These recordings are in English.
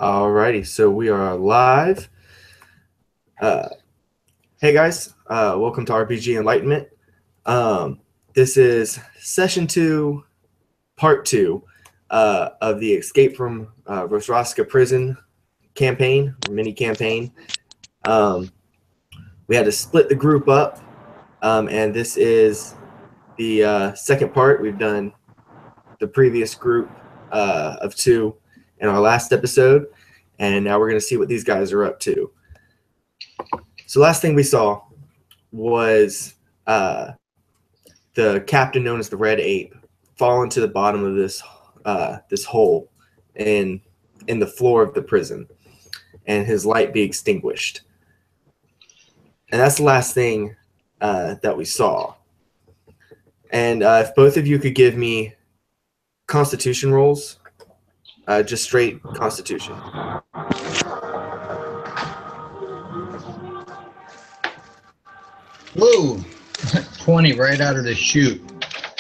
Alrighty, so we are live. Hey guys, welcome to RPG Enlightenment. This is session 2, part 2 of the Escape from Ros-Rasca prison campaign, or mini campaign. We had to split the group up, and this is the second part. We've done the previous group of 2 in our last episode, and now we're going to see what these guys are up to. So last thing we saw was the captain, known as the Red Ape, fall into the bottom of this this hole in the floor of the prison, and his light be extinguished. And that's the last thing that we saw. And if both of you could give me Constitution rolls, just straight Constitution. Whoa, 20 right out of the chute.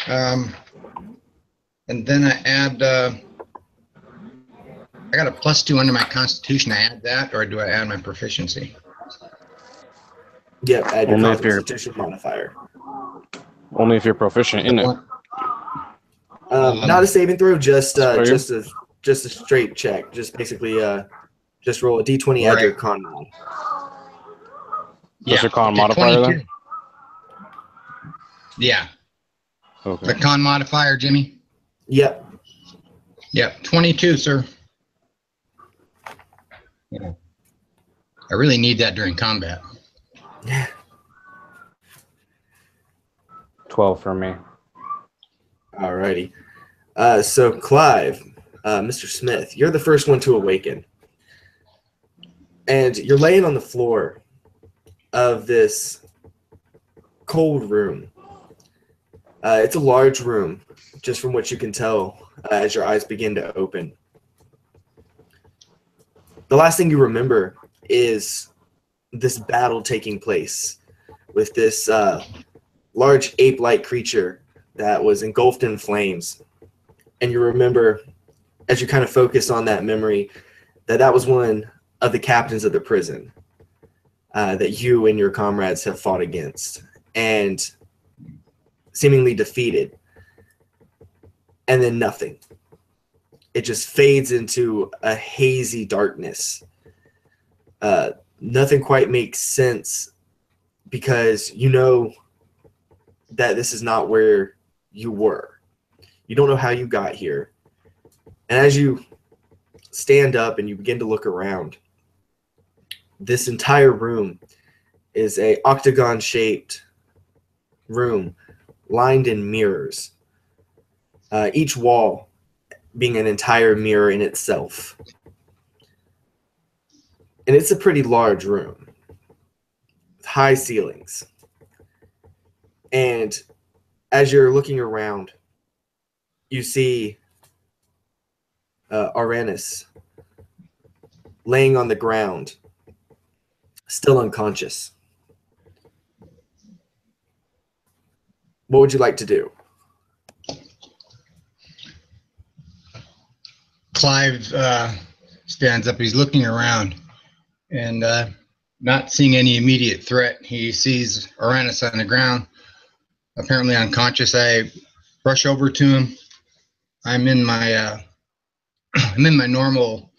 And then I add, I got a +2 under my Constitution. I add that, or do I add my proficiency? Yep, add your Constitution modifier. Only if you're proficient in it. Not a saving throw, just a straight check. Just basically, just roll a d20, add your con mod. What's your con modifier then? Yeah. Okay. The con modifier, Jimmy? Yep. Yep, 22, sir. Yeah. I really need that during combat. Yeah. 12 for me. Alrighty. So Clive, Mr. Smith, you're the first one to awaken. And you're laying on the floor of this cold room. It's a large room, just from what you can tell as your eyes begin to open. The last thing you remember is this battle taking place with this large ape-like creature that was engulfed in flames. And you remember, as you kind of focus on that memory, that was one of the captains of the prison that you and your comrades have fought against and seemingly defeated. And then nothing. It just fades into a hazy darkness. Nothing quite makes sense because you know that this is not where you were. You don't know how you got here. And as you stand up and you begin to look around, this entire room is a octagon-shaped room lined in mirrors. Each wall being an entire mirror in itself. And it's a pretty large room with high ceilings. And as you're looking around, you see Arannis laying on the ground, still unconscious. What would you like to do? Clive stands up. He's looking around and not seeing any immediate threat. He sees Arannis on the ground, apparently unconscious. I rush over to him. I'm in my normal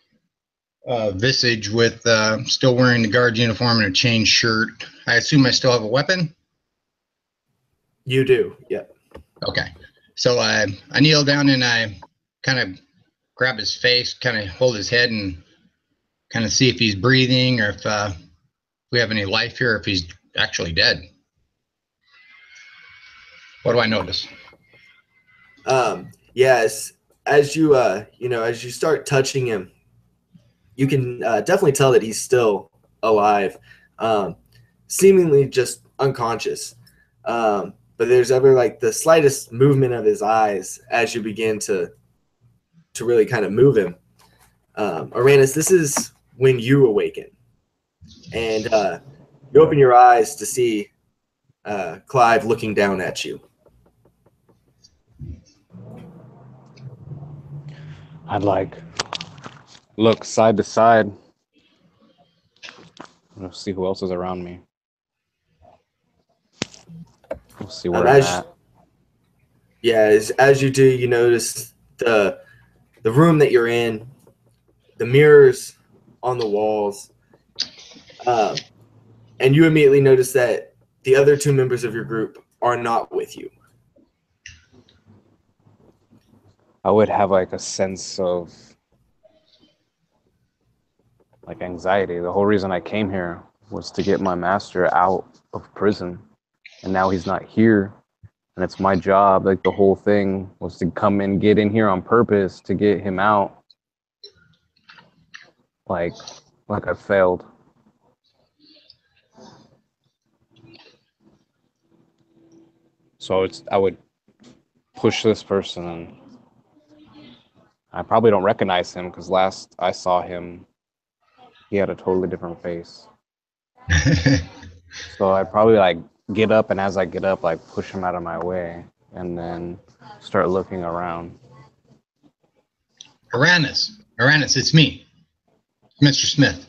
visage with still wearing the guard uniform and a chain shirt. I assume I still have a weapon? You do, yeah. Okay. So I kneel down and I kind of grab his face, kind of hold his head and kind of see if he's breathing or if we have any life here, if he's actually dead. What do I notice? Yes, as you as you start touching him, you can definitely tell that he's still alive, seemingly just unconscious. But there's ever like the slightest movement of his eyes as you begin to really kind of move him. Arannis, this is when you awaken, and you open your eyes to see Clive looking down at you. I'd like look side to side. Let's see who else is around me. We'll see where I'm at. Yeah, as you do, you notice the room that you're in, the mirrors on the walls, and you immediately notice that the other two members of your group are not with you. I would have like a sense of like anxiety. The whole reason I came here was to get my master out of prison, and now he's not here, and it's my job. Like the whole thing was to come and get in here on purpose to get him out. Like I failed. So I would push this person, and I probably don't recognize him because last I saw him, he had a totally different face. So I'd probably like get up, and as I get up, like push him out of my way, and then start looking around. Arannis, it's me, Mr. Smith.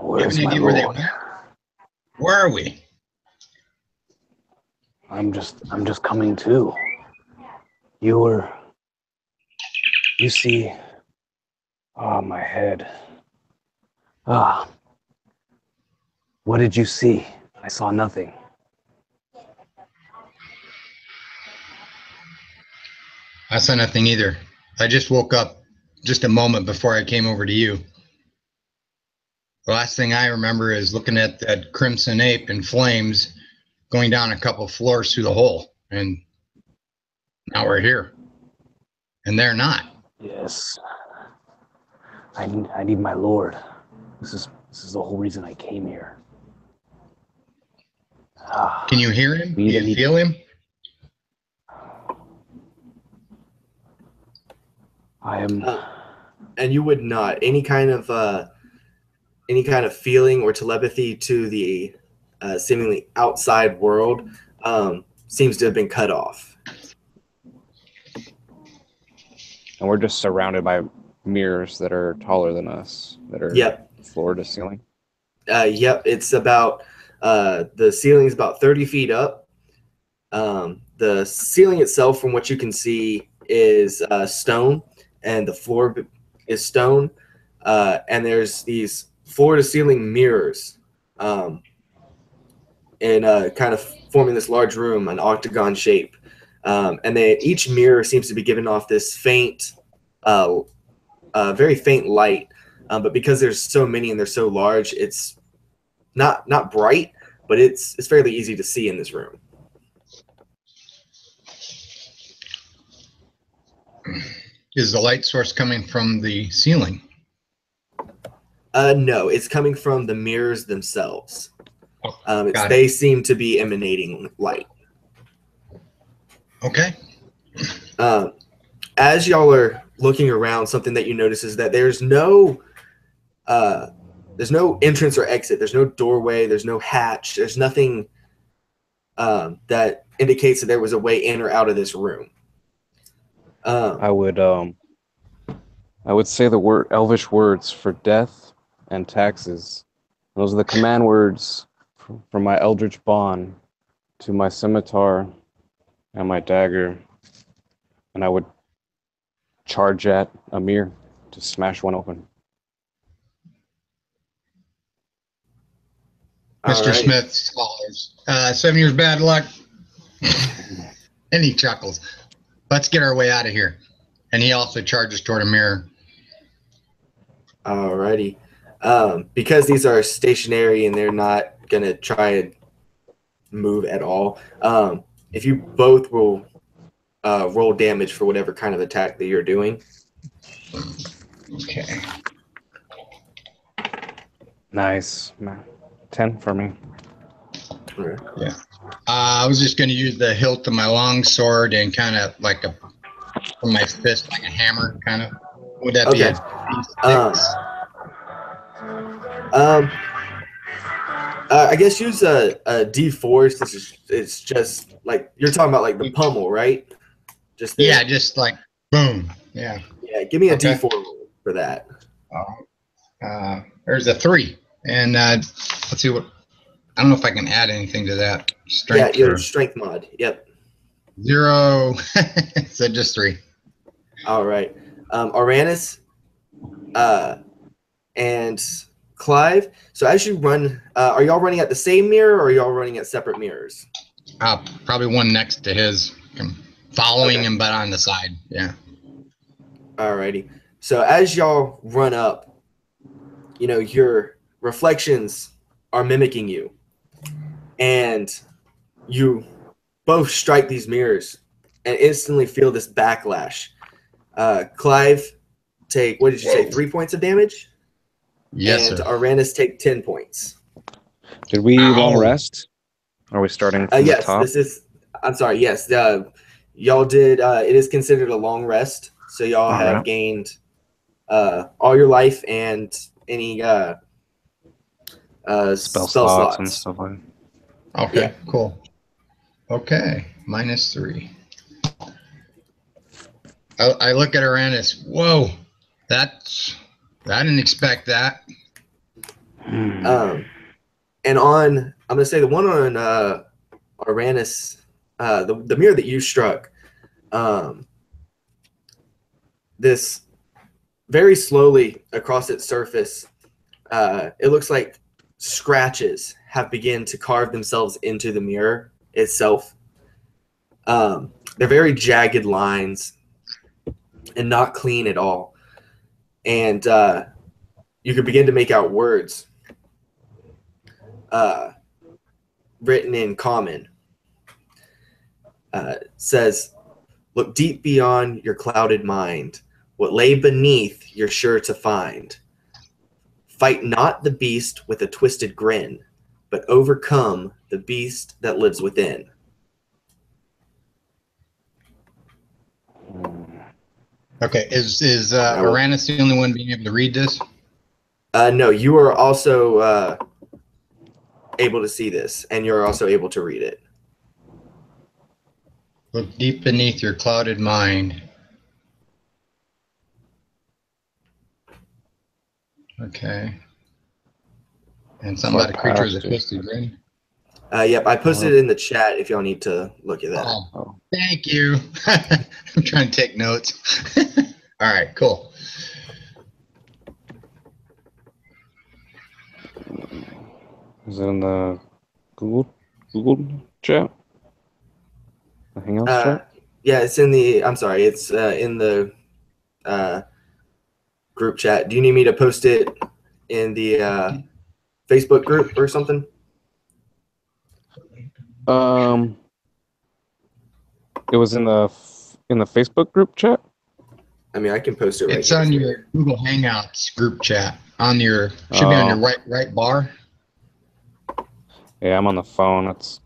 Where's my lord? Where are we? I'm just coming to. You see, my head. What did you see? I saw nothing. I saw nothing either. I just woke up just a moment before I came over to you. The last thing I remember is looking at that Crimson Ape in flames going down a couple floors through the hole, and now we're here. And they're not. Yes. I need my lord. This is the whole reason I came here. Can you hear him? Can you feel him? I am. And you would not. Any kind of feeling or telepathy to the seemingly outside world seems to have been cut off. And we're just surrounded by mirrors that are taller than us, that are floor to ceiling. Yep, it's about the ceiling is about 30 feet up. The ceiling itself, from what you can see, is stone, and the floor is stone. And there's these floor to ceiling mirrors, and kind of forming this large room, an octagon shape. And each mirror seems to be giving off this faint, very faint light. But because there's so many and they're so large, it's not bright, but it's fairly easy to see in this room. Is the light source coming from the ceiling? No, it's coming from the mirrors themselves. They seem to be emanating light. Okay. As y'all are looking around, something that you notice is that there's no entrance or exit. There's no doorway. There's no hatch. There's nothing that indicates that there was a way in or out of this room. I would say the Elvish words for death and taxes. Those are the command words from my Eldritch Bond to my scimitar and my dagger, and I would charge at a mirror to smash one open. Mr. Smith swallows. 7 years bad luck. And he chuckles. Let's get our way out of here. And he also charges toward a mirror. Alrighty. Because these are stationary and they're not going to try and move at all, if you both will roll damage for whatever kind of attack that you're doing. Okay. Nice. 10 for me. Okay. Yeah. I was just going to use the hilt of my long sword and kind of like from my fist, like a hammer, kind of. Would that be I guess use a D4. It's just like you're talking about, like the pummel, right? Just like boom. Yeah. Yeah, give me a Okay. D4 roll for that. There's a 3. And let's see what. I don't know if I can add anything to that. Strength Yeah, your or strength mod. Yep. 0. So just 3. All right. Arannis and Clive. So as you run, are y'all running at the same mirror or are y'all running at separate mirrors? Probably one next to his. I'm following Okay. him, but on the side. Yeah. Alrighty. So as y'all run up, your reflections are mimicking you. And you both strike these mirrors and instantly feel this backlash. Clive take, what did you say, 3 points of damage? Yes, and sir. Arannis take 10 points. Did we Ow. long rest? Are we starting from the Yes, top? I'm sorry, yes. Y'all did, it is considered a long rest. So y'all have Alright. gained all your life and any Spell spell slots and slots. stuff like that. Okay, Yeah. cool. Okay, -3. I look at Arannis. Whoa, I didn't expect that. And I'm going to say the one on Arannis, the mirror that you struck, this very slowly across its surface, it looks like scratches have begun to carve themselves into the mirror itself. They're very jagged lines and not clean at all. And you could begin to make out words written in common. Says, "Look deep beyond your clouded mind. What lay beneath you're sure to find. Fight not the beast with a twisted grin, but overcome the beast that lives within." Okay, is Arannis the only one being able to read this? No, you are also able to see this, and you're also able to read it. Look deep beneath your clouded mind. Okay. And something about a creature with a twisted grin. Yep, I posted it in the chat if y'all need to look at that. Oh, thank you. I'm trying to take notes. All right, cool. Is it in the Google chat? The Hangouts chat? Yeah, it's in the. I'm sorry, it's in the group chat. Do you need me to post it in the Facebook group or something? It was in the Facebook group chat. I mean, I can post it right It's here. on your Google Hangouts group chat. Should be on your right bar. Yeah, I'm on the phone. That's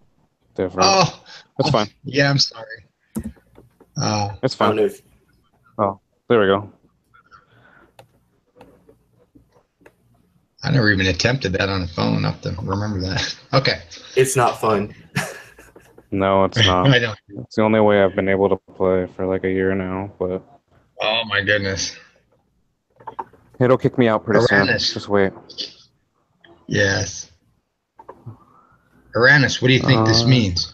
different. Oh, that's fine. Yeah, I'm sorry. It's fine. I don't know if, oh, there we go. I never even attempted that on the phone. I have to remember that. Okay. it's not fun. No, it's not. I don't. It's the only way I've been able to play for like a year now, but Oh my goodness. it'll kick me out pretty soon. Arannis. Just wait. Yes. Arannis, what do you think this means?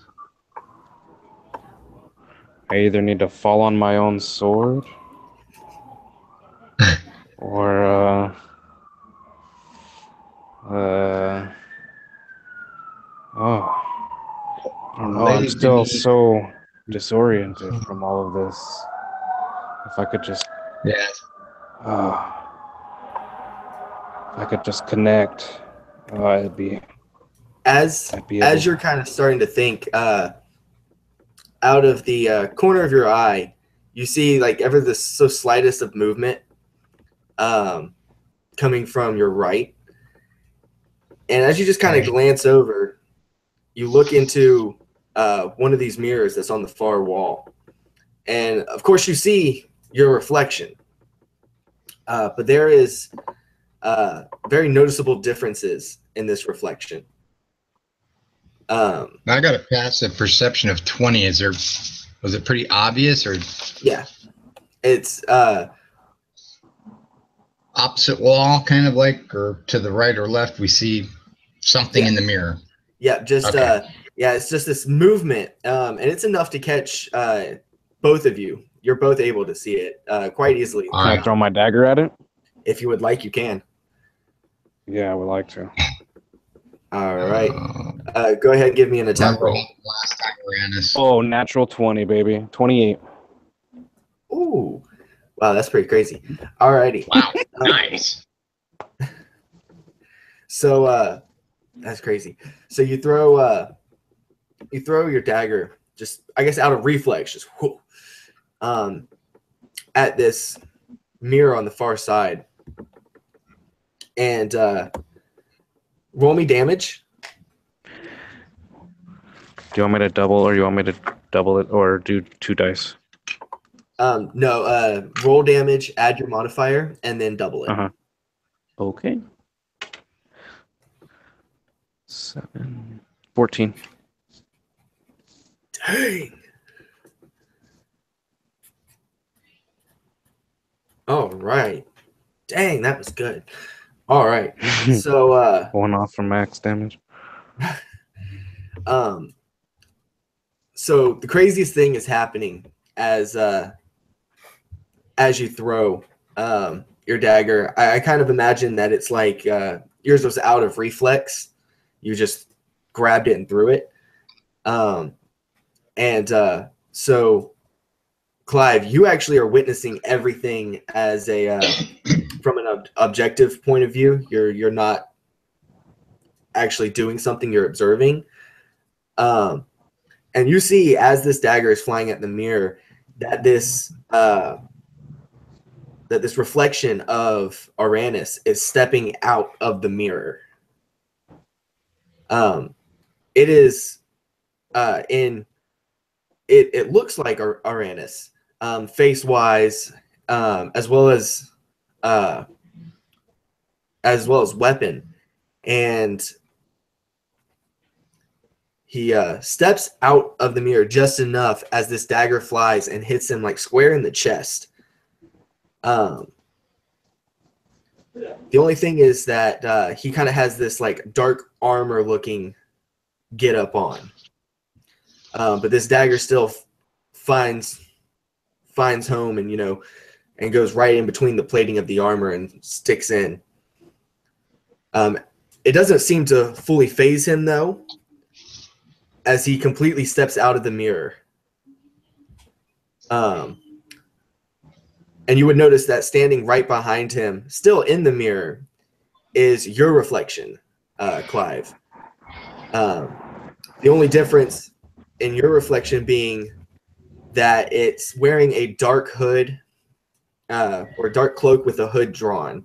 I either need to fall on my own sword, or I don't know. I'm still so disoriented from all of this. If I could just, Yes. if I could just connect, it'd be. As you're kind of starting to think, out of the corner of your eye, you see like ever the so slightest of movement coming from your right. And as you just kind of glance over, you look into one of these mirrors that's on the far wall. And of course you see your reflection. But there is very noticeable differences in this reflection. I got a passive perception of 20. Was it pretty obvious or? Yeah, it's opposite wall, kind of like, or to the right or left, we see something in the mirror. Yeah, just yeah, it's just this movement, and it's enough to catch both of you. You're both able to see it quite easily. Can I throw my dagger at it? If you would like, you can. Yeah, I would like to. All right. Go ahead and give me an attack roll. Last time, Arannis. Oh, natural 20, baby. 28. Ooh. Wow, that's pretty crazy. All righty. Wow, nice. So that's crazy. So you throw your dagger, just I guess out of reflex, just whoo, at this mirror on the far side. And roll me damage. Do you want me to double, or you want me to double it, or do 2 dice? No, roll damage, add your modifier, and then double it. Okay. 7, 14. Dang. All right. Dang, that was good. All right. So 1 off from max damage. So the craziest thing is happening as you throw your dagger. I kind of imagine that it's like yours was out of reflex. You just grabbed it and threw it. So Clive, you actually are witnessing everything as a from an objective point of view. You're not actually doing something, you're observing. And you see as this dagger is flying at the mirror that this reflection of Arannis is stepping out of the mirror. It is it looks like Arannis, face wise, as well as weapon, and he steps out of the mirror just enough as this dagger flies and hits him like square in the chest. The only thing is that he kind of has this like dark armor looking get up on, but this dagger still finds home, and and goes right in between the plating of the armor and sticks in. It doesn't seem to fully phase him though, as he completely steps out of the mirror. And you would notice that standing right behind him, still in the mirror, is your reflection, Clive. The only difference in your reflection being that it's wearing a dark hood or dark cloak with a hood drawn,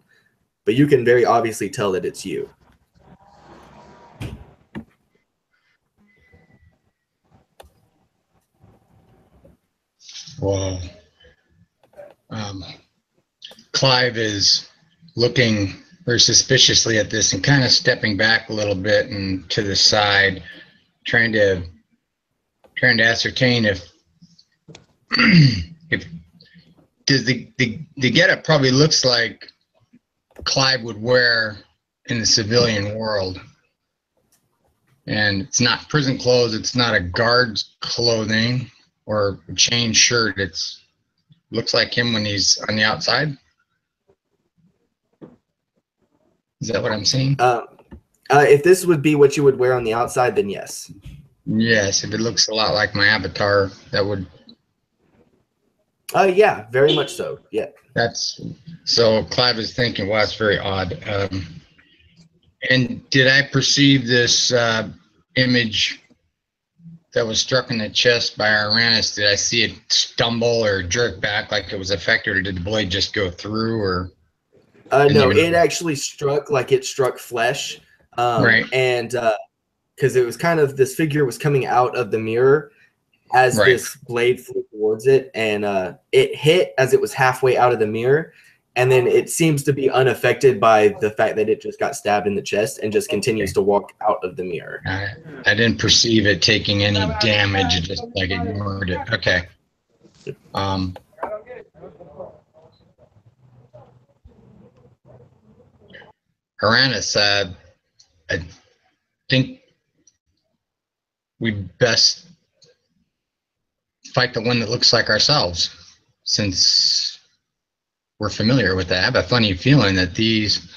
but you can very obviously tell that it's you. Wow. Clive is looking very suspiciously at this and kind of stepping back a little bit and to the side, trying to ascertain if the getup probably looks like Clive would wear in the civilian world. And it's not prison clothes, it's not a guard's clothing or a chain shirt. It's looks like him when he's on the outside. Is that what I'm saying? If this would be what you would wear on the outside, then yes. Yes, if it looks a lot like my avatar, that would. Yeah, very much so. Yeah. That's so. Clive is thinking, "Wow, that's very odd." And did I perceive this image that was struck in the chest by Arannis? Did I see it stumble or jerk back like it was affected, or did the blade just go through? Or no, it actually struck like it struck flesh, right? And because it was kind of this figure was coming out of the mirror as this blade flew towards it, and it hit as it was halfway out of the mirror, and then it seems to be unaffected by the fact that it just got stabbed in the chest and just continues to walk out of the mirror. I didn't perceive it taking any damage; it just like ignored it. Okay. Arannis, I think we best fight the one that looks like ourselves, since we're familiar with that. I have a funny feeling that these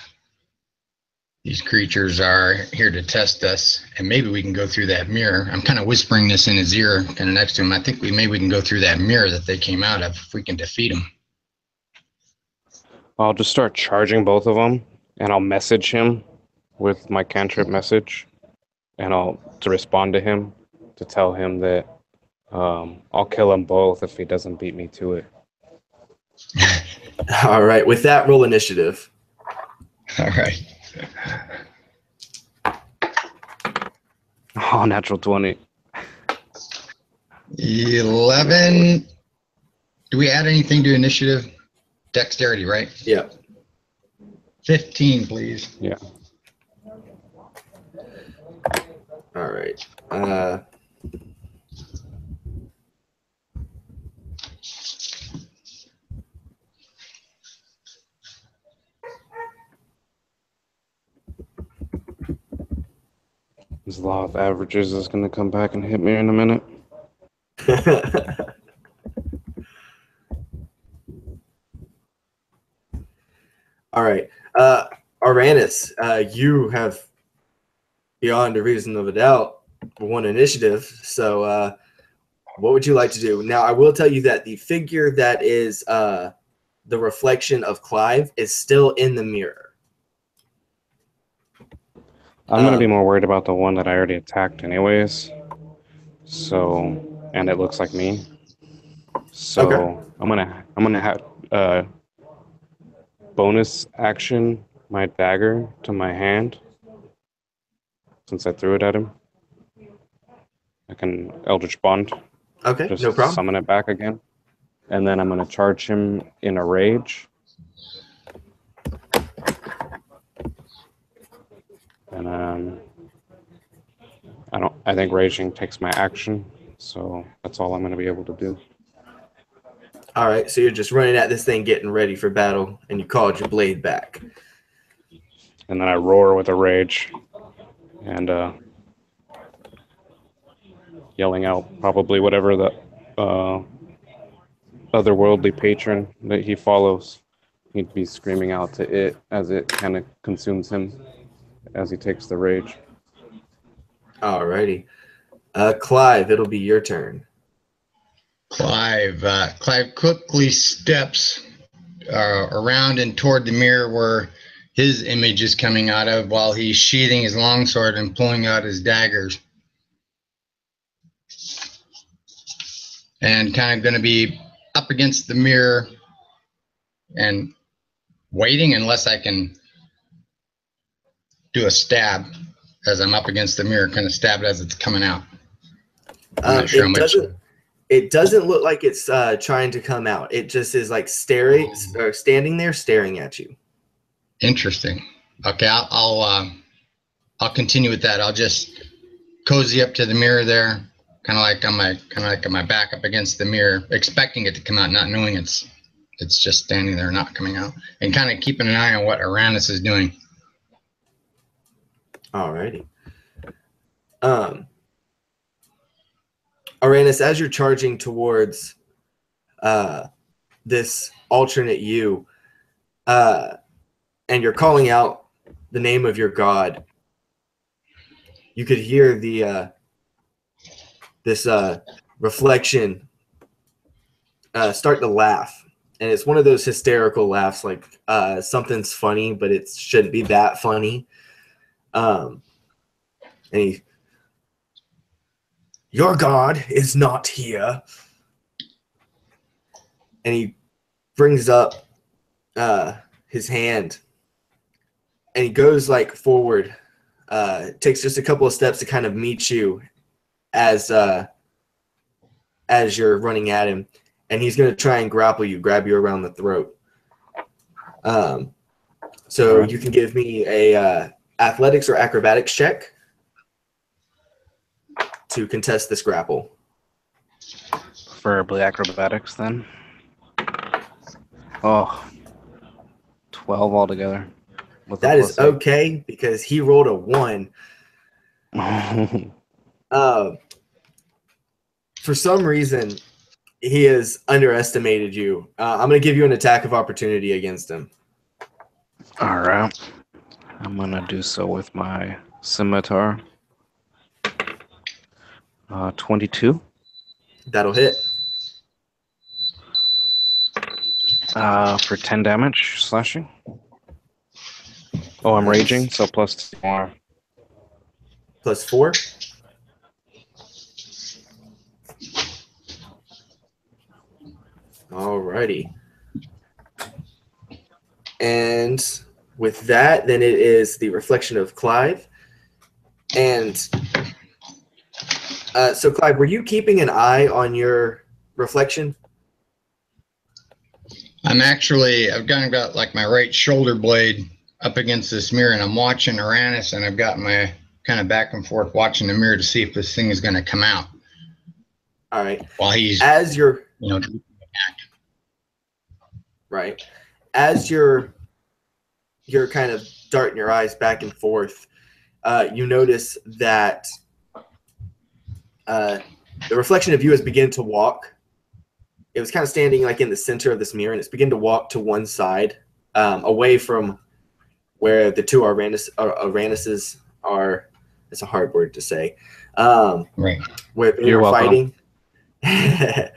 creatures are here to test us, and maybe we can go through that mirror. I'm kind of whispering this in his ear, kind of next to him. I think maybe we can go through that mirror that they came out of if we can defeat them. I'll just start charging both of them, and I'll message him with my cantrip message, and I'll to respond to him to tell him that I'll kill them both if he doesn't beat me to it. All right. With that, roll initiative. All right. Oh, natural 20. 11. Do we add anything to initiative? Dexterity, right? Yeah. 15, please. Yeah. All right. This law of averages is going to come back and hit me in a minute. All right. Arannis, you have, beyond a reason of a doubt, won initiative. So what would you like to do? Now, I will tell you that the figure that is the reflection of Clive is still in the mirror. I'm going to be more worried about the one that I already attacked anyways. So, and it looks like me. So okay. I'm gonna have bonus action my dagger to my hand, since I threw it at him. I can Eldritch Bond. Okay, just no problem. Summon it back again. And then I'm going to charge him in a rage. And I think raging takes my action, so that's all I'm going to be able to do. All right, so you're just running at this thing, getting ready for battle, and you called your blade back. And then I roar with a rage, and yelling out probably whatever the otherworldly patron that he follows. He'd be screaming out to it as it kind of consumes him as he takes the rage. Alrighty. Clive, it'll be your turn. Clive quickly steps around and toward the mirror where his image is coming out of, while he's sheathing his longsword and pulling out his daggers. And kind of going to be up against the mirror and waiting unless I can do a stab as I'm up against the mirror, kind of stab it as it's coming out. It doesn't look like it's trying to come out. It just is like standing there staring at you. Interesting. Okay, I'll continue with that. I'll just cozy up to the mirror there, kind of like on my back up against the mirror, expecting it to come out, not knowing it's just standing there, not coming out, and kind of keeping an eye on what Arannis is doing. Alrighty. Arannis, as you're charging towards this alternate you, and you're calling out the name of your god, you could hear the this reflection start to laugh. And it's one of those hysterical laughs, like something's funny, but it shouldn't be that funny. And your God is not here. And he brings up his hand, and he goes like forward, takes just a couple of steps to kind of meet you as you're running at him, and he's going to try and grab you around the throat. So you can give me a athletics or acrobatics check to contest this grapple. Preferably acrobatics then. Oh, 12 altogether. with That a is +8. okay because he rolled a 1. For some reason, he has underestimated you. I'm going to give you an attack of opportunity against him. All right. I'm going to do so with my scimitar. 22. That'll hit. For 10 damage slashing. Oh, I'm Nice. raging, so +2 more. +4. Alrighty. And with that, then it is the reflection of Clive. And so, Clive, were you keeping an eye on your reflection? I've kind of got like my right shoulder blade up against this mirror, and I'm watching Arannis, and I've got my kind of back and forth watching the mirror to see if this thing is going to come out. All right. While he's, as you're, right. As you're kind of darting your eyes back and forth, you notice that the reflection of you has begun to walk. It was kind of standing like in the center of this mirror, and it's begun to walk to one side, away from where the two Arannises are. It's a hard word to say. Right. Where they You're were welcome. fighting.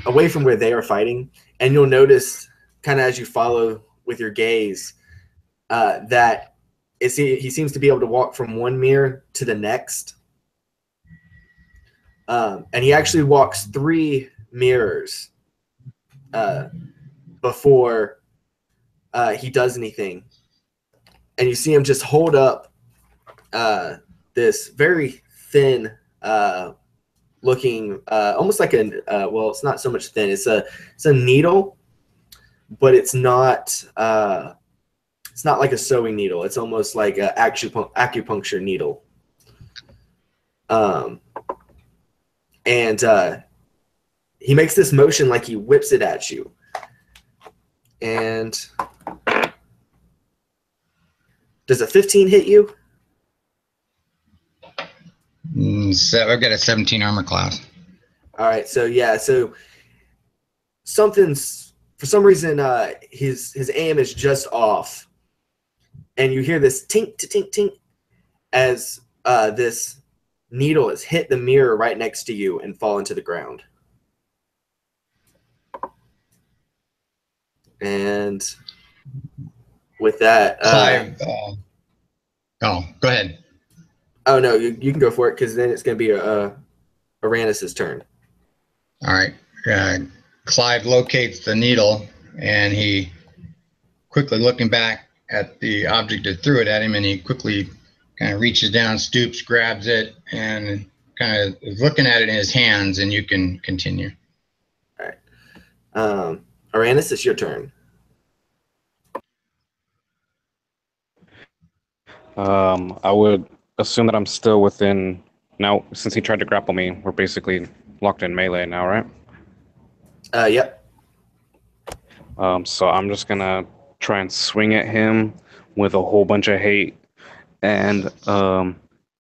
Away from where they are fighting, and you'll notice, kind of as you follow with your gaze, that he seems to be able to walk from one mirror to the next, and he actually walks 3 mirrors before he does anything. And you see him just hold up this very thin looking, almost like well, it's not so much thin. It's a needle, but it's not like a sewing needle. It's almost like an acupuncture needle. And he makes this motion like he whips it at you. And does a 15 hit you? So I've got a 17 armor class. All right, so yeah, so something's, for some reason, his aim is just off, and you hear this tink to tink tink as this needle has hit the mirror right next to you and fall into the ground. And with that, Clive. Oh, go ahead. Oh no, you can go for it, because then it's going to be Arannis' turn. All right. Clive locates the needle, and he, quickly looking back at the object that threw it at him, and he quickly kind of reaches down, stoops, grabs it, and kind of is looking at it in his hands, and you can continue. All right. Arannis, it's your turn. I would assume that I'm still within. Now, since he tried to grapple me, we're basically locked in melee now, right? Yep. So I'm just gonna try and swing at him with a whole bunch of hate, and the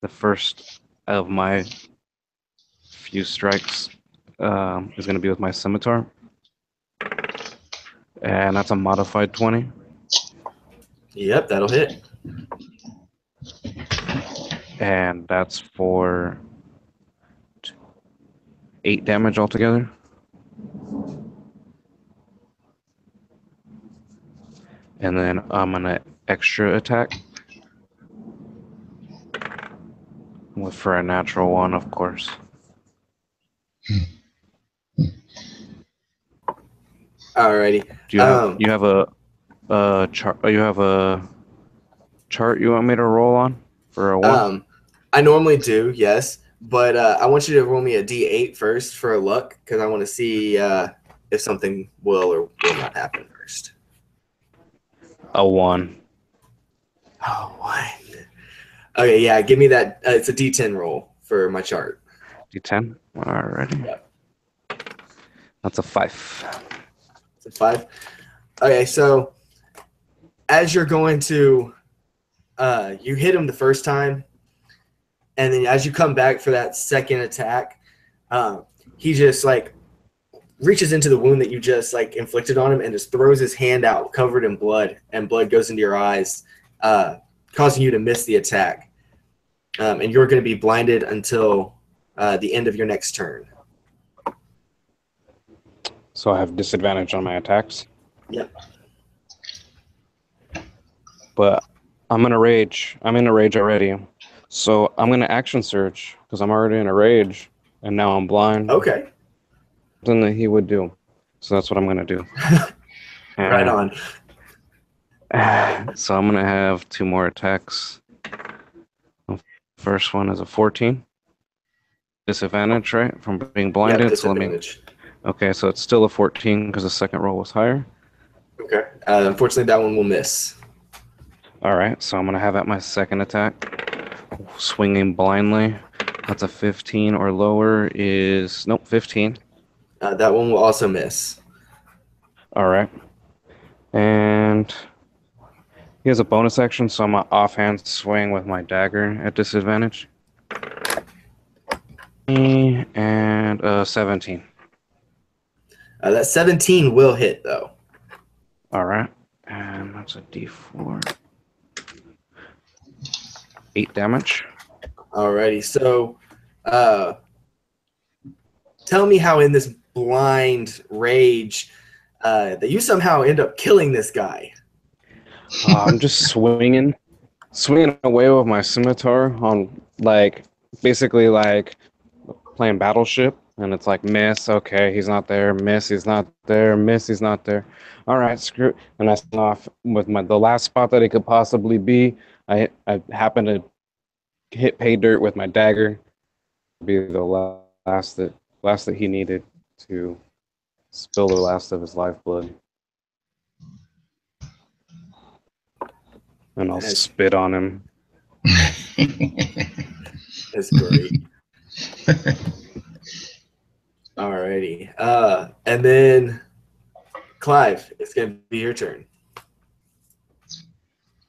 first of my few strikes is gonna be with my scimitar, and that's a modified 20. Yep, that'll hit. And that's for 8 damage altogether. And then I'm gonna extra attack for a natural 1, of course. Alrighty. Do you have a chart? You have a chart you want me to roll on for a 1? I normally do, yes, but I want you to roll me a D8 first for a luck, because I want to see if something will or will not happen first. A 1. Oh, 1. Okay, yeah, give me that. It's a D10 roll for my chart. D10. Alrighty. Yep. That's a 5. It's a 5. Okay, so as you're going to, you hit him the first time, and then as you come back for that second attack, he just like reaches into the wound that you just like inflicted on him and just throws his hand out covered in blood, and blood goes into your eyes, causing you to miss the attack. And you're going to be blinded until the end of your next turn. So I have disadvantage on my attacks. Yep. But I'm in a rage. I'm in a rage already. So I'm going to action surge because I'm already in a rage and now I'm blind. Okay. Something that he would do. So that's what I'm going to do. Right on. So I'm going to have 2 more attacks. First one is a 14. Disadvantage, right? From being blinded. Yeah, disadvantage. Okay, so it's still a 14 because the second roll was higher. Okay. Unfortunately, that one will miss. All right, so I'm going to have at my second attack. Swinging blindly. That's a 15 or lower is... Nope, 15. That one will also miss. All right. And he has a bonus action, so I'm an offhand swing with my dagger at disadvantage. And 17. That 17 will hit, though. All right. And that's a d4. 8 damage. Alrighty. So, tell me how in this blind rage that you somehow end up killing this guy. I'm just swinging away with my scimitar on, like, basically like playing Battleship, and it's like miss, okay, he's not there, miss, he's not there, miss, he's not there. All right, screw it. And I start off with the last spot that he could possibly be. I happen to hit pay dirt with my dagger. Be the last that he needed to spill the last of his lifeblood. And I'll spit on him. That's great. Alrighty. And then, Clive, it's going to be your turn.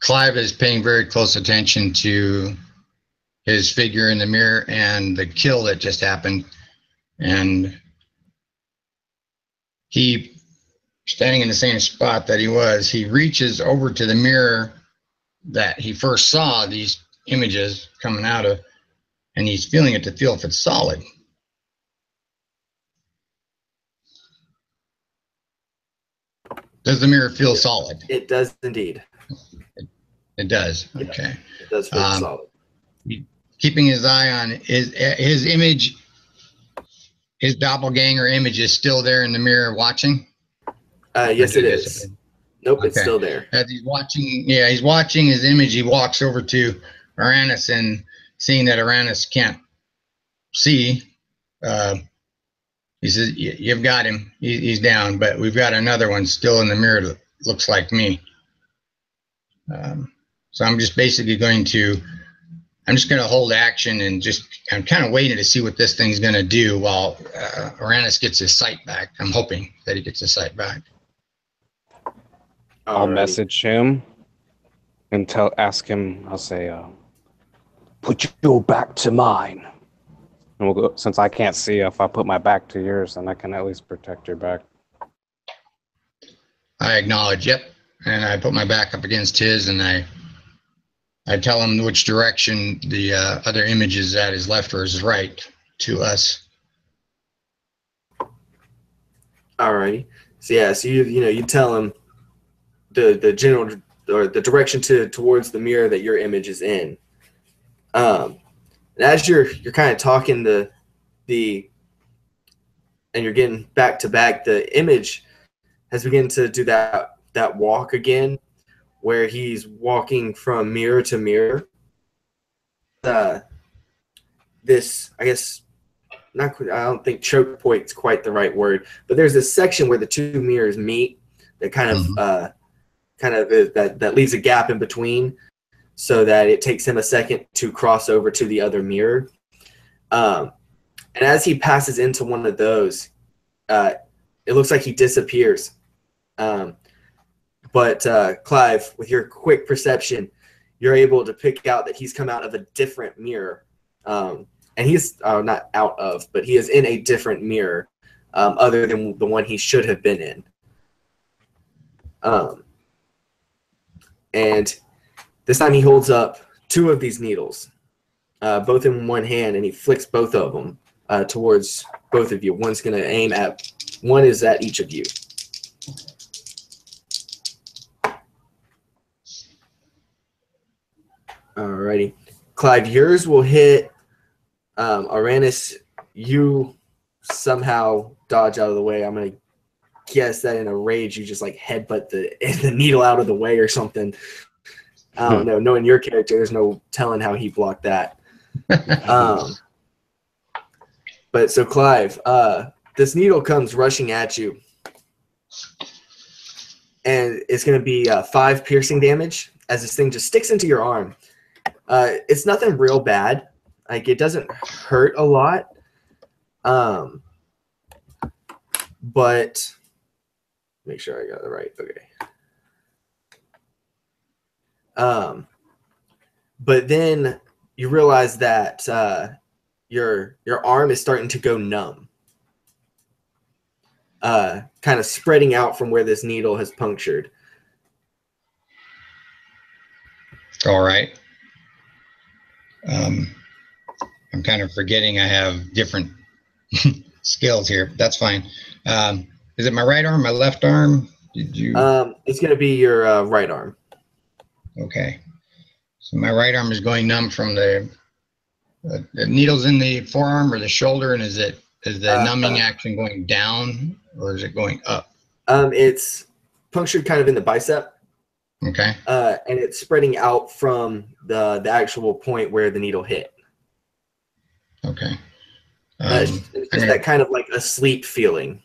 Clive is paying very close attention to his figure in the mirror and the kill that just happened. And he, standing in the same spot that he reaches over to the mirror that he first saw these images coming out of, and he's feeling it to feel if it's solid. Does the mirror feel solid? It does indeed. It does. Yeah, okay. It does feel solid. Keeping his eye on his image, his doppelganger image is still there in the mirror watching? Yes, it is. Nope, okay. It's still there. As he's watching his image, he walks over to Arannis, and seeing that Arannis can't see, he says, "You've got him. He's down, but we've got another one still in the mirror that looks like me." So I'm just basically going to hold action and I'm kind of waiting to see what this thing's going to do while Arannis gets his sight back. I'm hoping that he gets his sight back. I'll message him and ask him, I'll say, put your back to mine. And we'll go, since I can't see, if I put my back to yours, then I can at least protect your back. I acknowledge, yep. And I put my back up against his, and I tell him which direction the other image is at, his left or his right to us. Alrighty. So you tell him the general or the direction towards the mirror that your image is in. And as you're kind of talking and you're getting back to back, the image has begun to do that walk again, where he's walking from mirror to mirror. This, I guess, I don't think choke point's quite the right word, but there's this section where the two mirrors meet that that leaves a gap in between, so that it takes him a second to cross over to the other mirror. And as he passes into one of those, it looks like he disappears. But Clive, with your quick perception, you're able to pick out that he's come out of a different mirror. And he's not out of, but he is in a different mirror other than the one he should have been in. And this time he holds up 2 of these needles, both in one hand, and he flicks both of them towards both of you. One is at each of you. Alrighty. Clive, yours will hit Arannis. You somehow dodge out of the way. I'm going to guess that in a rage you just like headbutt the needle out of the way or something. I don't know. Knowing your character, there's no telling how he blocked that. But so Clive, this needle comes rushing at you. And it's going to be 5 piercing damage as this thing just sticks into your arm. It's nothing real bad. Like, it doesn't hurt a lot. But make sure I got it right. Okay. But then you realize that your arm is starting to go numb. Kind of spreading out from where this needle has punctured. All right. I'm kind of forgetting I have different skills here. That's fine. Is it my right arm, my left arm? Did you? It's going to be your right arm. Okay. So my right arm is going numb from the needle's in the forearm or the shoulder, and is the numbing action going down or is it going up? It's punctured kind of in the bicep. Okay. And it's spreading out from the actual point where the needle hit. Okay. It's just that kind of like a sleep feeling.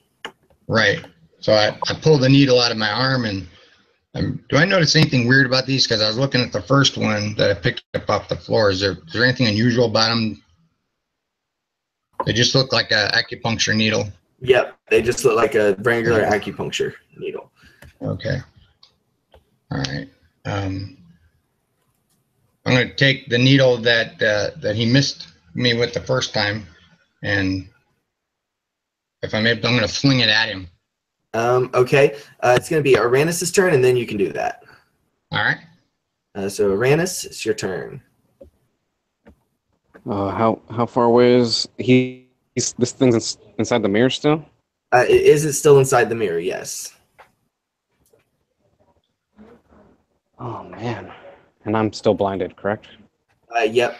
Right. So I pulled the needle out of my arm, and do I notice anything weird about these? Because I was looking at the first one that I picked up off the floor. Is there anything unusual about them? They just look like an acupuncture needle. Yep. They just look like a regular acupuncture needle. Okay. All right. I'm going to take the needle that he missed me with the first time, and if I'm able, I'm going to fling it at him. Okay. It's going to be Arannis' turn, and then you can do that. All right. So Arannis, it's your turn. How far away is he? This thing's inside the mirror still? Is it still inside the mirror? Yes. Oh man, and I'm still blinded, correct? Yep.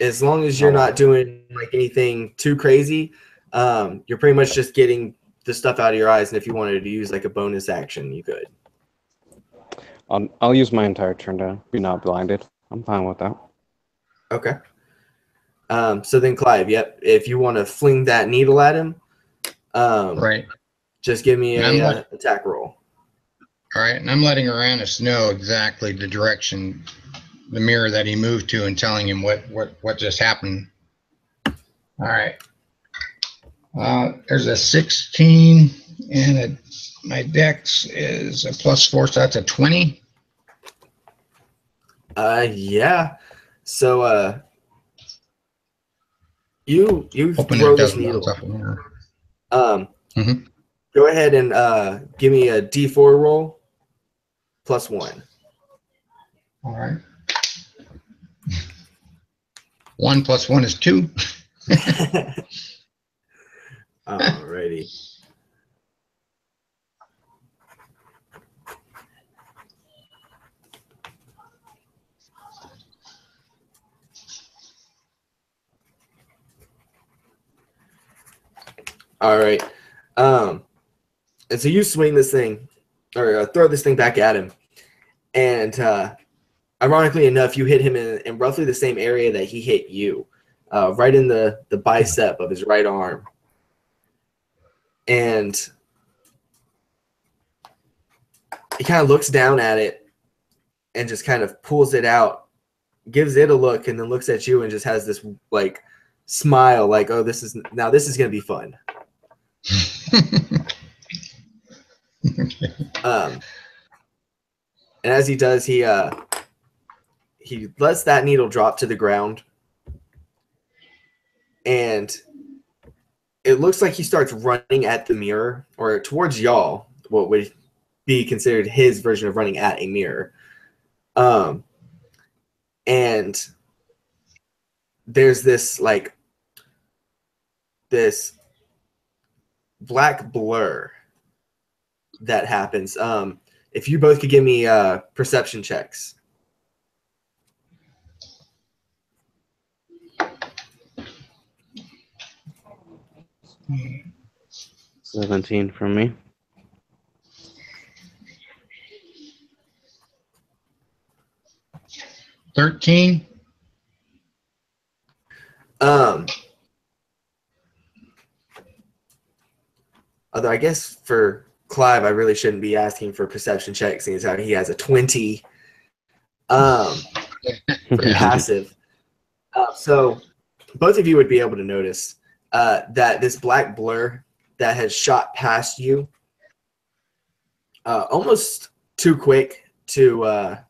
As long as you're not doing like anything too crazy, you're pretty much just getting the stuff out of your eyes. And if you wanted to use like a bonus action, you could. I'll use my entire turn to be not blinded. I'm fine with that. Okay. So then Clive, yep. If you want to fling that needle at him, right. Just give me a attack roll. All right, and I'm letting Arannis know exactly the direction, the mirror that he moved to, and telling him what just happened. All right. There's a 16, and my dex is a +4, so that's a 20. Yeah. So you throw this needle. Go ahead and give me a D4 roll +1. All right. 1 + 1 is 2. Alrighty. All right. And so you swing this thing, or throw this thing back at him, and ironically enough, you hit him in roughly the same area that he hit you, right in the bicep of his right arm. And he kind of looks down at it and just kind of pulls it out, gives it a look, and then looks at you and just has this like smile, like, oh, this is going to be fun. And as he does, he lets that needle drop to the ground, and it looks like he starts running at the mirror, or towards y'all, what would be considered his version of running at a mirror. And there's this this black blur that happens. If you both could give me perception checks. 17 from me. $13. Although I guess for Clive, I really shouldn't be asking for perception checks, seeing as how he has a 20 for passive. So both of you would be able to notice that this black blur that has shot past you almost too quick to have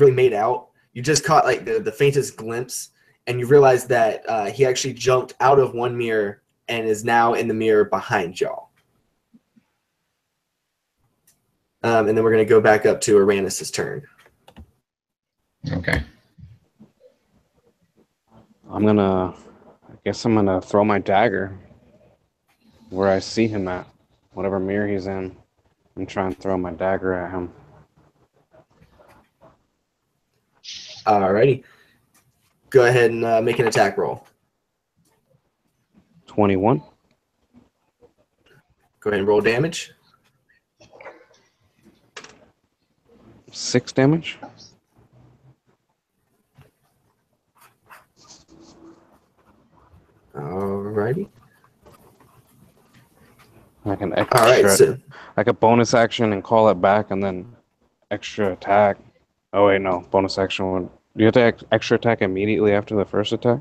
really made out. You just caught like the faintest glimpse, and you realize that he actually jumped out of one mirror and is now in the mirror behind y'all. And then we're going to go back up to Arannis' turn. Okay. I guess I'm gonna throw my dagger where I see him at, whatever mirror he's in, and try and throw my dagger at him. Alrighty. Go ahead and make an attack roll. 21. Go ahead and roll damage. 6 damage. Alrighty. I can I can bonus action and call it back, and then extra attack. Oh wait, no, bonus action would. Do you have to extra attack immediately after the first attack?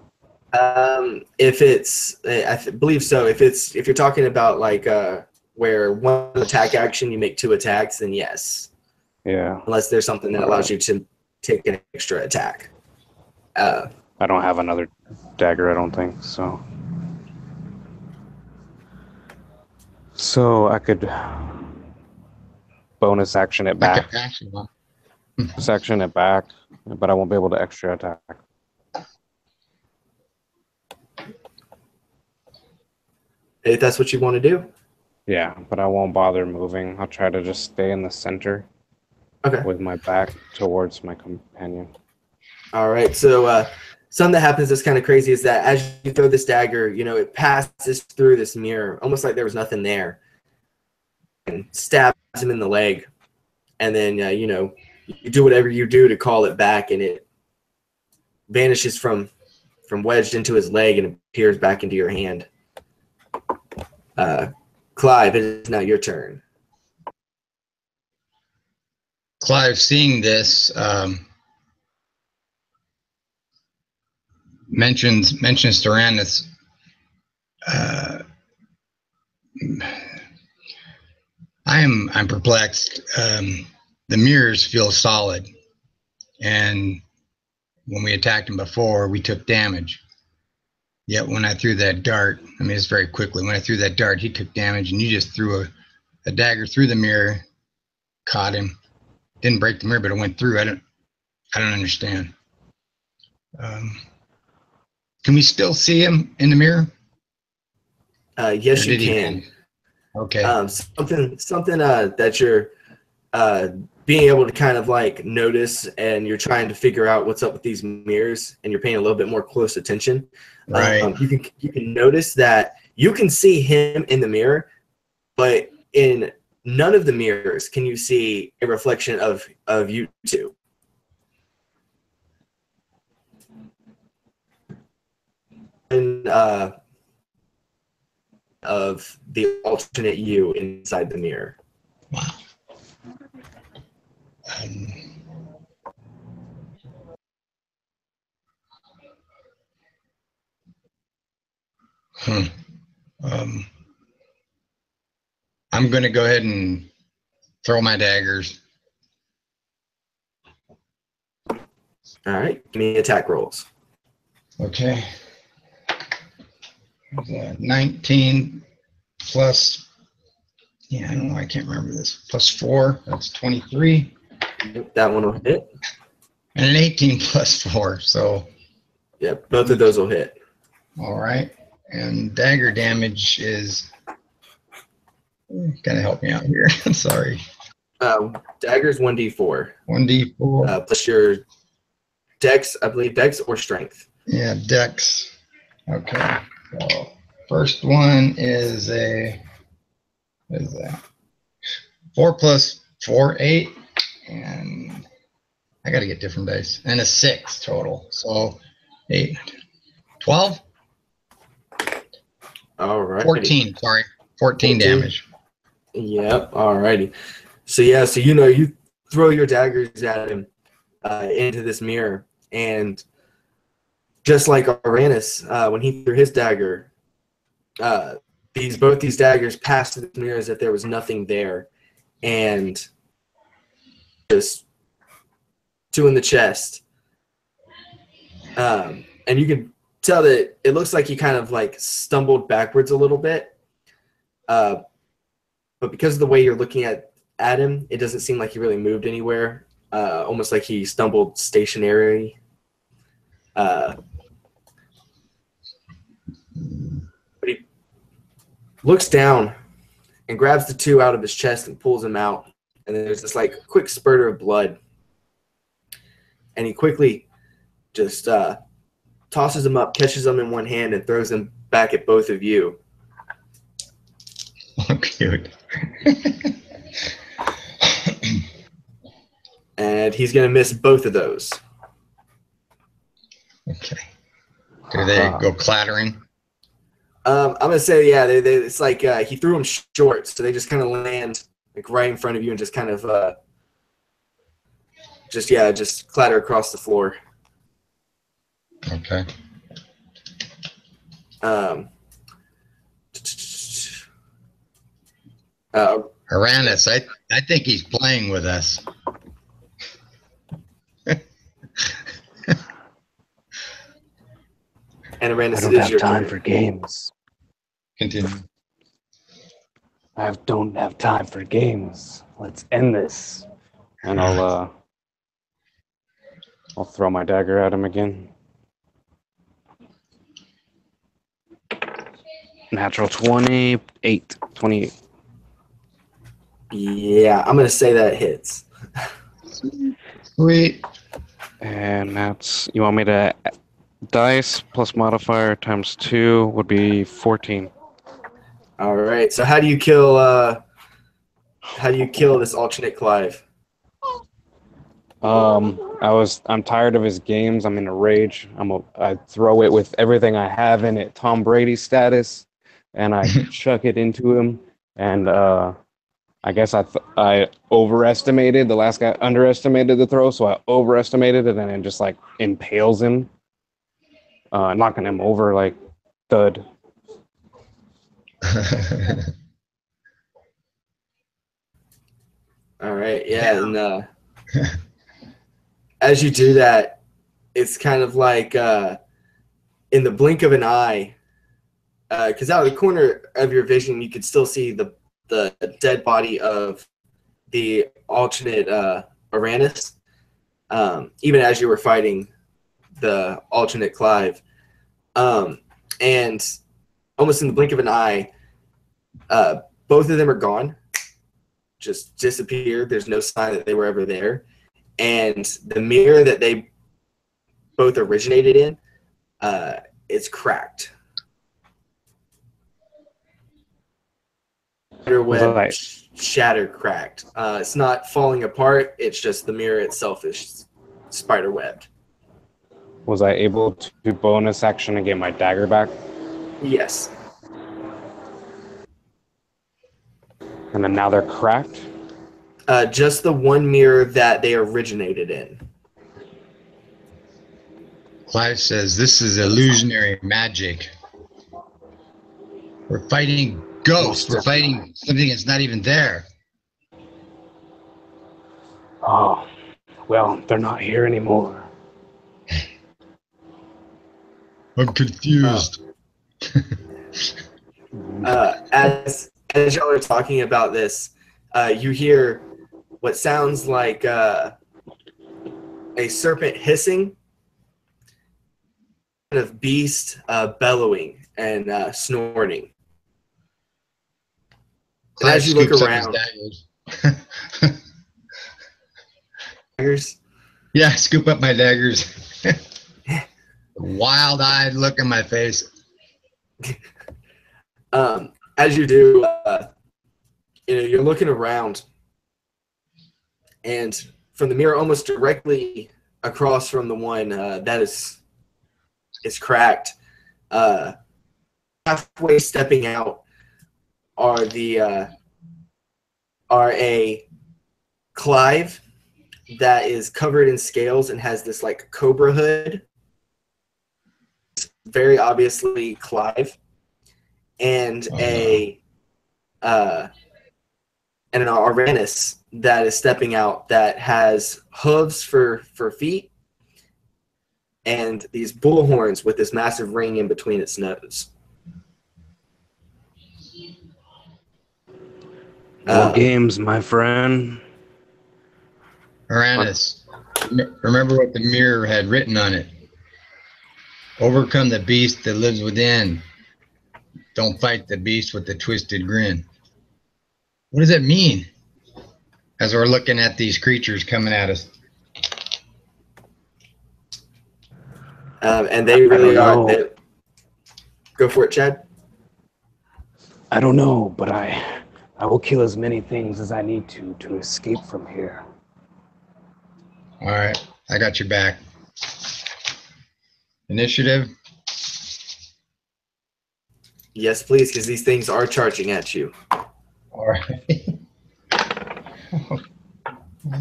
If it's, I believe so. If you're talking about like where one attack action you make 2 attacks, then yes. Yeah. Unless there's something that allows you to take an extra attack. I don't have another dagger, I don't think so. So I could bonus action it back. Section it back, but I won't be able to extra attack. If that's what you want to do. Yeah, but I won't bother moving. I'll try to just stay in the center. Okay. With my back towards my companion. All right. So something that happens that's kind of crazy is that as you throw this dagger, it passes through this mirror, almost like there was nothing there, and stabs him in the leg. And then, you do whatever you do to call it back, and it vanishes from wedged into his leg and appears back into your hand. Clive, it is now your turn. Clive, seeing this, mentions to Arannis, I'm perplexed. The mirrors feel solid, and when we attacked him before, we took damage. Yet when I threw that dart, I mean, it's very quickly. When I threw that dart, he took damage, and you just threw a dagger through the mirror, caught him. Didn't break the mirror, but it went through. I don't understand. Can we still see him in the mirror? Yes, you can. Okay. Something that you're being able to kind of like notice, and you're trying to figure out what's up with these mirrors, and you're paying a little bit more close attention. Right. You can notice that you can see him in the mirror, but in none of the mirrors can you see a reflection of you two. And of the alternate you inside the mirror. Wow. I'm going to go ahead and throw my daggers. All right, give me attack rolls. Okay. 19 plus, yeah, I don't know, I can't remember this. Plus 4, that's 23. That one will hit. And an 18 plus 4, so. Yep, both of those will hit. All right. And dagger damage is, gotta help me out here. Sorry. Dagger's 1d4. 1d4. Plus your dex, I believe, dex or strength. Yeah, dex. Okay. So first one is what is that? 4 plus 4, 8. And I got to get different dice. And a 6 total. So 8, 12? All right. 14, sorry. 14 damage. Yep, all righty. So yeah, so you throw your daggers at him into this mirror, and just like Arannis, when he threw his dagger, both these daggers passed through the mirror as if there was nothing there, and just 2 in the chest. And you can tell that it looks like he kind of like stumbled backwards a little bit. But because of the way you're looking at him, it doesn't seem like he really moved anywhere. Almost like he stumbled stationary. But he looks down and grabs the 2 out of his chest and pulls them out. And then there's this like quick spurter of blood. And he quickly just tosses them up, catches them in one hand, and throws them back at both of you. Oh, cute. And he's going to miss both of those. Okay. Do they go clattering? I'm going to say, yeah, it's like he threw them short, so they just kind of land like right in front of you and just kind of just clatter across the floor. Okay. Arannis, I think he's playing with us. And Arannis, I don't have time for games. Continue. I don't have time for games. Let's end this. And I'll throw my dagger at him again. Natural 28. Yeah, I'm going to say that hits. Sweet. And that's, you want me to dice plus modifier times 2 would be 14. All right. So how do you kill this alternate Clive? I'm tired of his games. I'm in a rage. I throw it with everything I have in it, Tom Brady status, and I chuck it into him. And I guess I overestimated. The last guy underestimated the throw, so I overestimated it, and it just like impales him, knocking him over like thud. All right. Yeah. And as you do that, it's kind of like in the blink of an eye, because out of the corner of your vision, you could still see the dead body of the alternate Arannis, even as you were fighting the alternate Clive. And almost in the blink of an eye, both of them are gone, just disappeared. There's no sign that they were ever there. And the mirror that they both originated in, it's cracked. Web shatter cracked. It's not falling apart. It's just the mirror itself is spider webbed. Was I able to bonus action and get my dagger back? Yes. And then now they're cracked? Just the one mirror that they originated in. Clive says, this is illusionary magic. We're fighting ghosts. We're fighting something that's not even there. Oh, well, they're not here anymore. I'm confused. As y'all are talking about this, you hear what sounds like a serpent hissing, kind of beast bellowing and snorting. And as you look around, daggers. Yeah, scoop up my daggers. Wild-eyed look in my face. As you do, you're looking around, and from the mirror, almost directly across from the one that is cracked, halfway stepping out are a Clive that is covered in scales and has this like cobra hood. Very obviously Clive, and an Arannis that is stepping out that has hooves for feet and these bull horns with this massive ring in between its nose. More games, my friend. Arannis, remember what the mirror had written on it. Overcome the beast that lives within. Don't fight the beast with the twisted grin. What does that mean? As we're looking at these creatures coming at us. And they really are. Go for it, Chad. I don't know, but I will kill as many things as I need to escape from here. All right, I got your back. Initiative. Yes, please, because these things are charging at you. All right.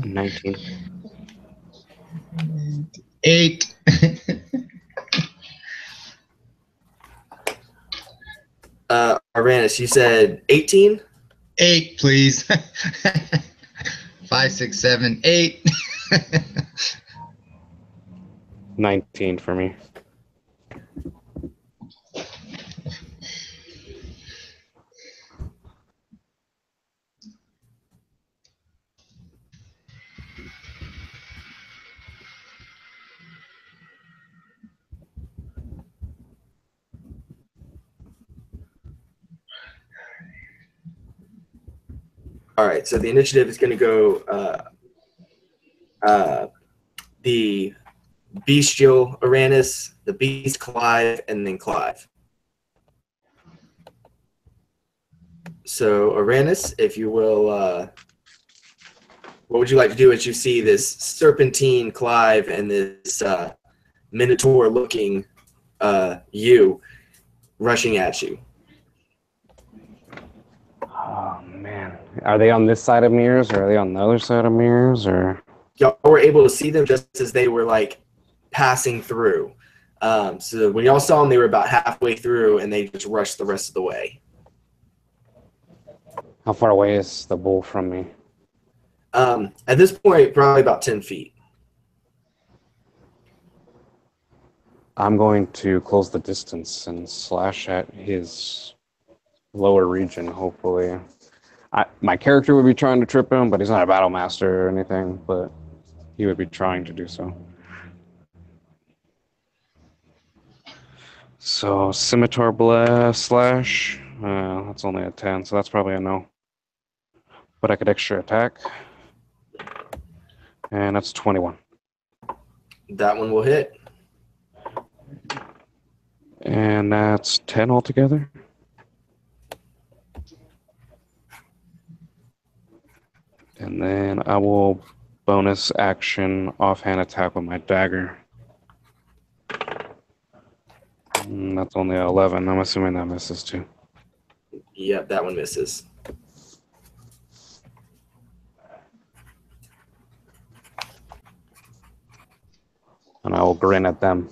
19. 8. Arannis, you said 18? 8, please. 5, 6, 7, 8. 19 for me. All right, so the initiative is going to go the bestial Arannis, the beast Clive, and then Clive. So Arannis, if you will, what would you like to do as you see this serpentine Clive and this minotaur-looking you rushing at you? Oh, man. Are they on this side of mirrors, or are they on the other side of mirrors, or? Y'all were able to see them just as they were, like, passing through. So when y'all saw them, they were about halfway through, and they just rushed the rest of the way. How far away is the bull from me? At this point, probably about 10 feet. I'm going to close the distance and slash at his lower region, hopefully. My character would be trying to trip him, but he's not a battle master or anything, but he would be trying to do so. So, scimitar blast slash. That's only a 10, so that's probably a no. But I could extra attack. And that's 21. That one will hit. And that's 10 altogether. And then I will bonus action offhand attack with my dagger. That's only 11. I'm assuming that misses too. Yep, that one misses. And I will grin at them.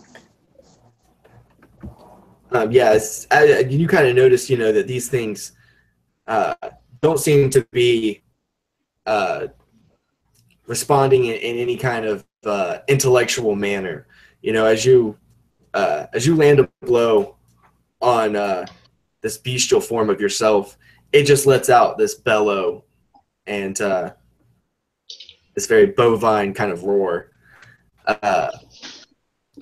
Yes, you kind of notice, that these things don't seem to be responding in any kind of intellectual manner. You know, as you land a blow on this bestial form of yourself, it just lets out this bellow and this very bovine kind of roar.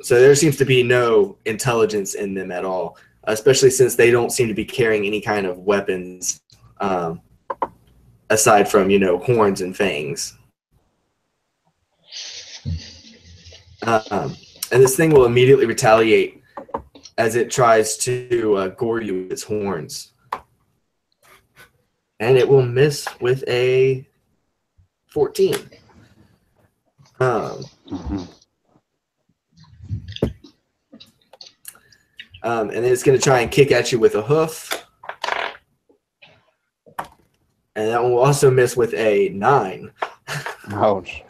So there seems to be no intelligence in them at all, especially since they don't seem to be carrying any kind of weapons aside from, you know, horns and fangs. And this thing will immediately retaliate as it tries to gore you with its horns. And it will miss with a 14. And then it's going to try and kick at you with a hoof. And that one will also miss with a 9. Ouch.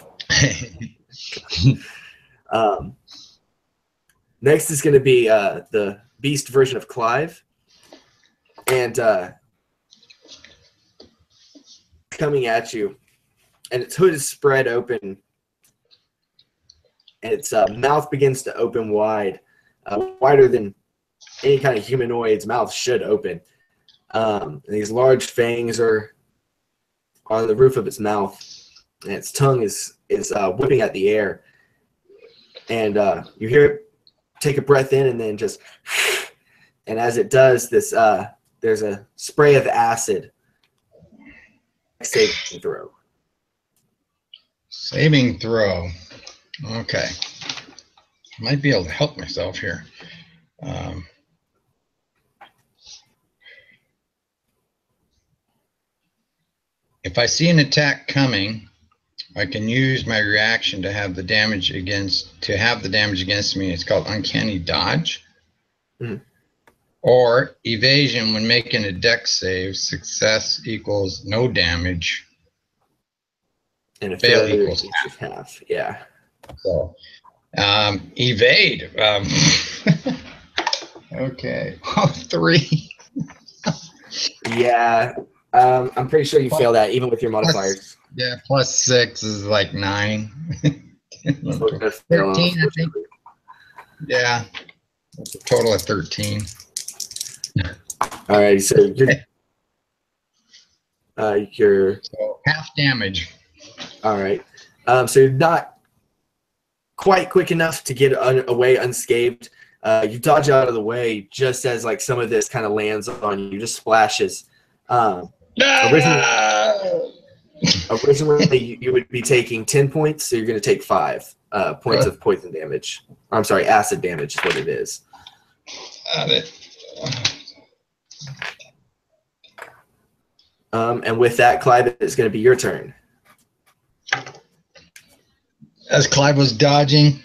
Next is going to be the beast version of Clive. And coming at you. And its hood is spread open. And its mouth begins to open wide. Wider than any kind of humanoid's mouth should open. And these large fangs are on the roof of its mouth. And its tongue is whipping at the air. And you hear it take a breath in and then just... And as it does, this there's a spray of acid. Saving throw. Saving throw. Okay. Might be able to help myself here. If I see an attack coming, I can use my reaction to have the damage against me. It's called uncanny dodge. Mm. Or evasion when making a dex save. Success equals no damage. And a failure equals half. Yeah. So evade. Okay. 3. Yeah. I'm pretty sure you fail that even with your modifiers. Yeah, plus 6 is like 9. 13, I think. Yeah. That's a total of 13. All right, so you're so half damage. All right. So you're not quite quick enough to get away unscathed. You dodge out of the way just as like some of this kind of lands on you, just splashes. Originally you would be taking 10 points, so you're going to take 5 points of poison damage. I'm sorry, acid damage is what it is. Got it. And with that, Clive, it's going to be your turn. As Clive was dodging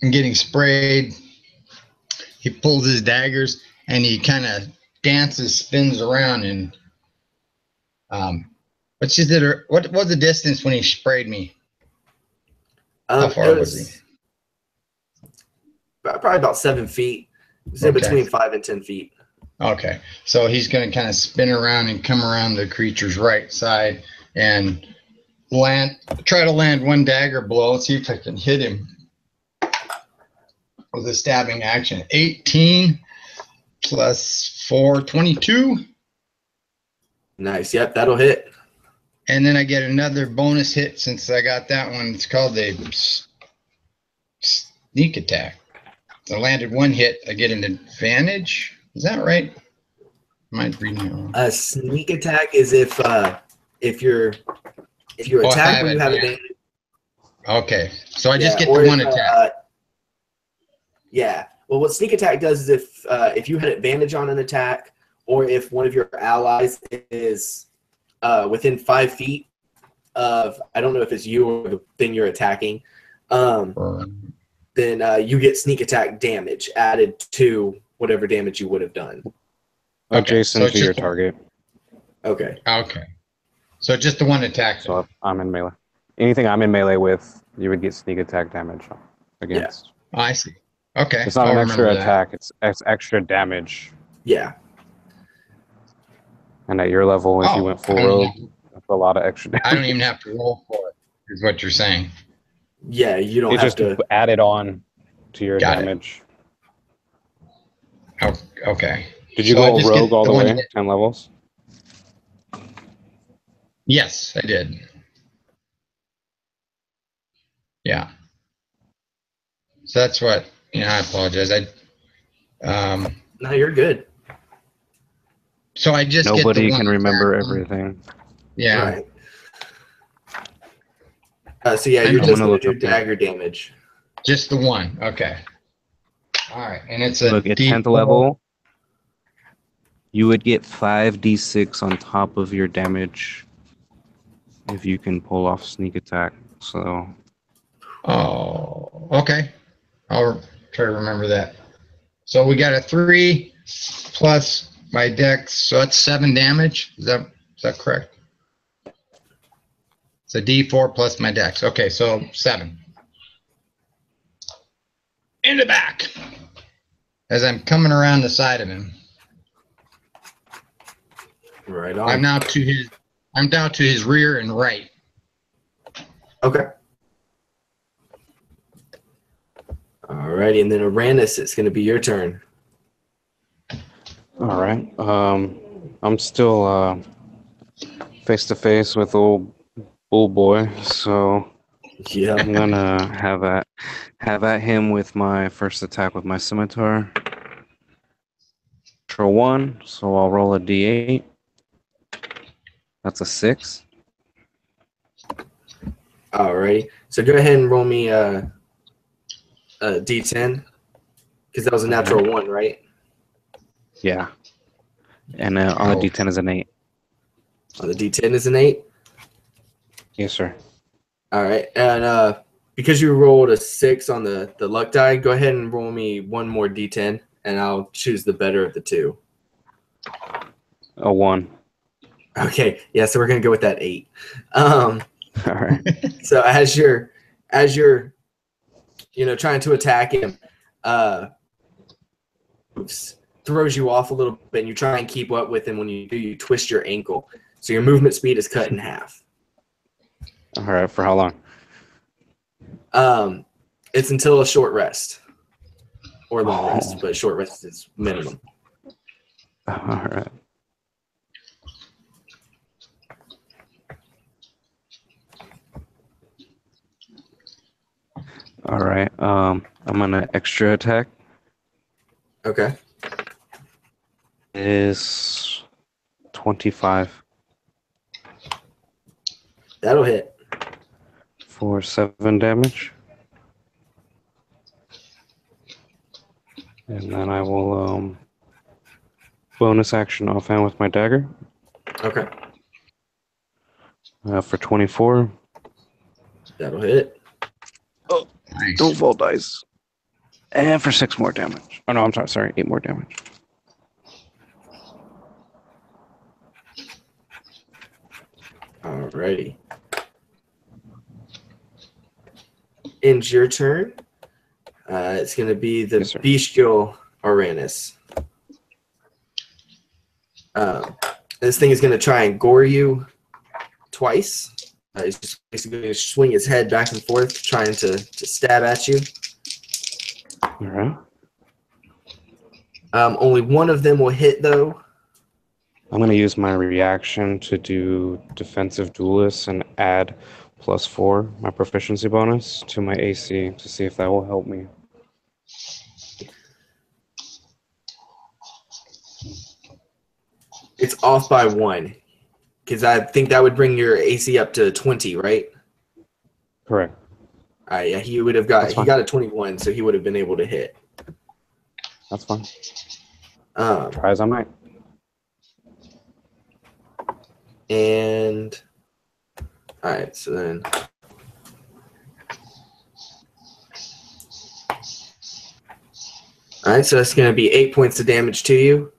and getting sprayed, he pulls his daggers and he kind of dances, spins around, and what was the distance when he sprayed me? How far was he? Probably about 7 feet. It's in between 5 and 10 feet. Okay, so he's going to kind of spin around and come around the creature's right side and try to land one dagger blow. Let's see if I can hit him with a stabbing action. 18 plus 4, 22. Nice. Yep, that'll hit. And then I get another bonus hit since I got that one. It's called a sneak attack. So I landed one hit. I get an advantage. Is that right? Am I reading it wrong? A sneak attack is if you attack when you have advantage. Okay, so I just get the one attack. Yeah. Well, what sneak attack does is if you had advantage on an attack, or if one of your allies is within 5 feet of, I don't know if it's you or the thing you're attacking, then you get sneak attack damage added to whatever damage you would have done. Adjacent to your target. Okay. Okay. So just the one attack. So if I'm in melee. Anything I'm in melee with, you would get sneak attack damage against. Yeah. I see. Okay. It's not an extra attack. It's extra damage. Yeah. And at your level, if you went full rogue, that's a lot of extra damage. I don't even have to roll for it, is what you're saying. Yeah, you don't It have just to. added on to your Got it. damage. Oh, okay. Did you So I go just rogue get all the the one way? hit. 10 levels? Yes, I did. Yeah. So that's what, I apologize. No, you're good. So I just Nobody get the one can remember attack. everything. Yeah. Right. So yeah, I'm you're I'm just gonna gonna look do up that. dagger damage. Just the one. Okay. All right. And it's a Look, at 10th D4. level, you would get 5d6 on top of your damage if you can pull off sneak attack. So Oh, okay. I'll try to remember that. So we got a 3 plus my dex, so that's 7 damage. Is that correct? It's a D4 plus my dex. Okay, so 7. In the back. As I'm coming around the side of him. Right on. I'm down to his rear and right. Okay. Alrighty, and then Arannis, it's gonna be your turn. all right. I'm still face to face with old bull boy, so Yeah. I'm gonna have at him with my first attack with my scimitar. Natural 1, so I'll roll a d8. That's a 6. Alrighty. So go ahead and roll me a d10, because that was a natural 1, right? Yeah. And on the d10 is an 8. On the d10 is an 8. Yes, sir. All right, and because you rolled a 6 on the luck die, go ahead and roll me one more d10, and I'll choose the better of the two. A 1. Okay, yeah, so we're gonna go with that 8. All right. So as you're trying to attack him, throws you off a little bit, and you try and keep up with him. When you do, you twist your ankle, so your movement speed is cut in half. All right, for how long? It's until a short rest or long rest, but short rest is minimum. All right. All right. I'm gonna extra attack. Okay. Is 25 That'll hit. for 7 damage. And then I will bonus action offhand with my dagger. Okay. For 24. That'll hit. Oh, Nice. don't fall dice. And for 6 more damage. Oh no, I'm sorry, 8 more damage. Alrighty. It's your turn. It's going to be the Yes, sir. bestial Arannis. This thing is going to try and gore you twice. He's just basically going to swing his head back and forth, trying to stab at you. All right. Only one of them will hit, though. I'm going to use my reaction to do defensive duelist and add +4, my proficiency bonus, to my AC to see if that will help me. It's off by 1, because I think that would bring your AC up to 20, right? Correct. Yeah, he got a 21, so he would have been able to hit. That's fine. Try as I might. And all right, so then all right, so that's going to be 8 points of damage to you.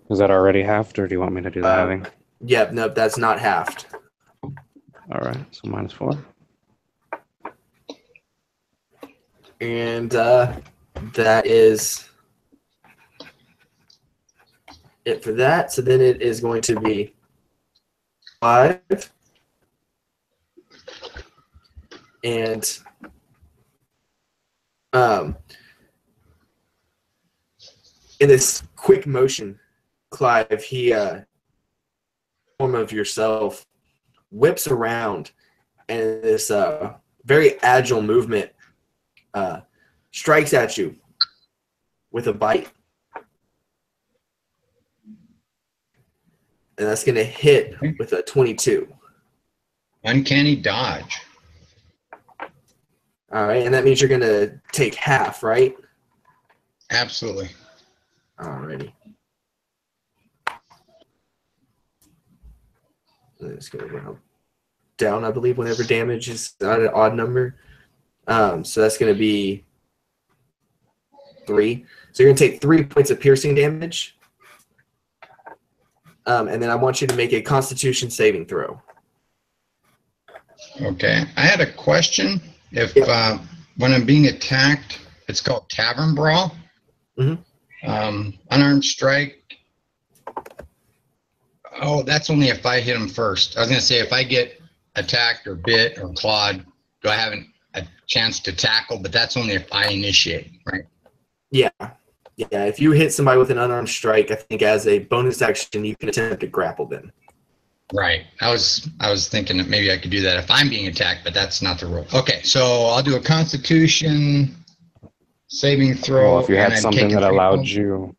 Is that already halved, or do you want me to do the halving? Yep, nope, that's not halved. All right, so -4. And that is it for that. So then it is going to be 5. And in this quick motion, Clive, he form of yourself whips around, and this very agile movement strikes at you with a bite. And that's going to hit with a 22. Uncanny dodge. All right, and that means you're going to take half, right? Absolutely. Alrighty. It's going to round down, I believe, whenever damage is not an odd number. So that's going to be 3. So you're going to take 3 points of piercing damage. And then I want you to make a Constitution saving throw. Okay. I had a question. If when I'm being attacked, it's called Tavern Brawl. Mm-hmm. Unarmed strike. Oh, that's only if I hit him first. I was going to say if I get attacked or bit or clawed, do I have a chance to tackle? But that's only if I initiate, right? Yeah. Yeah, if you hit somebody with an unarmed strike, I think as a bonus action, you can attempt to grapple them. Right. I was thinking that maybe I could do that if I'm being attacked, but that's not the rule. Okay, so I'll do a Constitution saving throw. Well, if you had something that allowed you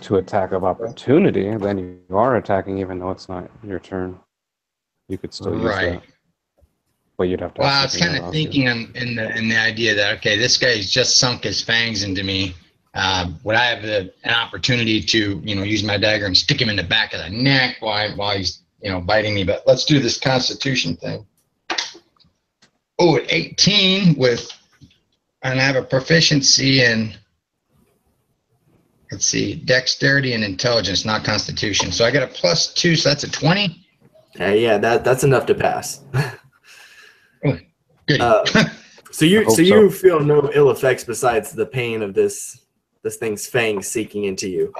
to attack of opportunity, then you are attacking even though it's not your turn. You could still use that. But you'd have to. Well, I was kind of thinking in the idea that, okay, this guy's just sunk his fangs into me. Would I have an opportunity to, use my dagger and stick him in the back of the neck while he's, biting me? But let's do this Constitution thing. Oh, at 18 and I have a proficiency in, let's see, dexterity and intelligence, not Constitution. So I got a +2, so that's a 20. Yeah, that's enough to pass. Oh, good. So you feel no ill effects besides the pain of this thing's fangs seeking into you.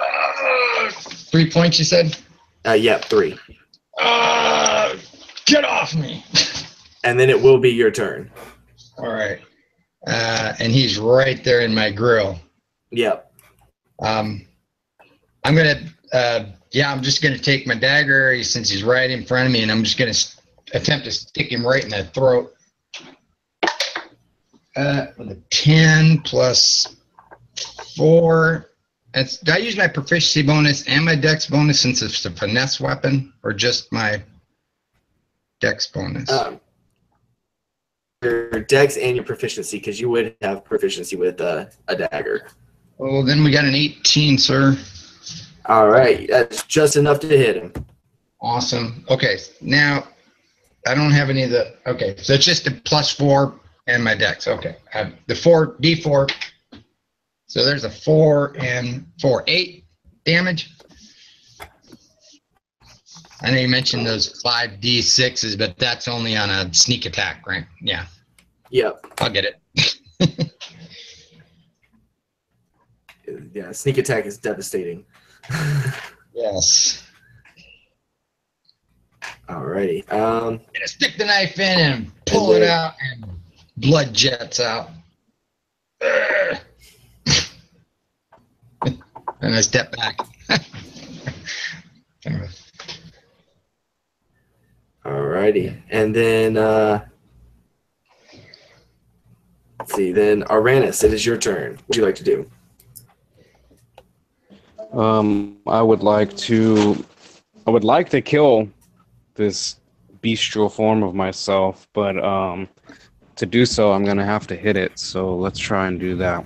3 points, you said? Yeah, 3. Get off me! And then it will be your turn. All right. And he's right there in my grill. Yep. I'm just gonna take my dagger since he's right in front of me, and I'm just gonna attempt to stick him right in the throat. With a 10 plus 4. Did I use my proficiency bonus and my dex bonus since it's a finesse weapon, or just my dex bonus? Your dex and your proficiency, because you would have proficiency with a dagger. Well, then we got an 18, sir. All right, that's just enough to hit him. Awesome. Okay, now I don't have any of the. Okay, so it's just a +4 and my dex. Okay, I have the 4d4. So there's a 4 and 4, 8 damage. I know you mentioned those 5d6s, but that's only on a sneak attack, right? Yeah. Yep. I'll get it. Yeah, sneak attack is devastating. Yes. Alrighty. Gonna stick the knife in and pull it out, and blood jets out. And I step back. Alrighty. And then, let's see, then Arannis, it is your turn. What would you like to do? I would like to kill this bestial form of myself, but to do so, I'm going to have to hit it. So let's try and do that.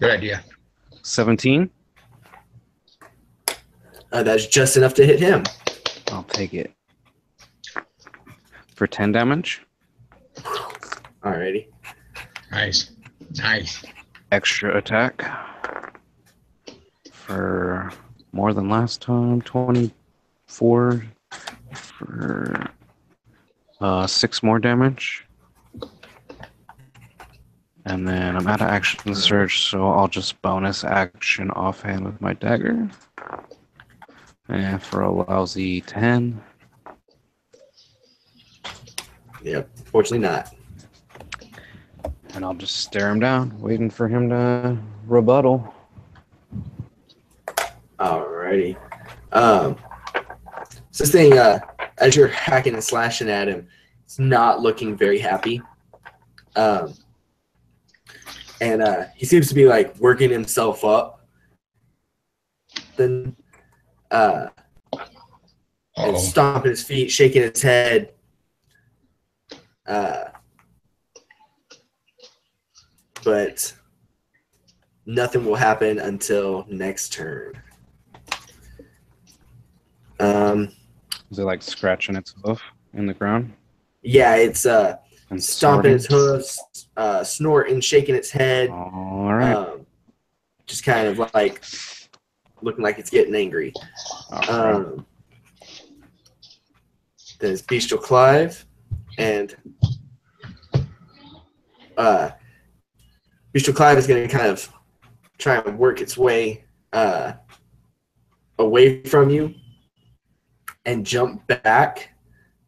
Good idea. 17? That's just enough to hit him. I'll take it. For 10 damage. Alrighty. Nice. Nice. Extra attack. For more than last time. 24. For 6 more damage. And then I'm out of action search, so I'll just bonus action offhand with my dagger. And for a lousy 10. Yep, fortunately not. And I'll just stare him down, waiting for him to rebuttal. Alrighty. So this thing, as you're hacking and slashing at him, it's not looking very happy. And he seems to be like working himself up. Then and stomping his feet, shaking his head. But nothing will happen until next turn. Is it like scratching its hoof in the ground? Yeah, it's And stomping its snorting? hooves, snorting, shaking its head. All right. Just kind of like looking like it's getting angry. All right. Then it's Bestial Clive, and Bestial Clive is going to kind of try and work its way away from you and jump back,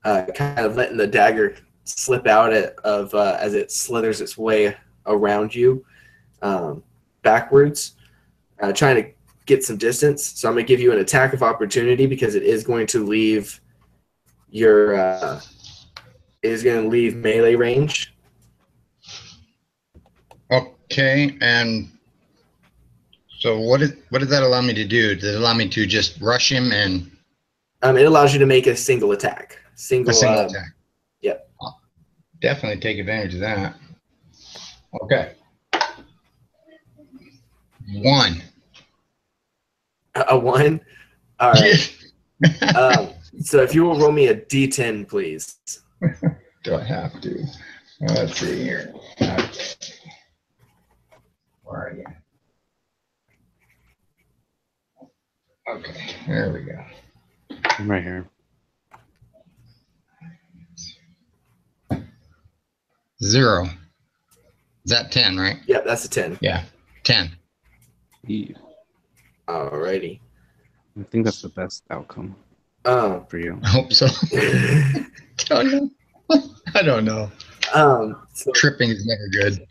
kind of letting the dagger slip out as it slithers its way around you backwards, trying to get some distance. So I'm going to give you an attack of opportunity because it is going to leave your melee range. Okay, and so what does that allow me to do? Does it allow me to just rush him and It allows you to make a single attack. a single attack? Yep. I'll definitely take advantage of that. Okay. 1. A 1? All right. So if you will roll me a d10, please. Do I have to? Let's see here. Where are you? Okay, there we go. I'm right here. 0. Is that 10, right? Yep, that's a 10. Yeah, 10. Yeah. Alrighty. I think that's the best outcome for you. I hope so. Don't know. I don't know. So, Tripping is never good.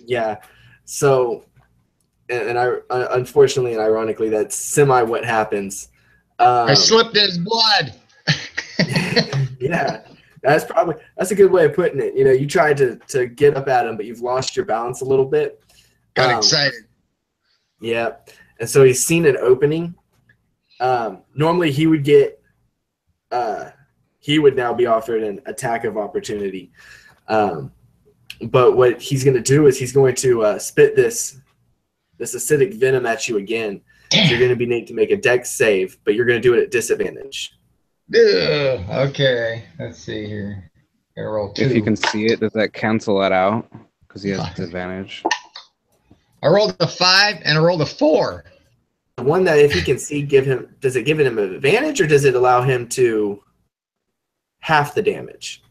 yeah. So, and I unfortunately and ironically, that's semi what happens. I slipped in his blood. Yeah, that's a good way of putting it. You know, you tried to get up at him, but you've lost your balance a little bit. Got excited. Yeah, and so he's seen an opening. Normally he would get. He would now be offered an attack of opportunity. But what he's going to do is he's going to spit this acidic venom at you again. So you're going to be need to make a dex save, but you're going to do it at disadvantage. Ugh, okay, let's see here. Gotta roll 2. If you can see it, does that cancel that out? Because he has disadvantage. I rolled a 5 and I rolled a 4. The one that if he can see, does it give him an advantage or does it allow him to half the damage?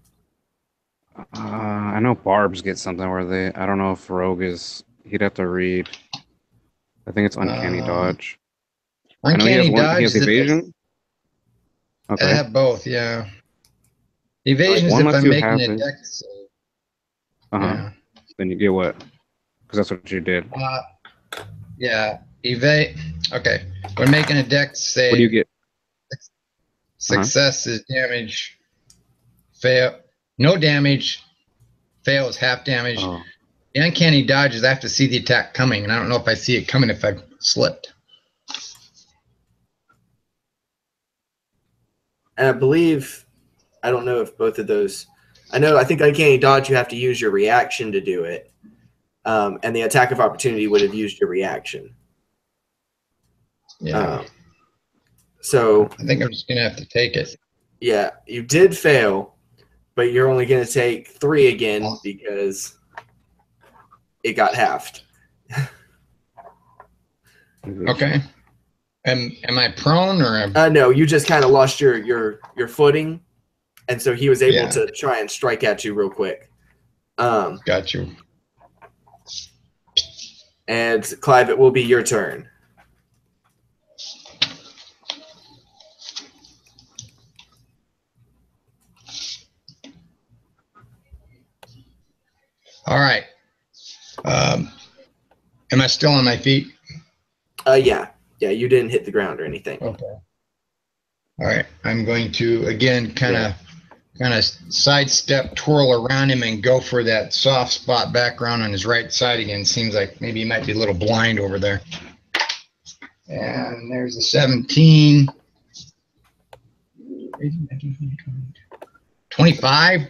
I know barbs get something where I don't know if rogue is. He'd have to read. I think it's uncanny dodge. Uncanny dodge. He has evasion. Okay. I have both. Yeah. Evasion is One if lets I'm you making have a it. dex save. Yeah. Then you get what? Because that's what you did. Yeah. Okay. When making a dex save. What do you get? Success is damage. Fail. No damage. Fail is half damage. Oh. The uncanny dodge is I have to see the attack coming, and I don't know if I see it coming if I've slipped. And I believe, I don't know if both of those. I think uncanny dodge you have to use your reaction to do it, and the attack of opportunity would have used your reaction. Yeah. So I think I'm just gonna have to take it. yeah, you did fail, but you're only going to take 3 again because it got halved. Okay. Am I prone or? No, you just kind of lost your footing, and so he was able Yeah. to try and strike at you real quick. Got you. And Clive, it will be your turn. All right. Am I still on my feet? Yeah. Yeah, you didn't hit the ground or anything. Okay. All right. I'm going to, again, kind of sidestep, twirl around him, and go for that soft spot background on his right side again. Seems like maybe he might be a little blind over there. And there's a 17. 25.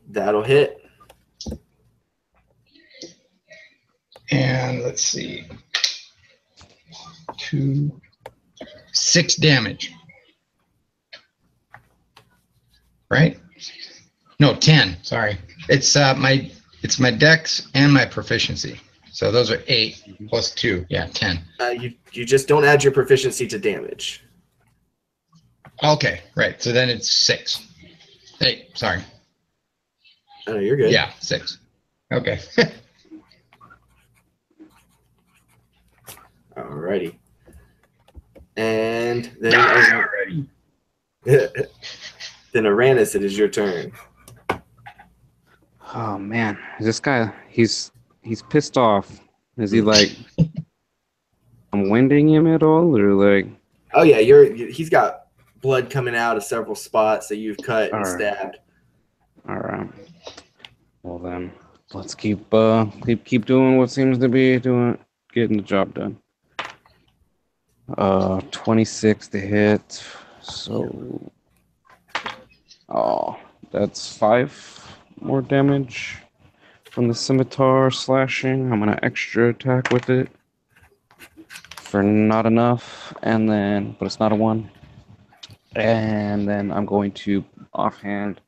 That'll hit. And let's see. 6 damage. Right? No, 10. Sorry. It's my dex and my proficiency. So those are 8 plus 2. Yeah, 10. You just don't add your proficiency to damage. Okay, right. So then it's 6. 8. Sorry. Oh, you're good. Yeah, 6. Okay. Alrighty. And then Alrighty. then Arannis, it is your turn. Oh man, this guy, he's pissed off. Is he like, I'm winding him at all, or like? Oh yeah, he's got blood coming out of several spots that you've cut and stabbed. All right. Well then, let's keep doing what seems to be getting the job done. 26 to hit. So, that's 5 more damage from the scimitar slashing. I'm gonna extra attack with it for not enough, but it's not a 1. And then I'm going to offhand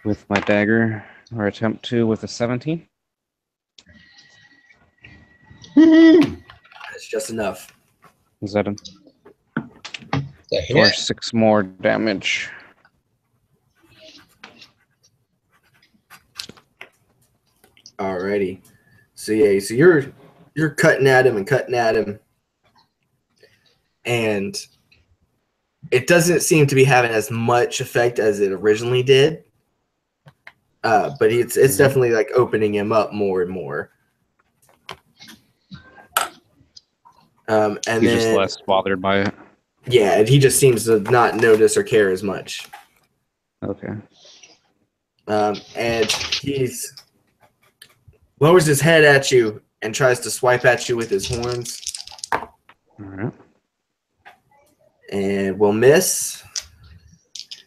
with my dagger, or attempt to with a 17. That's just enough. Is that or 6 more damage? Alrighty. So yeah, so you're cutting at him, and it doesn't seem to be having as much effect as it originally did. But it's definitely like opening him up more and more. And He's then, just less bothered by it. Yeah, he just seems to not notice or care as much. Okay. And he's lowers his head at you and tries to swipe at you with his horns. All right. And will miss.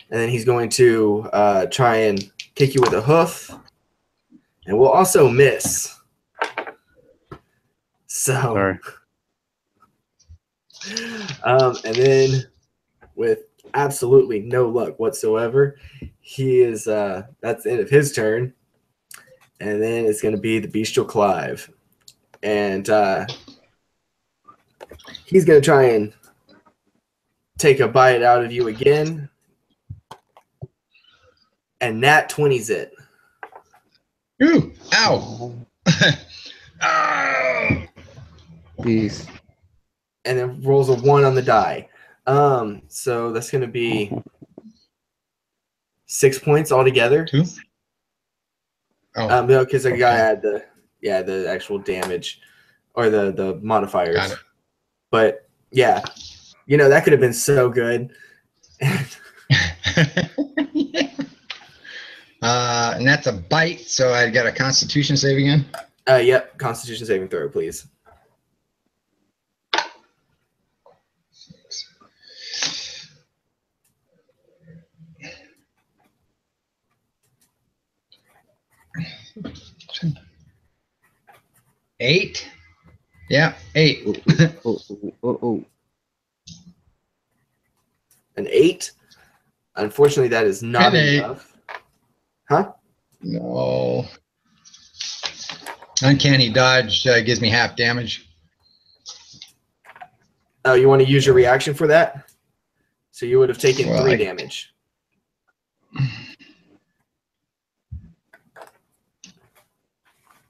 And then he's going to try and kick you with a hoof. And will also miss. So. Sorry. And then with absolutely no luck whatsoever, he is that's the end of his turn. And then it's going to be the bestial Clive. And he's going to try and take a bite out of you again. And nat 20's it. Ooh, ow. Ow. Peace. And then rolls a 1 on the die. So that's going to be 6 points altogether. 2? Oh. No, because I got to add the actual damage or the modifiers. Got it. But yeah, that could have been so good. Yeah. And that's a bite, so I got a Constitution save again. Yep, Constitution saving throw, please. Eight. Yeah, 8. An 8? Unfortunately, that is not enough. Huh? No. Uncanny dodge gives me half damage. Oh, you want to use your reaction for that? So you would have taken 3 damage.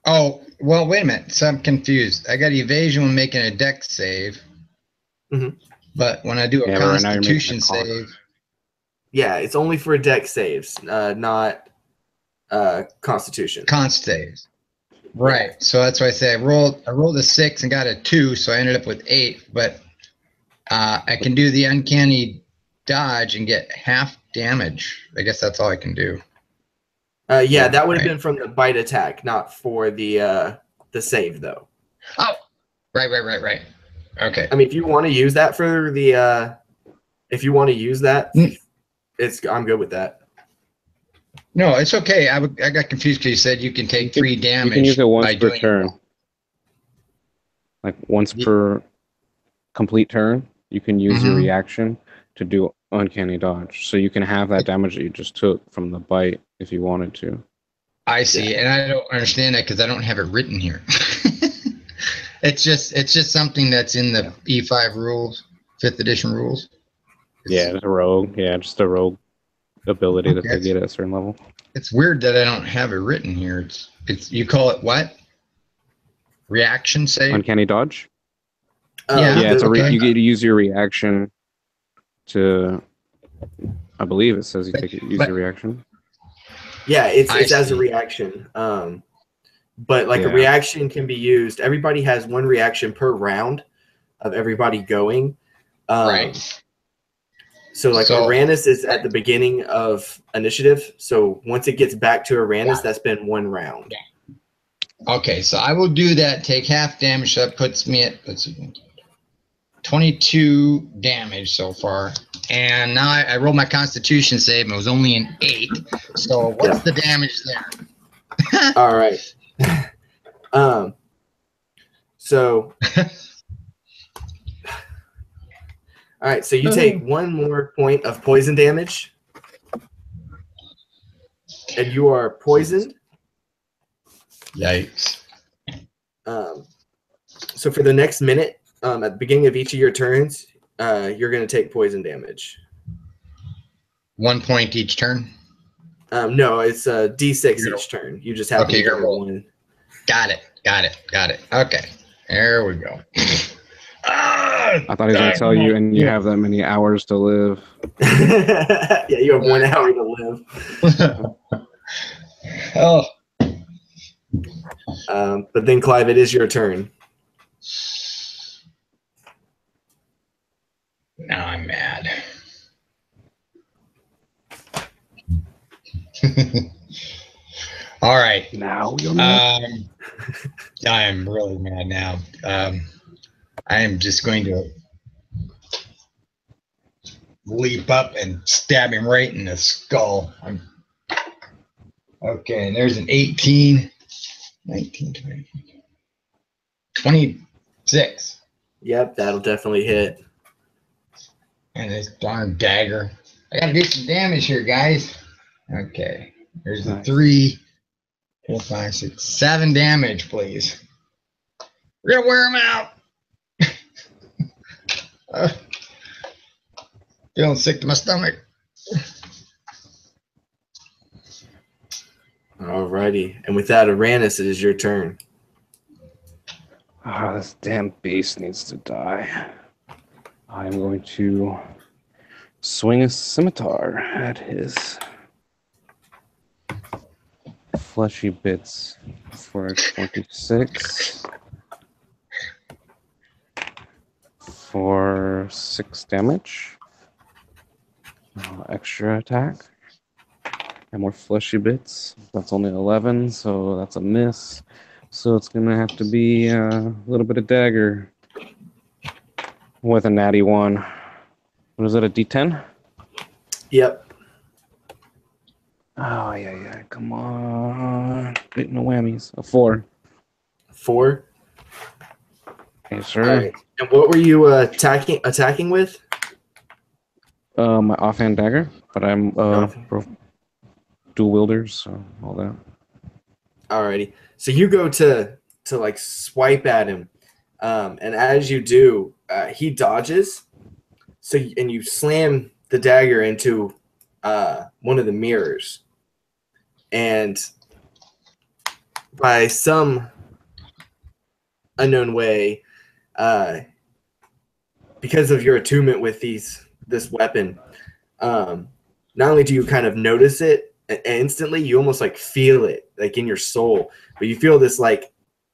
Oh, well, wait a minute. So I'm confused. I got evasion when making a dex save. Mhm. But when I do a Yeah, but right now you're making a constitution con. save, Yeah, it's only for deck saves, not Constitution. const saves. Right. So that's why I say I rolled a 6 and got a 2, so I ended up with 8. But I can do the uncanny dodge and get half damage. I guess that's all I can do. Yeah, that would have Right. been from the bite attack, not for the save though. Oh, right. Okay. I mean, if you want to use that for the if you want to use that, I'm good with that. No, it's okay. I got confused because you said you can take 3 damage. You can use it once by per doing turn. Like once per complete turn, you can use your reaction to do uncanny dodge. So you can have that damage that you just took from the bite if you wanted to. I see, and I don't understand that because I don't have it written here. It's just something that's in the E5 rules, 5th edition rules. Yeah, it's a rogue. Yeah, just a rogue ability that they Okay. get at a certain level. It's weird that I don't have it written here. It's you call it what? Reaction save? Uncanny dodge? Yeah, it's okay. you get to use your reaction to. I believe it says use your reaction. Yeah, it's as a reaction. But like a reaction can be used. Everybody has one reaction per round of everybody going. Right. So like Arannis is at the beginning of initiative. So once it gets back to Arannis, that's been one round. Okay, so I will do that. Take half damage. So that puts me at 22 damage so far. And now I rolled my Constitution save, and it was only an 8. So what's the damage there? All right. So. All right, so you take 1 more point of poison damage, and you are poisoned. Yikes. So for the next minute, at the beginning of each of your turns, you're going to take poison damage. 1 point each turn? No, it's a D6 each turn. You just have to get one. Got it. Okay, there we go. I thought he was going to tell you, and you have that many hours to live. Yeah, you have 1 hour to live. Oh. But then, Clive, it is your turn. Now I'm mad. All right. Now you're mad. I am really mad now. I am just going to leap up and stab him right in the skull. Okay, and there's an 18, 19, 20, 26. Yep, that'll definitely hit. And this darn dagger. I gotta do some damage here, guys. Okay, there's a 3, 4, 5, 6, 7 damage, please. We're gonna wear him out. Feeling sick to my stomach. Alrighty, and with that, Arannis, it is your turn. This damn beast needs to die. I'm going to swing a scimitar at his fleshy bits for 26 for 6 damage. Extra attack and more fleshy bits. That's only 11, so that's a miss. So it's gonna have to be a little bit of dagger with a natty 1. What is it, a D10? Yep. Oh, yeah. Come on. Getting the whammies. A 4. 4? Yes, sir. All right. And what were you attacking with? My offhand dagger, but I'm dual wielders, so all that. Alrighty. So you go to like swipe at him, and as you do, he dodges. And you slam the dagger into one of the mirrors, and by some unknown way, because of your attunement with this weapon, not only do you kind of notice it instantly, you almost like feel it like in your soul, but you feel this like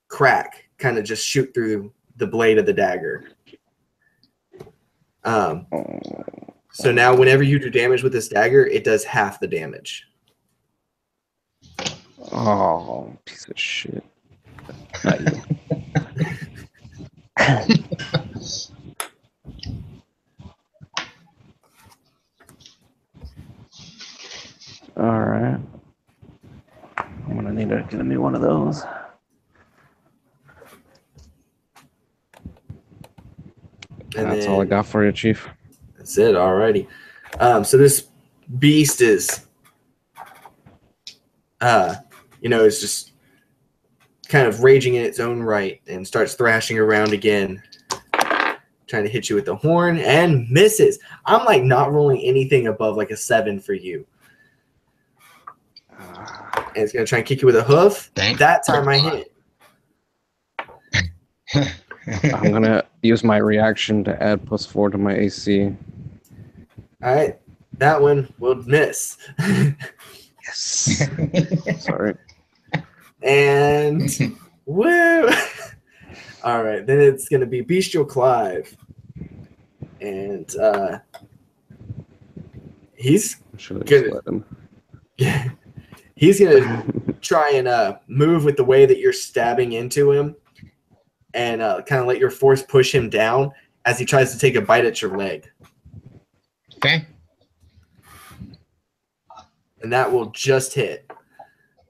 crack kind of just shoot through the blade of the dagger. So now whenever you do damage with this dagger, it does half the damage. Oh, piece of shit. All right. I'm gonna need to get a new one of those. And that's all I got for you, Chief. That's it. Alrighty. So this beast is, is just kind of raging in its own right and starts thrashing around again, trying to hit you with the horn and misses. I'm like not rolling anything above like a 7 for you. And it's gonna try and kick you with a hoof. That time I hit. I'm gonna use my reaction to add +4 to my AC. All right, that one will miss. Yes. Sorry. And woo! All right, then it's gonna be Bestial Clive, and he's gonna. Yeah, he's gonna try and move with the way that you're stabbing into him, and kind of let your force push him down as he tries to take a bite at your leg. Okay. And that will just hit.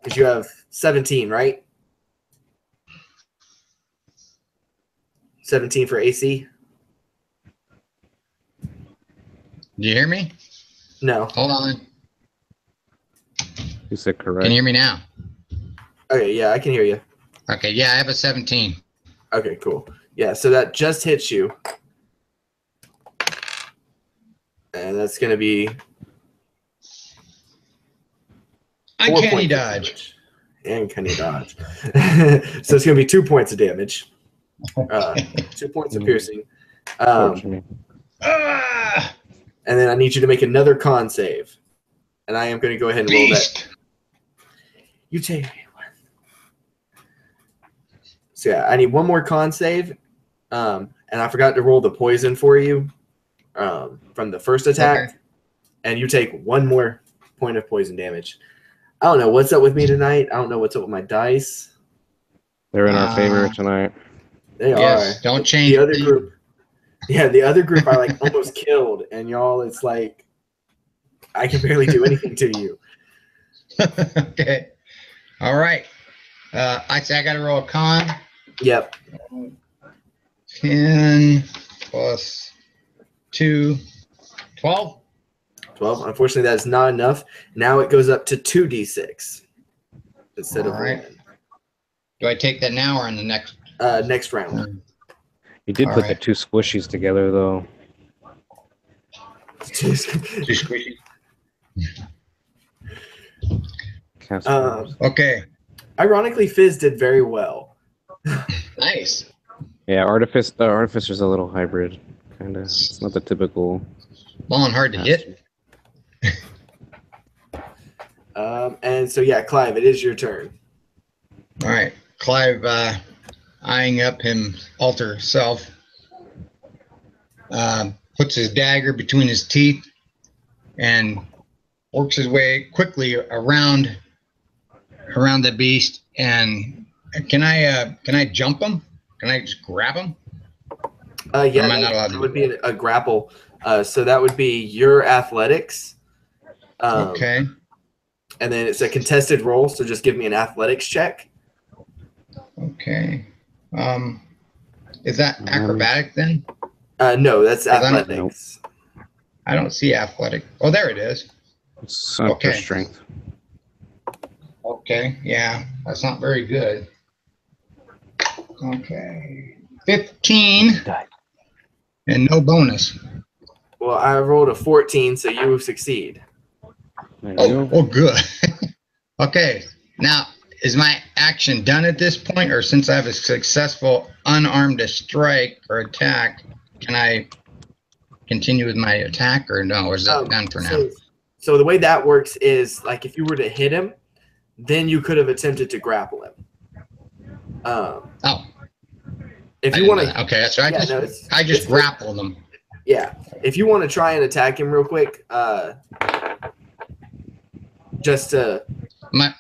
Because you have 17, right? 17 for AC? Do you hear me? No. Hold on. You said correct. Can you hear me now? Okay, yeah, I can hear you. Okay, yeah, I have a 17. Okay, cool. Yeah, so that just hits you. And that's going to be... Uncanny dodge. Uncanny dodge. So it's going to be 2 points of damage. 2 points of piercing. And then I need you to make another con save. And I am going to go ahead and roll that. You take one. So yeah, I need one more con save. And I forgot to roll the poison for you from the first attack. Okay. And you take one more point of poison damage. I don't know what's up with me tonight. I don't know what's up with my dice. They're in our favor tonight. They are. Don't change the other group. Yeah, the other group I like almost killed, and y'all, it's like I can barely do anything to you. Okay. All right. I got to roll a con. Yep. 10 plus 2, 12. 12. Unfortunately, that's not enough. Now it goes up to 2d6 instead of 1. Do I take that now or in the next? Next round. You did put the two squishies together, though. Two squishies. Okay. Ironically, Fizz did very well. Nice. Yeah, Artificer's a little hybrid, kind of. It's not the typical. Long and hard to hit. And so yeah, Clive, it is your turn. All right, Clive, eyeing up him alter self, puts his dagger between his teeth and works his way quickly around the beast. And can I jump him? Can I just grab him? Yeah, that would be a grapple. So that would be your athletics. Okay. And then it's a contested roll, so just give me an athletics check. Okay. Is that acrobatic then? No, that's athletics. I don't see athletic. Oh, there it is. It's okay. Strength. Okay, yeah, that's not very good. Okay. 15. And no bonus. Well, I rolled a 14, so you succeed. Oh, good. Okay. Now, is my action done at this point, or since I have a successful unarmed strike or attack, can I continue with my attack, or no? Or is that done for now? So the way that works is like if you were to hit him, then you could have attempted to grapple him. If you want to, okay, that's right. Yeah, I just grappled him. Yeah, if you want to try and attack him real quick, just to my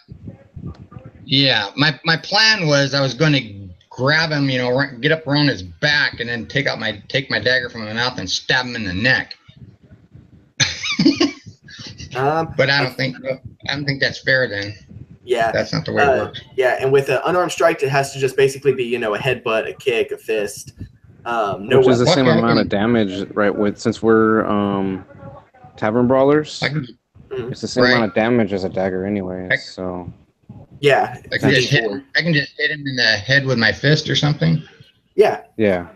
plan was I was going to grab him, you know, get up around his back, and then take my dagger from my mouth and stab him in the neck. But I don't think that's fair then. Yeah, that's not the way it works. Yeah, and with an unarmed strike, it has to just basically be, you know, a headbutt, a kick, a fist. Which is the same amount of damage, right? Since we're tavern brawlers, it's the same amount of damage as a dagger, anyway. So yeah, I can just hit him in the head with my fist or something. Yeah. Yeah.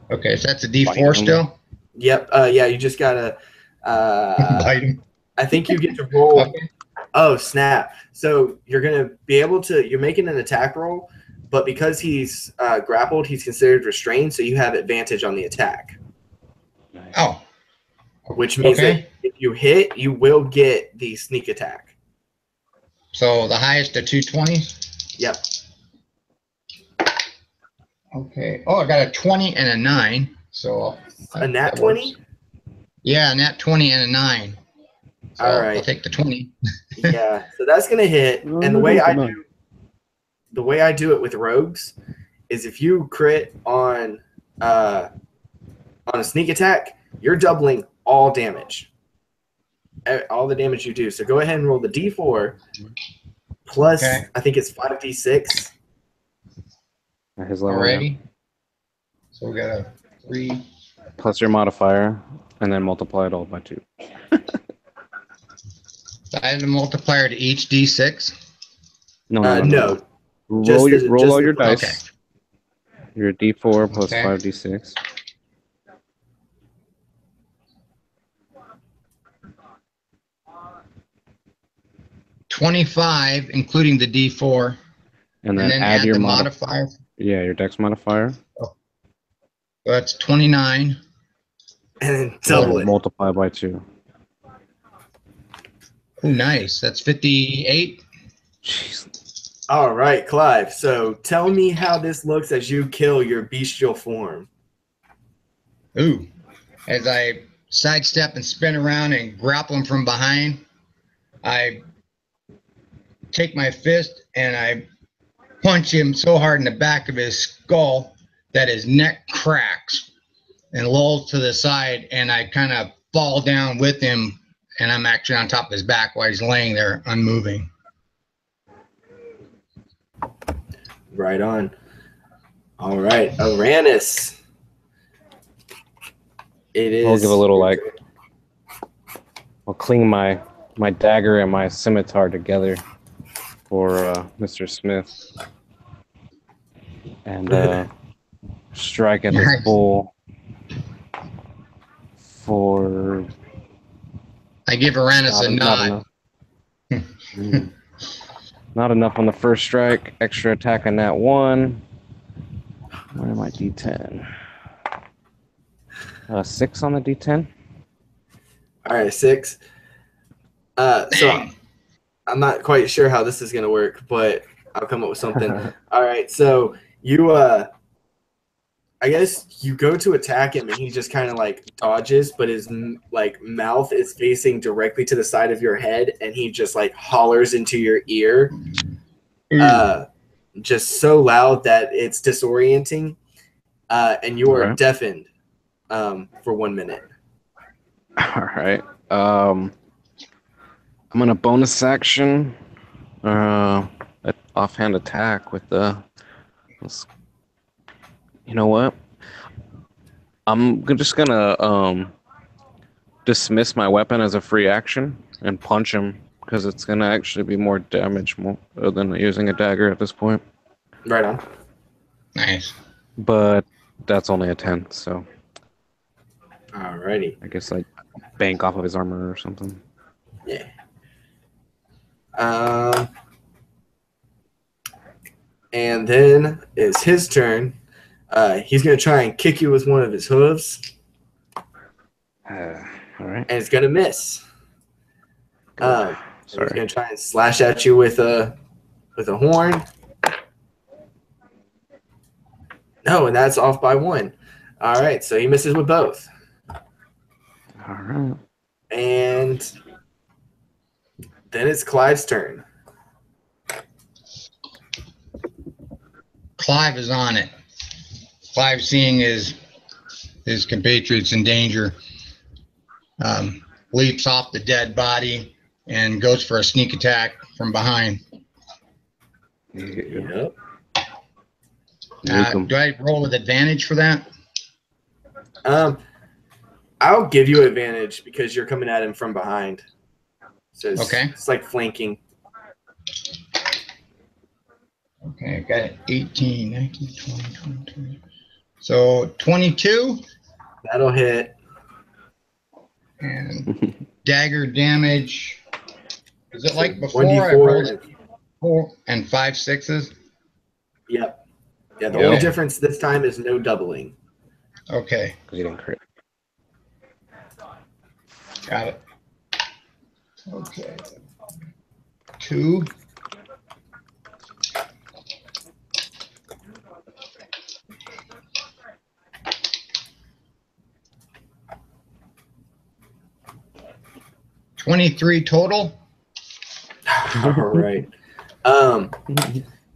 Okay, so that's a D4 still. Yep. Yeah, you just gotta. Bite him. I think you get to roll. Okay. Oh snap! So you're gonna be able to. You're making an attack roll, but because he's grappled, he's considered restrained, so you have advantage on the attack. Oh. Which means that if you hit, you will get the sneak attack. So the highest of 220s? Yep. Okay. Oh, I got a 20 and a 9. So a nat 20? Yeah, a nat 20 and a 9. So all right. I'll take the 20. Yeah, so that's gonna hit. And the way I do it with rogues is if you crit on a sneak attack, you're doubling all damage. All the damage you do. So go ahead and roll the D4 plus I think it's 5d6. His level already. So we got a 3 plus your modifier, and then multiply it all by 2. So I had a multiplier to each D6. No. Roll all your dice. Okay. Your D4 plus 5d6. $25, including the D4, and then add your modifier. Yeah, your dex modifier. Oh. So that's 29. And then double it. Multiply by 2. Oh, nice. That's 58. Jeez. All right, Clive. So tell me how this looks as you kill your bestial form. Ooh. As I sidestep and spin around and grapple him from behind, I take my fist and I punch him so hard in the back of his skull that his neck cracks and lolls to the side, and I kind of fall down with him, and I'm actually on top of his back while he's laying there unmoving. Right on. All right, Arannis. It is. I'll give a little I'll cling my dagger and my scimitar together for Mr. Smith, and strike at this bull for. I give Arannis a nod. Not enough on the first strike. Extra attack on that 1. Where am I? D10. 6 on the D10. All right, 6. So I'm not quite sure how this is going to work, but I'll come up with something. All right, so you, I guess you go to attack him, and he just kind of like dodges, but his mouth is facing directly to the side of your head, and he just like hollers into your ear, just so loud that it's disorienting, and you are deafened for 1 minute. All right. I'm gonna bonus action, offhand attack with the. You know what? I'm just gonna dismiss my weapon as a free action and punch him, because it's gonna actually be more damage than using a dagger at this point. Right on. Nice. But that's only a 10, so. Alrighty. I guess I bank off of his armor or something. Yeah. And then it's his turn. He's going to try and kick you with one of his hooves. All right. And it's going to miss. Sorry. He's going to try and slash at you with a horn. No, and that's off by 1. All right, so he misses with both. All right. And then it's Clive's turn. Clive is on it. Clive, seeing his compatriots in danger, leaps off the dead body and goes for a sneak attack from behind. Yep. Do I roll with advantage for that? I'll give you advantage because you're coming at him from behind. So it's like flanking. Okay, I got it. 18, 19, 20, 22. So 22. That'll hit. And dagger damage. Is it like before? 1d4. I rolled 4 and 5 6s? Yep. Yeah, the only difference this time is no doubling. Okay. Because you didn't crit. Got it. Okay. 2. $23 total. All right.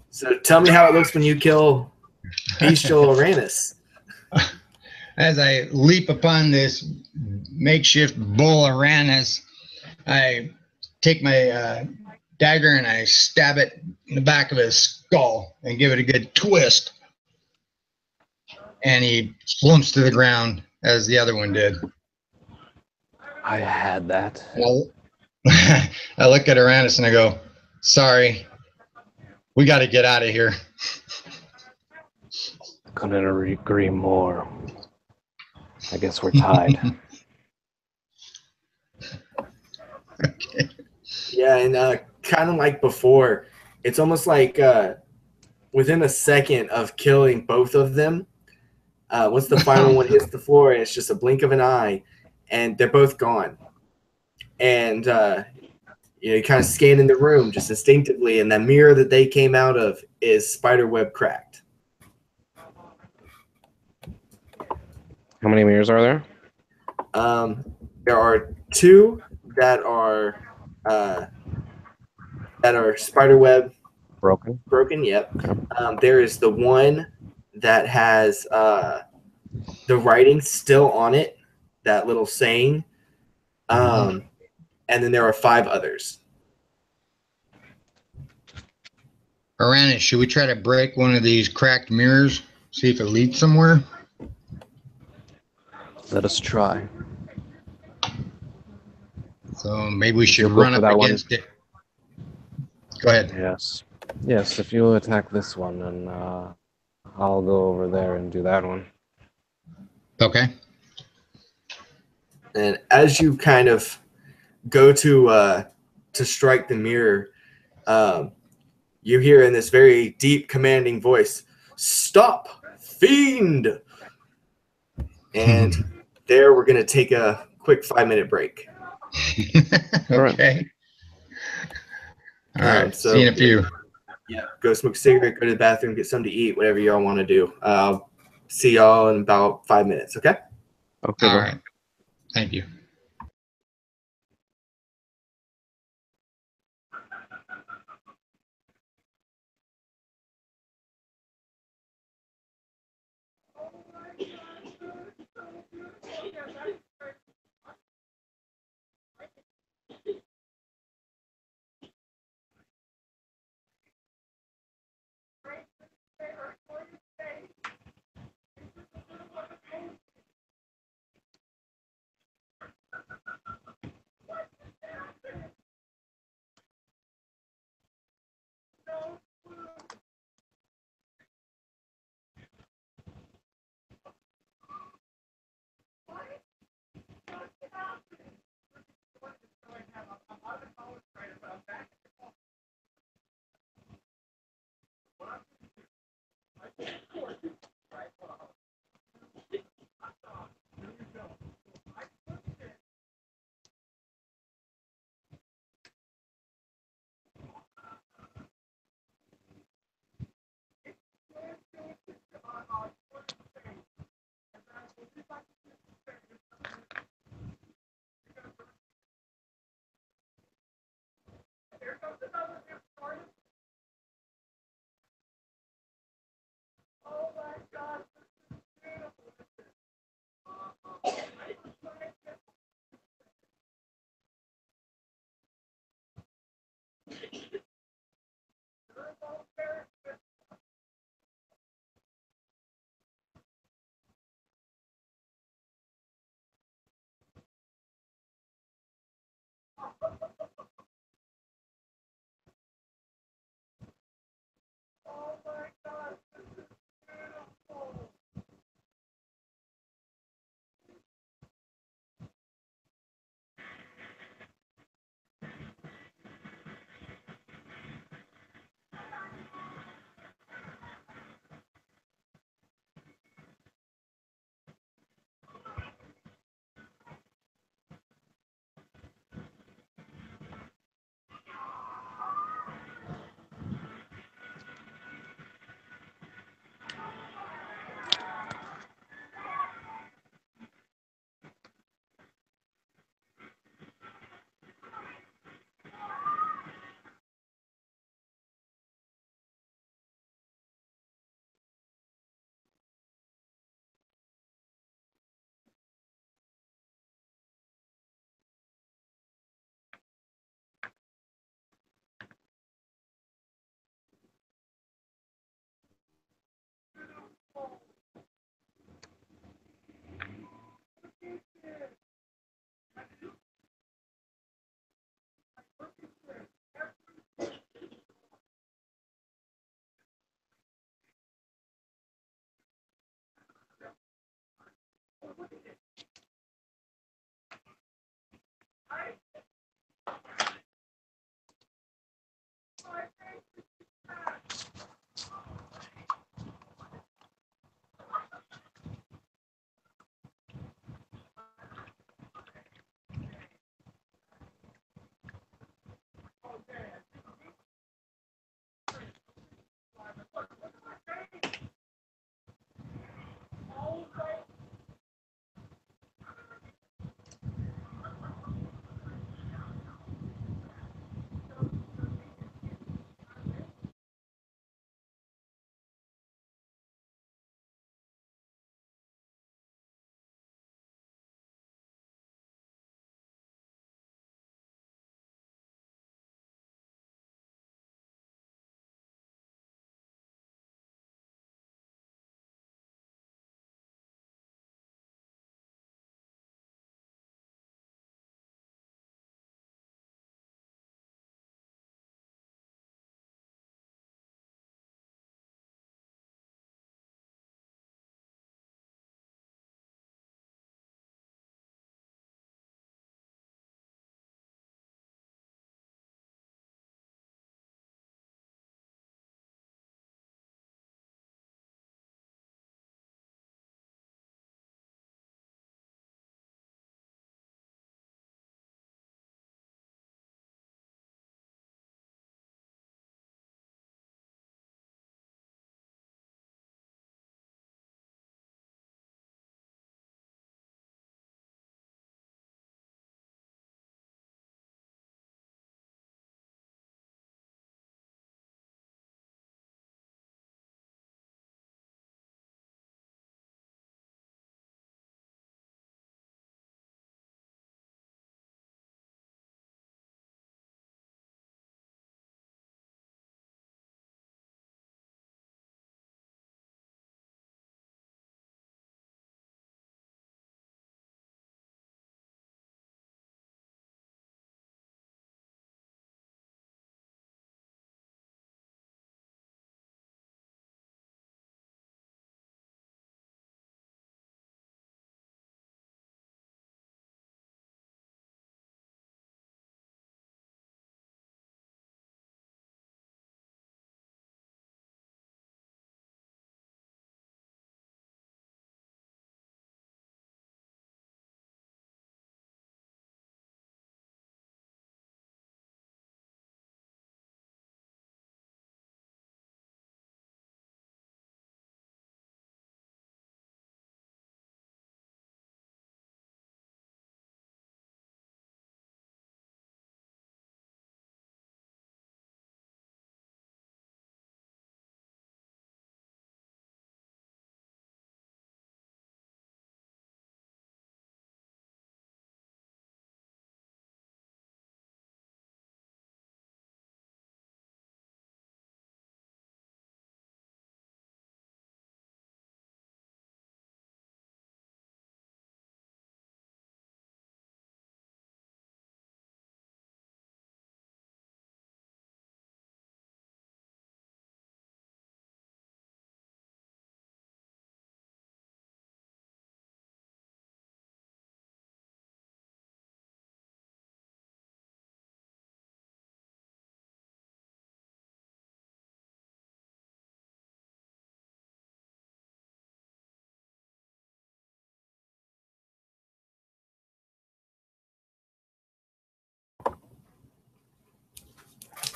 So tell me how it looks when you kill bestial Arannis. As I leap upon this makeshift bull Arannis, I take my dagger and I stab it in the back of his skull and give it a good twist. And he slumps to the ground as the other one did. I had that. Well, I look at Arannis and I go, sorry, we got to get out of here. Couldn't agree more. I guess we're tied. Okay. Yeah, and kind of like before, it's almost like within a second of killing both of them, once the final one hits the floor, and it's just a blink of an eye, and they're both gone. And you kind of scan in the room just instinctively, and that mirror that they came out of is spiderweb cracked. How many mirrors are there? There are 2 that are spiderweb broken. Yep. Okay. There is the one that has the writing still on it, that little saying. And then there are 5 others. Arannis, should we try to break one of these cracked mirrors? See if it leads somewhere? Let us try. So maybe we should run up against it. Go ahead. Yes. Yes, if you attack this one, then I'll go over there and do that one. Okay. And as you kind of go to strike the mirror, you hear in this very deep, commanding voice, "Stop, fiend!" And there, we're going to take a quick 5-minute break. Okay. All right. So, see you in a few. Yeah. Go smoke a cigarette, go to the bathroom, get something to eat, whatever y'all want to do. I'll see y'all in about 5 minutes, okay? Okay. All right. Thank you.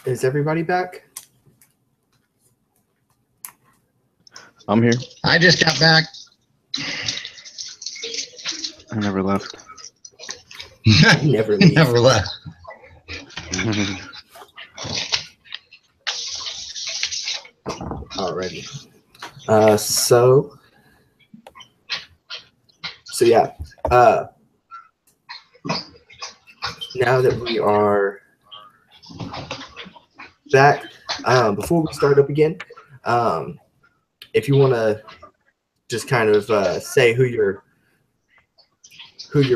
Is everybody back? I'm here. I just got back. I never left. Never leave. Never left. Alrighty. So yeah. Now that we are back, before we start up again, if you want to just kind of say who you're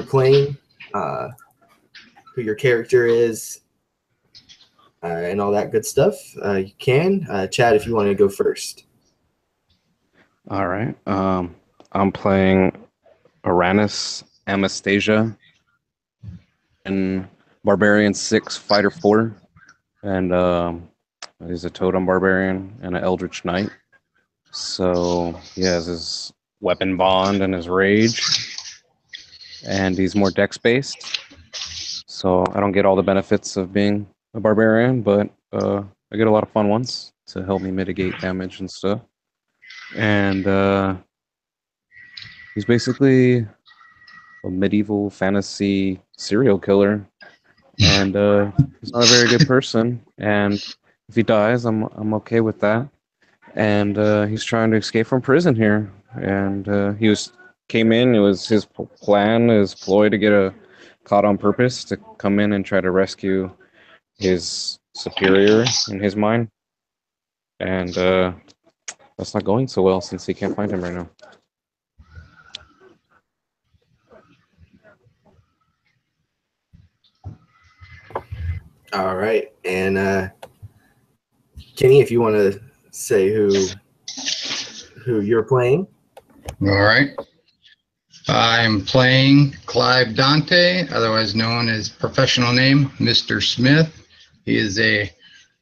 playing, who your character is, and all that good stuff, you can. Chad, if you want to go first. All right. I'm playing Arannis and Mr in Barbarian 6 Fighter 4, and he's a Totem Barbarian and an Eldritch Knight. So he has his weapon bond and his rage, and he's more dex based. So I don't get all the benefits of being a barbarian, but I get a lot of fun ones to help me mitigate damage and stuff. And he's basically a medieval fantasy serial killer, and he's not a very good person. And if he dies, I'm okay with that. And he's trying to escape from prison here. And came in. It was his plan, his ploy to get caught on purpose to come in and try to rescue his superior in his mind. And that's not going so well since he can't find him right now. All right, and Kenny, if you want to say who you're playing. All right. I'm playing Clive Dante, otherwise known as professional name Mr. Smith. He is a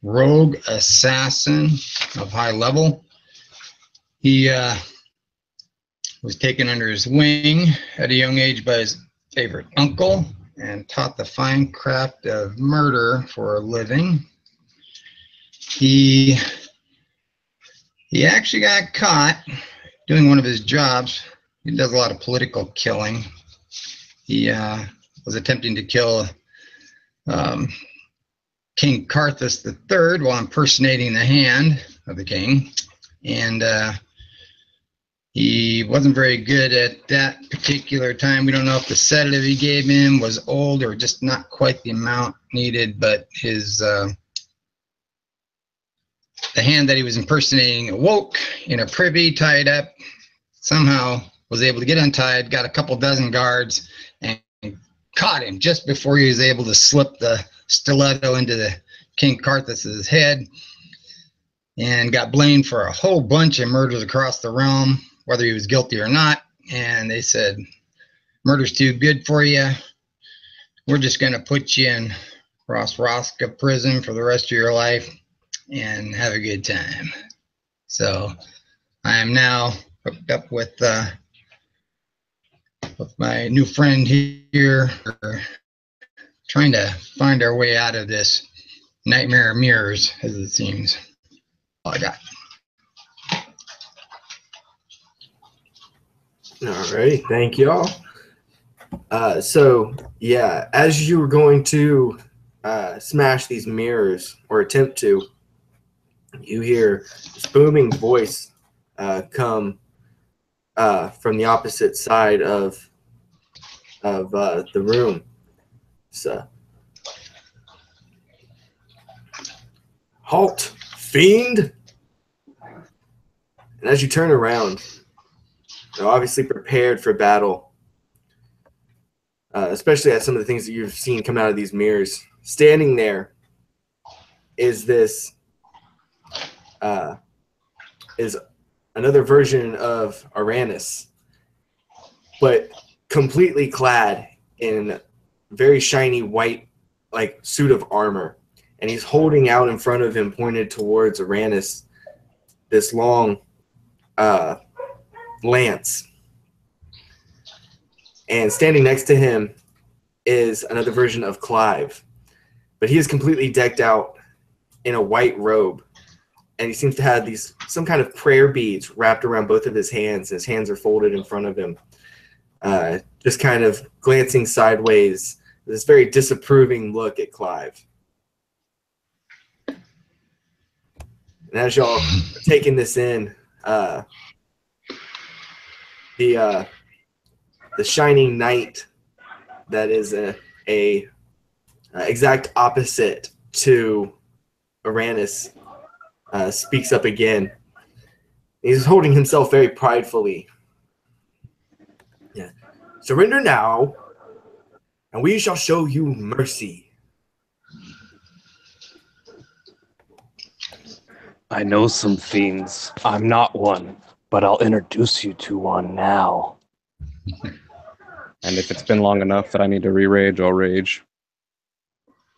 rogue assassin of high level. He was taken under his wing at a young age by his favorite uncle and taught the fine craft of murder for a living. He actually got caught doing one of his jobs. He does a lot of political killing. He was attempting to kill King Carthus III while impersonating the hand of the king. And he wasn't very good at that particular time. We don't know if the sedative he gave him was old or just not quite the amount needed, but his the hand that he was impersonating awoke in a privy, tied up, somehow was able to get untied, got a couple dozen guards, and caught him just before he was able to slip the stiletto into the King Carthus's head, and got blamed for a whole bunch of murders across the realm, whether he was guilty or not. And they said, murder's too good for you. We're just going to put you in Ros-Rasca prison for the rest of your life and have a good time. So I am now hooked up with my new friend here, trying to find our way out of this nightmare of mirrors, as it seems. All I got. All right, thank y'all. So yeah, as you were going to smash these mirrors or attempt to, you hear this booming voice come from the opposite side of the room. So, halt, fiend! And as you turn around, they're obviously prepared for battle, especially at some of the things that you've seen come out of these mirrors. Standing there is this is another version of Arannis, but completely clad in very shiny white, like, suit of armor. And he's holding out in front of him, pointed towards Arannis, this long lance. And standing next to him is another version of Clive, but he is completely decked out in a white robe, and he seems to have some kind of prayer beads wrapped around both of his hands. His hands are folded in front of him, just kind of glancing sideways, this very disapproving look at Clive. And as y'all are taking this in, the shining knight that is a exact opposite to Arannis speaks up again. He's holding himself very pridefully. Yeah. Surrender now, and we shall show you mercy. I know some fiends. I'm not one, but I'll introduce you to one now. And if it's been long enough that I need to re-rage, I'll rage.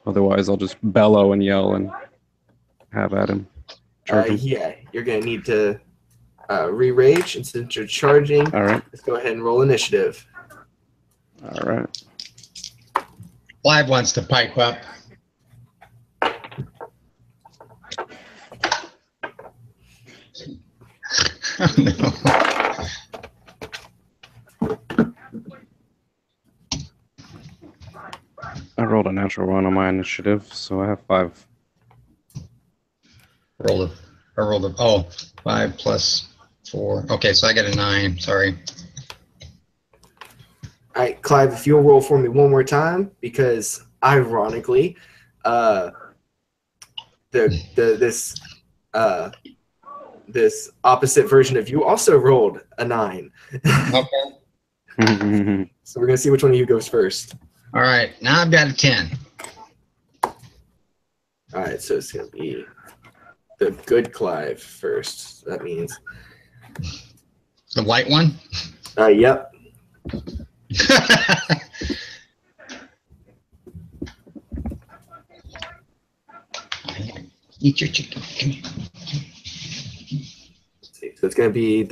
Otherwise, I'll just bellow and yell and have at him. Charge him. Yeah, you're going to need to re-rage, and since you're charging, All right. let's go ahead and roll initiative. All right. Clive wants to pipe up. Oh, no. I rolled a natural one on my initiative, so I have 5. I rolled a 5 plus 4. Okay, so I got a 9. Sorry. All right, Clive, if you'll roll for me one more time, because ironically, this opposite version of you also rolled a 9. Okay. So we're gonna see which one of you goes first. All right, now I've got a 10. All right, so it's gonna be the good Clive first. That means The white one? yep. Eat your chicken. Come here. So it's gonna be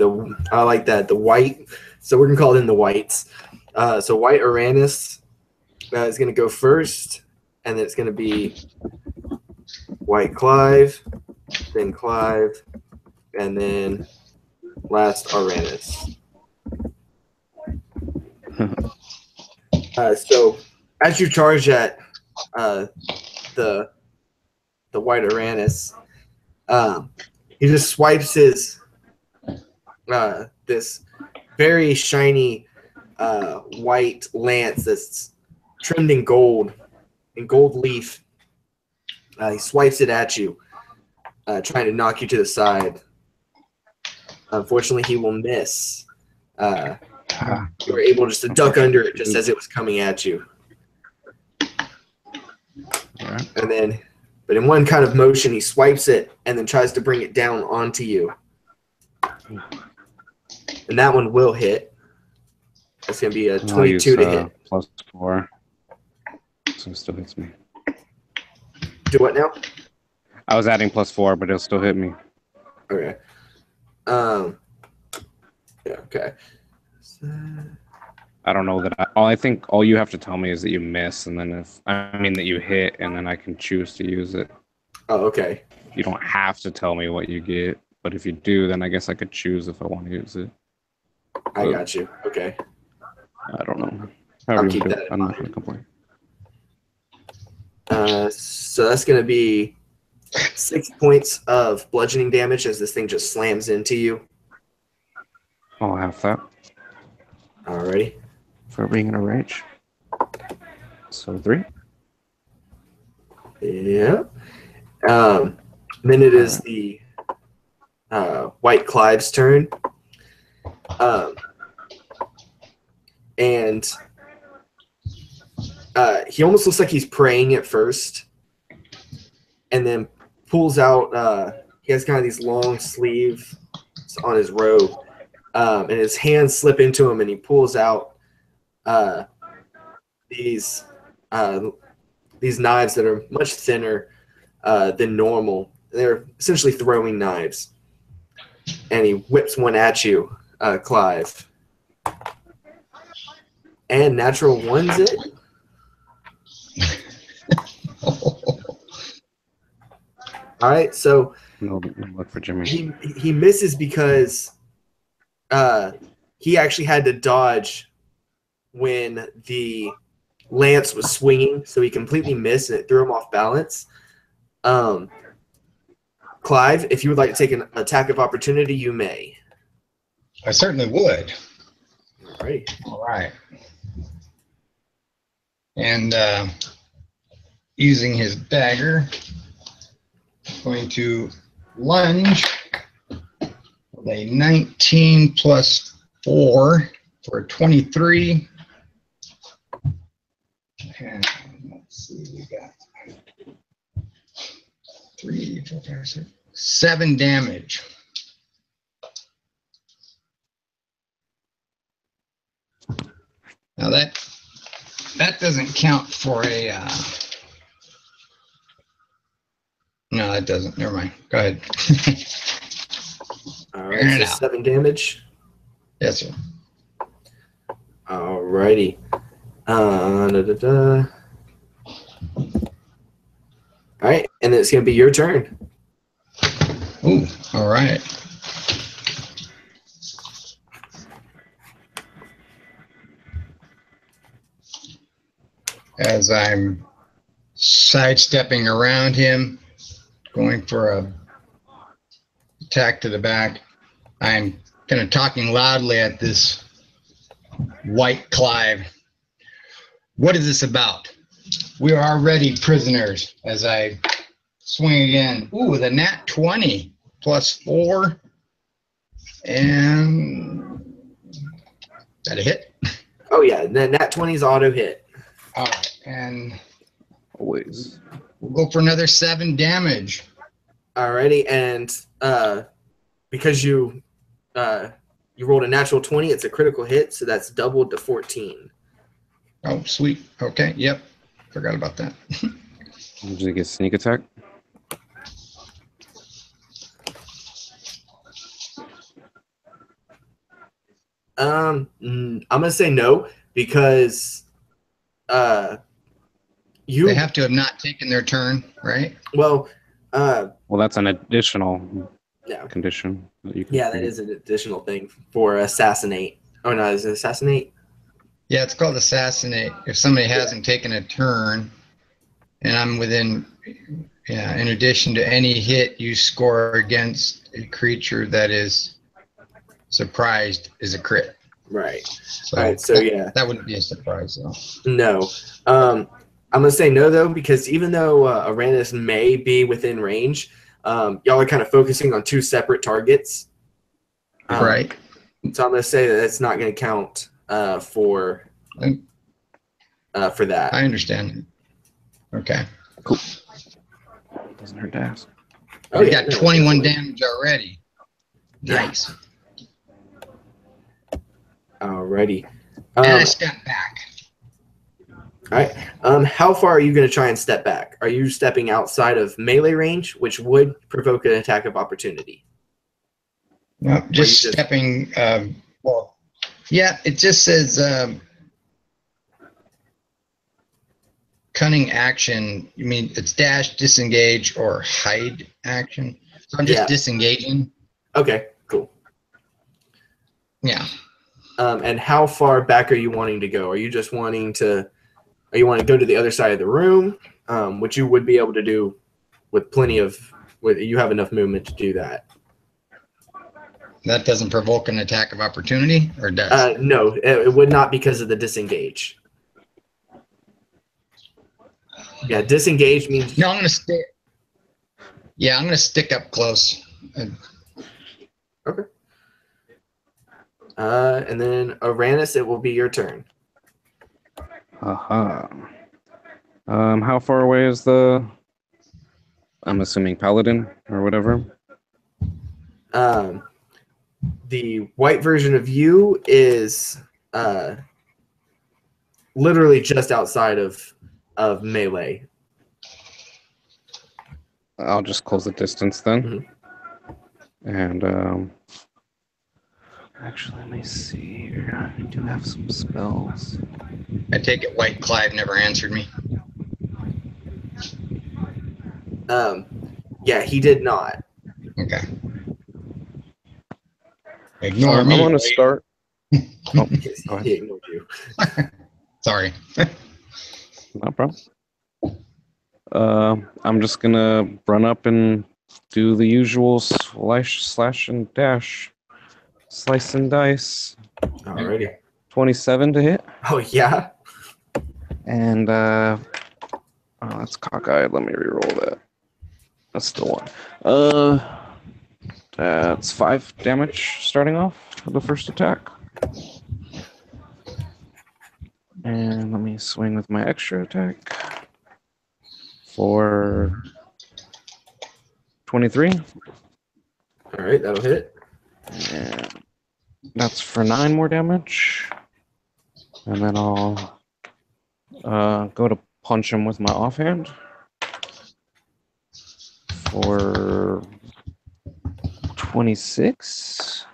I like that, the white. So we're gonna call them the whites. So white Arannis is gonna go first, and then it's gonna be white Clive, then Clive, and then last Arannis. So as you charge at the white Arannis, he just swipes his this very shiny white lance that's trimmed in gold leaf. He swipes it at you, trying to knock you to the side. Unfortunately, he will miss. You were able just to duck under it just as it was coming at you. Right. And then, but in one kind of motion, he swipes it and then tries to bring it down onto you. And that one will hit. That's going to be a 22 to hit. Plus 4. So it still hits me. Do what now? I was adding plus 4, but it'll still hit me. Okay. Yeah, okay. So, I don't know that I think all you have to tell me is that you miss, and then that you hit, and then I can choose to use it. oh, okay. You don't have to tell me what you get, but if you do, then I guess I could choose if I want to use it. I got you. Okay. I don't know. I'll You keep do that it. in I'm not mind. going to complain. So that's going to be 6 points of bludgeoning damage as this thing just slams into you. I'll have that Alrighty. for being in a rage. So 3. Yeah. Then it is the White Clive's turn. And he almost looks like he's praying at first, and then pulls out. He has kind of these long sleeves on his robe, and his hands slip into him, and he pulls out these knives that are much thinner than normal. They're essentially throwing knives, and he whips one at you, Clive. And natural one's it. All right, so No luck for Jimmy. he misses because he actually had to dodge when the lance was swinging, so he completely missed and it threw him off balance. Clive, if you would like to take an attack of opportunity, you may. I certainly would. All right. All right. And using his dagger, going to lunge with a 19 plus 4 for a 23. And let's see, we got 3, 4, 5, 6, 7 damage. Now that doesn't count for a. No, that doesn't. Never mind. Go ahead. All right, so 7 damage. Yes, sir. All righty. All right, and it's going to be your turn. Ooh, all right. As I'm sidestepping around him, going for a attack to the back, I'm kind of talking loudly at this white Clive. What is this about? We are already prisoners. As I swing again. Ooh, with a nat 20 plus 4. And is that a hit? Oh, yeah. The nat 20 is auto hit. All right. And Always. we'll go for another 7 damage. Alrighty, and because you rolled a natural 20, it's a critical hit, so that's doubled to 14. Oh, sweet. Okay. Yep. Forgot about that. Did you get sneak attack? I'm gonna say no because you They have to have not taken their turn, right? well That's an additional yeah. condition that you can. Yeah, that is an additional thing for assassinate. Oh no, is it assassinate? Yeah, it's called assassinate. If somebody hasn't taken a turn, and I'm within, yeah, in addition to any hit you score against a creature that is surprised is a crit. Right. So, All right, so yeah. That wouldn't be a surprise, though. No. I'm going to say no, though, because even though Arannis may be within range, y'all are kind of focusing on 2 separate targets. Right. So I'm going to say that it's not going to count for that. I understand. Okay. Cool. Doesn't hurt to ask. Oh, We yeah, got no, 21 definitely. damage already. Yeah. Nice. Alrighty. And I step back. All right. How far are you going to try and step back? Are you stepping outside of melee range, which would provoke an attack of opportunity? No, just stepping. Well, yeah, it just says cunning action. You mean it's dash, disengage, or hide action? So I'm just disengaging. Okay, cool. Yeah. And how far back are you wanting to go? Are you just wanting to? Are you want to go to the other side of the room, which you would be able to do with plenty of? You have enough movement to do that. That doesn't provoke an attack of opportunity, or does? No, it would not because of the disengage. Yeah, disengage means. No, I'm gonna stick. Yeah, I'm gonna stick up close. Okay. And then Arannis, it will be your turn. Aha. How far away is the? I'm assuming paladin or whatever. The white version of you is literally just outside of melee. I'll just close the distance then. Mm-hmm. And actually, let me see here. I do have some spells. I take it White Clive never answered me. Yeah, he did not. Okay. Ignore me. I'm gonna start. Oh, go ahead. He ignored you. Sorry. No problem. I'm just gonna run up and do the usual slash and dash, slice and dice. Alrighty. 27 to hit, Oh yeah. and oh, that's cockeyed. Let me reroll that. That's still one. That's 5 damage starting off for the first attack. And let me swing with my extra attack for 23. All right, that'll hit. And that's for 9 more damage. And then I'll go to punch him with my offhand for 26.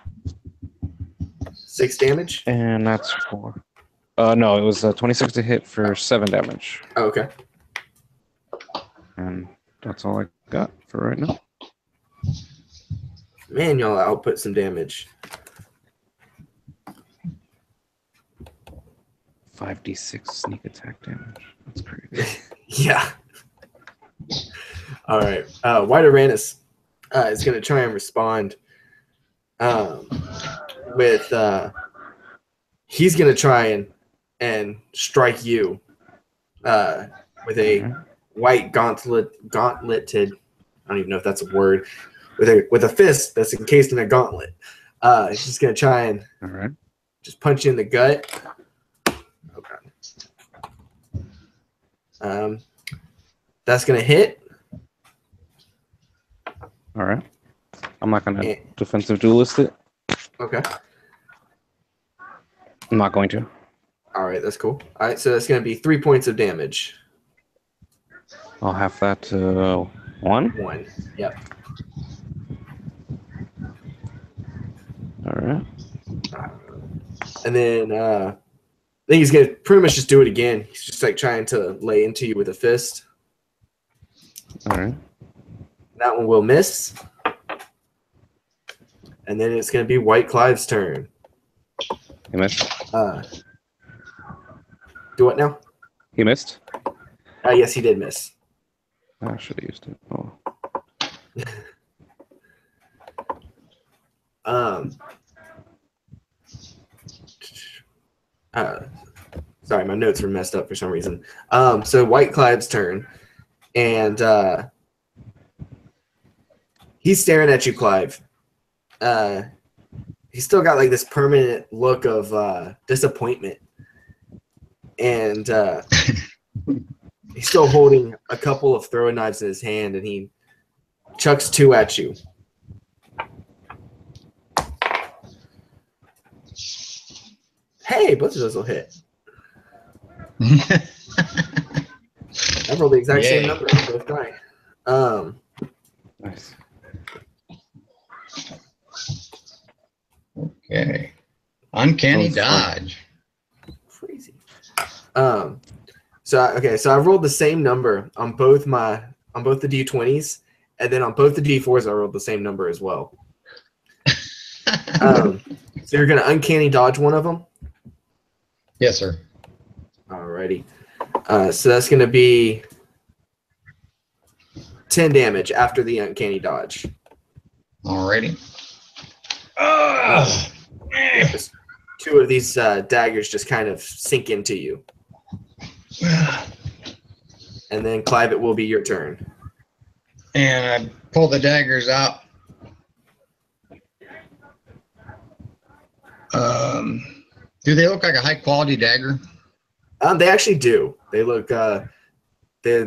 6 damage. And that's for... no, it was 26 to hit for 7 damage. Oh, okay. And that's all I got for right now. Man, y'all output some damage. 5d6 sneak attack damage. That's crazy. Yeah. All right. White Arannis is going to try and respond with... he's going to try and strike you with a white gauntleted... I don't even know if that's a word. With a fist that's encased in a gauntlet. He's just going to try and just punch you in the gut. Okay. That's going to hit. All right. I'm not going to defensive duelist it. Okay. I'm not going to. All right, that's cool. All right, so that's going to be 3 points of damage. I'll have that to 1. 1. Yep. All right. And then I think he's going to pretty much just do it again. He's just like trying to lay into you with a fist. All right. That one will miss. And then it's going to be White Clive's turn. He missed. Do what now? He missed? Yes, he did miss. I should have used it. Oh. Sorry, my notes were messed up for some reason. So White Clive's turn. And he's staring at you, Clive. He's still got like this permanent look of disappointment, and he's still holding a couple of throwing knives in his hand, and he chucks 2 at you. Hey, both of those will hit. I rolled the exact same number on both die. Nice. Okay. Uncanny dodge. Crazy. So I rolled the same number on both the D20s, and then on both the D4s I rolled the same number as well. So you're gonna uncanny dodge one of them? Yes, sir. Alrighty. So that's gonna be 10 damage after the uncanny dodge. Alrighty. Just 2 of these daggers just kind of sink into you. And then, Clive, it will be your turn. And I pull the daggers out. Do they look like a high quality dagger? They actually do. They look they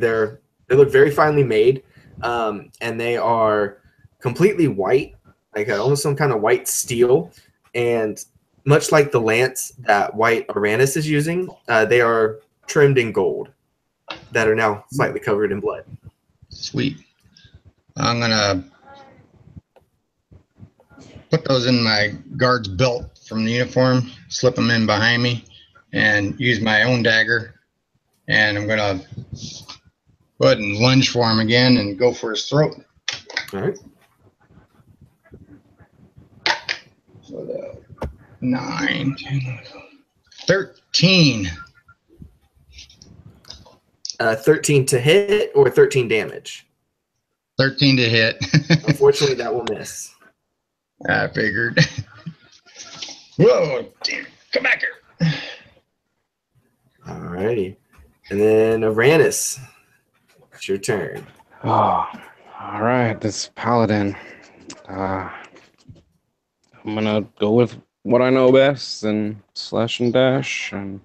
look very finely made, and they are completely white, like almost some kind of white steel. And much like the lance that White Arannis is using, they are trimmed in gold that are now slightly covered in blood. Sweet. I'm gonna put those in my guard's belt from the uniform, slip them in behind me, and use my own dagger. And I'm gonna go ahead and lunge for him again and go for his throat. All right. So 9, 10, 13. 13 to hit or 13 damage? 13 to hit. Unfortunately, that will miss. I figured. Whoa, damn. Come back here. All righty. And then Arannis, it's your turn. Oh, all right. This paladin. I'm gonna go with what I know best and slash and dash and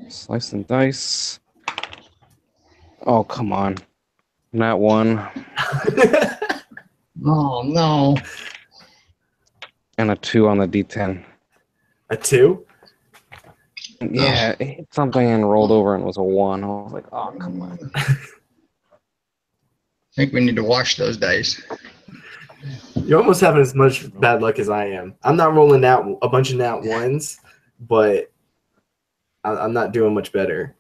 slice and dice. Oh, come on. Not one. Oh, no. And a 2 on the D10. A 2? Yeah, it hit something and rolled over and it was a 1. I was like, oh, come on. I think we need to wash those dice. You're almost having as much bad luck as I am. I'm not rolling out a bunch of nat ones, but I'm not doing much better.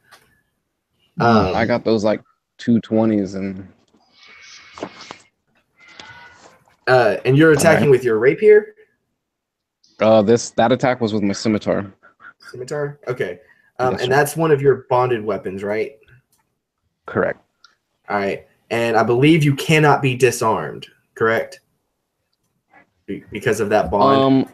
I got those like 2 20s and you're attacking with your rapier? That attack was with my scimitar. Scimitar? Okay. Yes, and that's one of your bonded weapons, right? Correct. All right. And I believe you cannot be disarmed, correct? Because of that bond?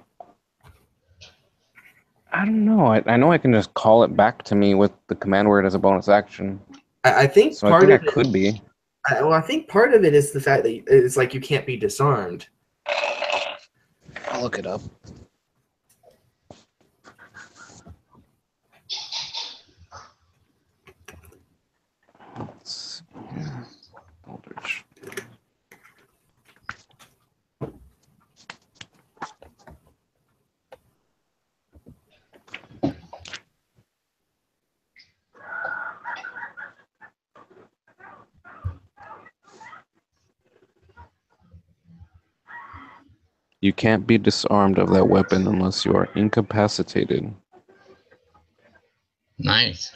I don't know. I know I can just call it back to me with the command word as a bonus action. I think So part I think of I could be. I think part of it is the fact that it's like you can't be disarmed. I'll look it up. Aldrich. You can't be disarmed of that weapon unless you are incapacitated. Nice.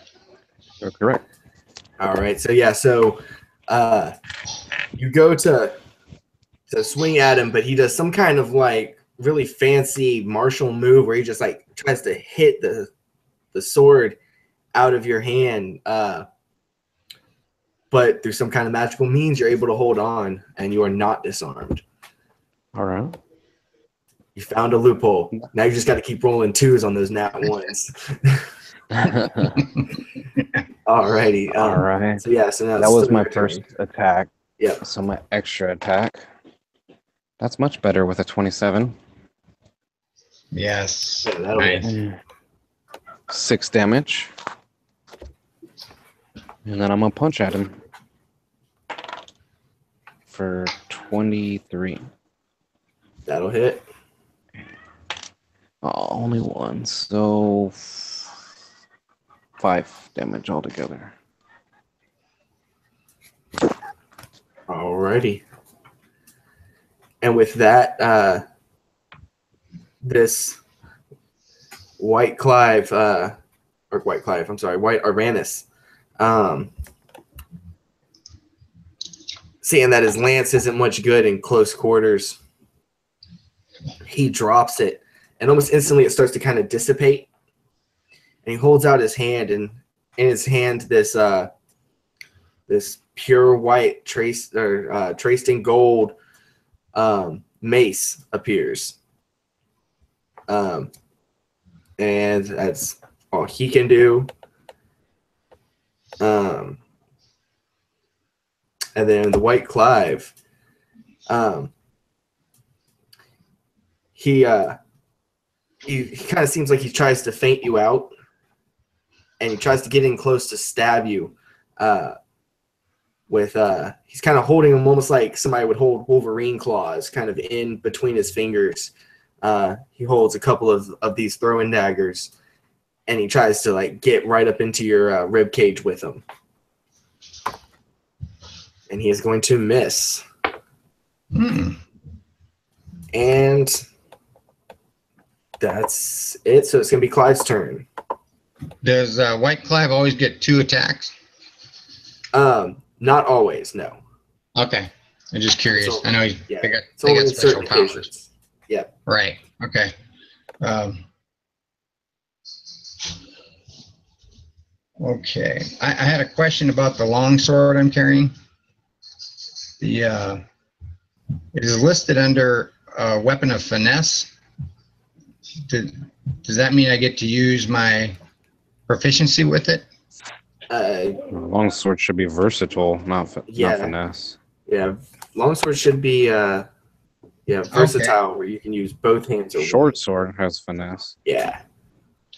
You're correct. All right. So yeah, you go to swing at him, but he does some kind of like really fancy martial move where he just like tries to hit the sword out of your hand. But through some kind of magical means, you're able to hold on and you are not disarmed. All right. You found a loophole. Now you just got to keep rolling 2s on those nat 1s. Alrighty. All right. So yeah, so now That was my first attack. Yep. So my extra attack. That's much better with a 27. Yes. Yeah, that'll Nice. 6 damage. And then I'm going to punch at him for 23. That'll hit. Oh, only 1. So 5 damage altogether. Alrighty. And with that, this White Arannis, seeing that his lance isn't much good in close quarters, he drops it, and almost instantly it starts to kind of dissipate. And he holds out his hand, and in his hand, this pure white traced in gold mace appears. And that's all he can do. And then the White Clive, he kind of seems like he tries to feint you out, and he tries to get in close to stab you. He's kind of holding him almost like somebody would hold Wolverine claws, kind of in between his fingers. He holds a couple of these throwing daggers, and he tries to like get right up into your rib cage with them. And he is going to miss. And that's it. So it's going to be Clive's turn. Does White Clive always get 2 attacks? Not always, no. Okay. I'm just curious. So, I know yeah, they got in special certain powers. occasions. Yeah. Right. Okay. Okay. I had a question about the long sword I'm carrying. It is listed under weapon of finesse. Does that mean I get to use my proficiency with it? Longsword should be versatile, not finesse. Yeah, longsword should be versatile, where you can use both hands. Or Short sword has finesse. Yeah.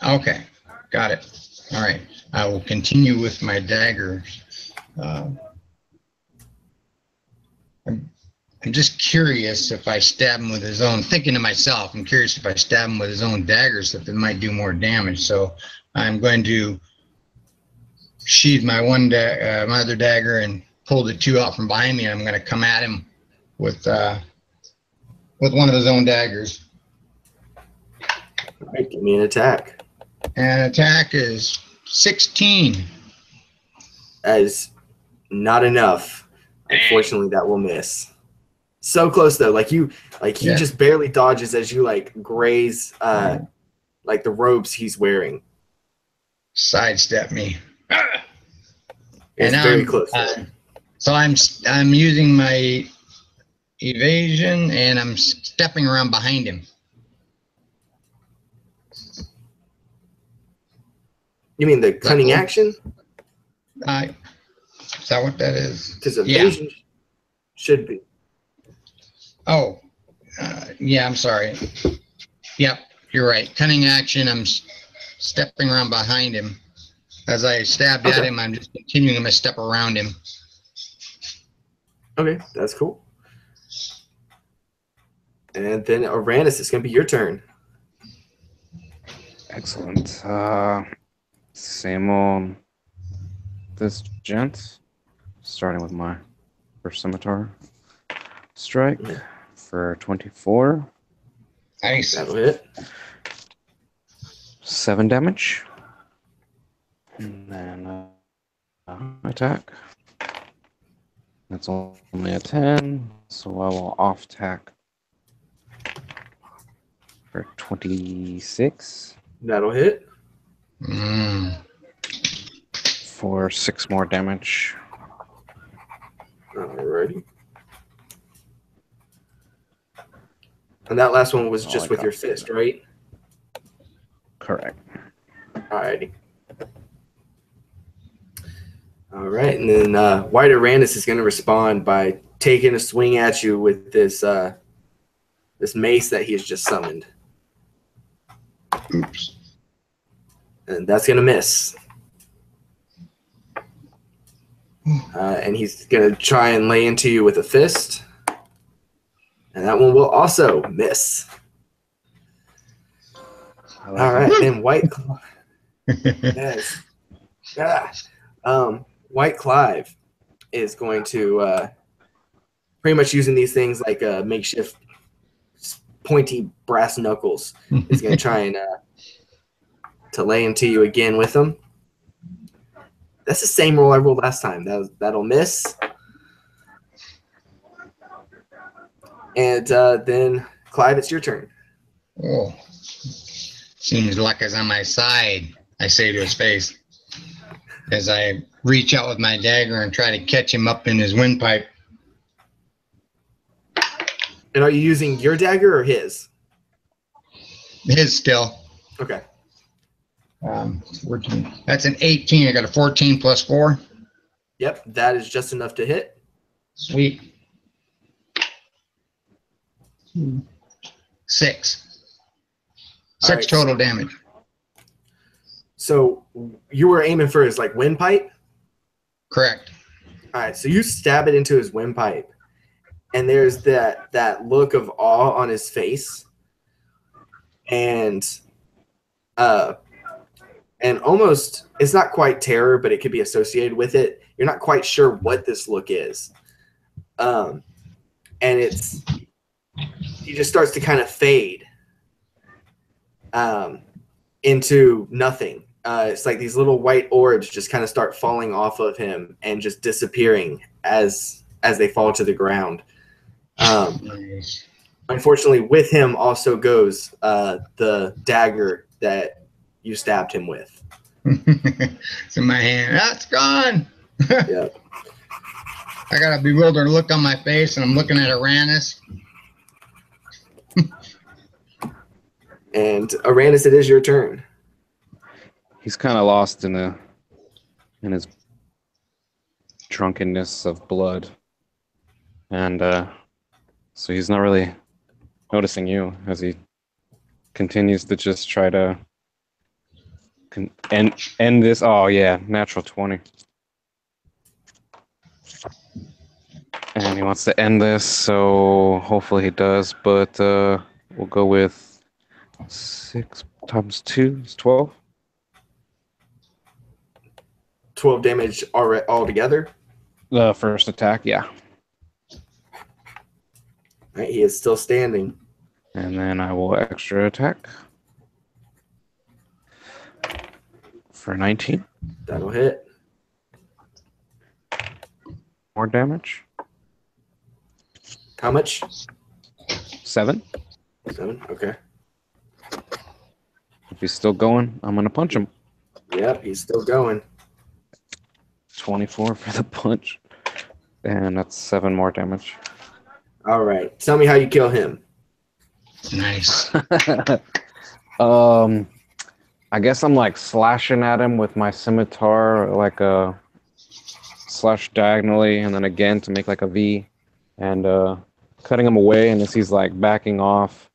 Okay, got it. All right, I will continue with my dagger. I'm just curious if I stab him with his own, thinking to myself, I'm curious if I stab him with his own daggers, if it might do more damage. So I'm going to sheathe my my other dagger and pull the two out from behind me, and I'm going to come at him with one of his own daggers. All right, give me an attack. And attack is 16. That is not enough. Unfortunately, that will miss. So close though. He just barely dodges as you graze like the robes he's wearing. Sidestep me. It's and very close. So I'm using my evasion and I'm stepping around behind him. You mean the cunning action? Is that what that is? Because evasion should be. Oh, yeah, I'm sorry. Yep, you're right. Cunning action, I'm stepping around behind him. As I stabbed at him, I'm just continuing my step around him. Okay, that's cool. And then Arannis, it's going to be your turn. Excellent. Same old this gent. Starting with my first scimitar strike for 24. Nice. That'll hit. 7 damage. And then attack. That's only a 10, so I will off tack for 26. That'll hit. For 6 more damage. Alrighty. And that last one was just with your fist, right? Correct. Alrighty. Alright, and then White Arannis is going to respond by taking a swing at you with this this mace that he has just summoned. Oops. And that's going to miss. And he's going to try and lay into you with a fist. And that one will also miss. All right, then White yes. White Clive is going to pretty much using these things like makeshift pointy brass knuckles. Is going to try and to lay into you again with them. That's the same roll I rolled last time. That'll miss. And then Clive, it's your turn. Oh, seems luck is on my side, I say to his face, as I reach out with my dagger and try to catch him up in his windpipe. And are you using your dagger or his? His still. Okay. 14. That's an 18. I got a 14 plus 4. Yep, that is just enough to hit. Sweet. 6 right. Total damage. So you were aiming for his windpipe? Correct. All right, so you stab it into his windpipe, and there's that look of awe on his face, and almost, it's not quite terror, but it could be associated with it. You're not quite sure what this look is. And he just starts to kind of fade into nothing. It's like these little white orbs just kind of start falling off of him and just disappearing as as they fall to the ground. Nice. Unfortunately, with him also goes the dagger that you stabbed him with. It's in my hand. That's gone. Yep. I got a bewildered look on my face, and I'm looking at Arannis. And Arannis, it is your turn. He's kind of lost in his drunkenness of blood, and so he's not really noticing you as he continues to just try to end this. Oh yeah, natural 20. And he wants to end this, so hopefully he does, but we'll go with 6 times 2 is 12. 12 damage altogether. The first attack, yeah. Right, he is still standing. And then I will extra attack for 19. That'll hit. More damage. How much? 7. 7, okay. If he's still going, I'm going to punch him. Yep, he's still going. 24 for the punch. And that's 7 more damage. All right. Tell me how you kill him. Nice. I guess I'm like slashing at him with my scimitar, like a slash diagonally, and then again to make like a V, and cutting him away. And as he's like backing off,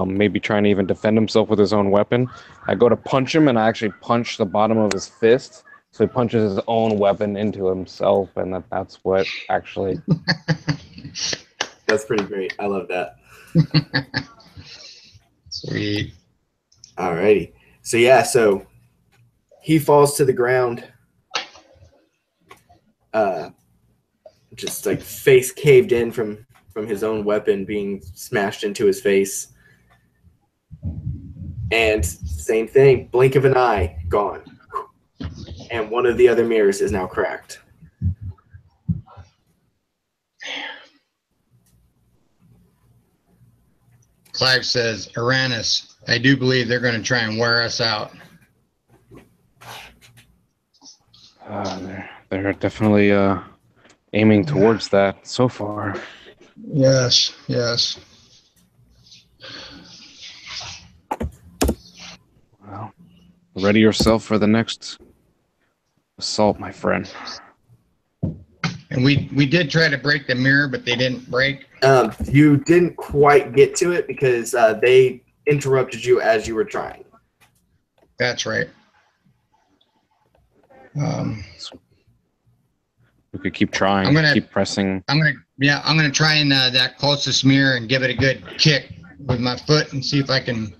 maybe trying to even defend himself with his own weapon, I go to punch him, and I actually punch the bottom of his fist. So he punches his own weapon into himself, and that's what actually. That's pretty great. I love that. Sweet. Alrighty. So yeah, so he falls to the ground, just like face caved in from his own weapon being smashed into his face. And same thing, blink of an eye, gone. And one of the other mirrors is now cracked. Clive says, Arannis, I do believe they're going to try and wear us out. They're definitely aiming towards that so far. Yes, yes. Well, ready yourself for the next assault, my friend. And we did try to break the mirror, but they didn't break. You didn't quite get to it because they interrupted you as you were trying. That's right. We could keep trying. Keep pressing. I'm gonna try and that closest mirror and give it a good kick with my foot and see if I can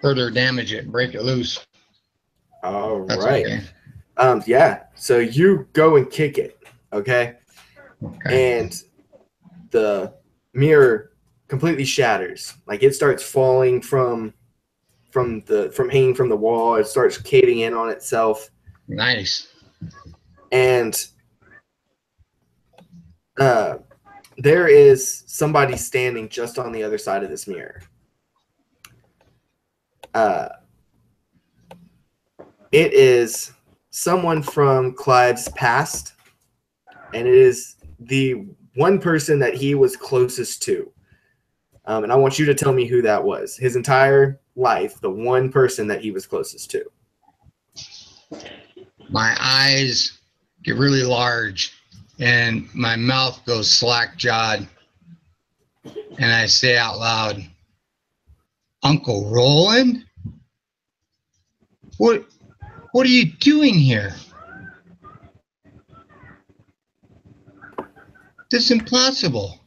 further damage it, break it loose. All That's right. Okay. Yeah. So you go and kick it, okay? And the mirror completely shatters. Like it starts falling from hanging from the wall. It starts caving in on itself. Nice. And there is somebody standing just on the other side of this mirror. It is someone from Clive's past, and it is the one person that he was closest to. And I want you to tell me who that was. His entire life, the one person that he was closest to. My eyes get really large, and my mouth goes slack-jawed, and I say out loud, Uncle Roland? What are you doing here? This is impossible.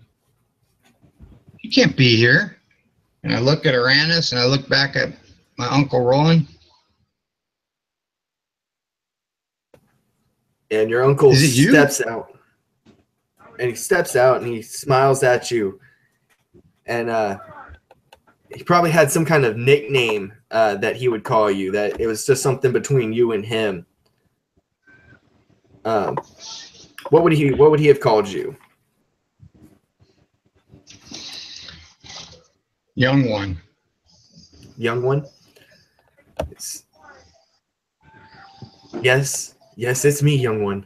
You can't be here. And I look at Arannis, and I look back at my Uncle Roland. And your uncle Is it you? steps out. And he steps out and he smiles at you. And he probably had some kind of nickname that he would call you, that it was just something between you and him. What would he have called you? Young one. Young one? Yes, it's me, young one.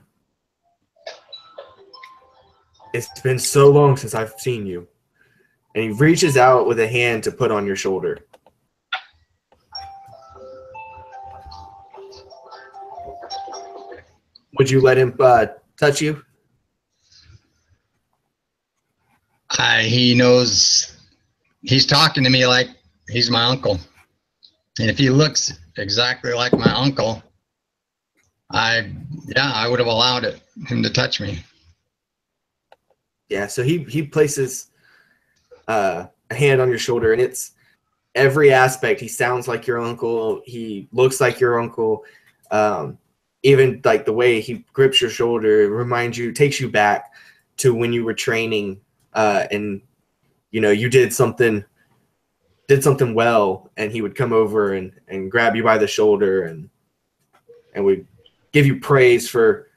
It's been so long since I've seen you. And he reaches out with a hand to put on your shoulder. Would you let him touch you? He knows he's talking to me like he's my uncle. And if he looks exactly like my uncle, I would have allowed him to touch me. Yeah, so he places a hand on your shoulder, and it's every aspect. He sounds like your uncle. He looks like your uncle. Even like the way he grips your shoulder reminds you, takes you back to when you were training, and you did something well, and he would come over and grab you by the shoulder and would give you praise for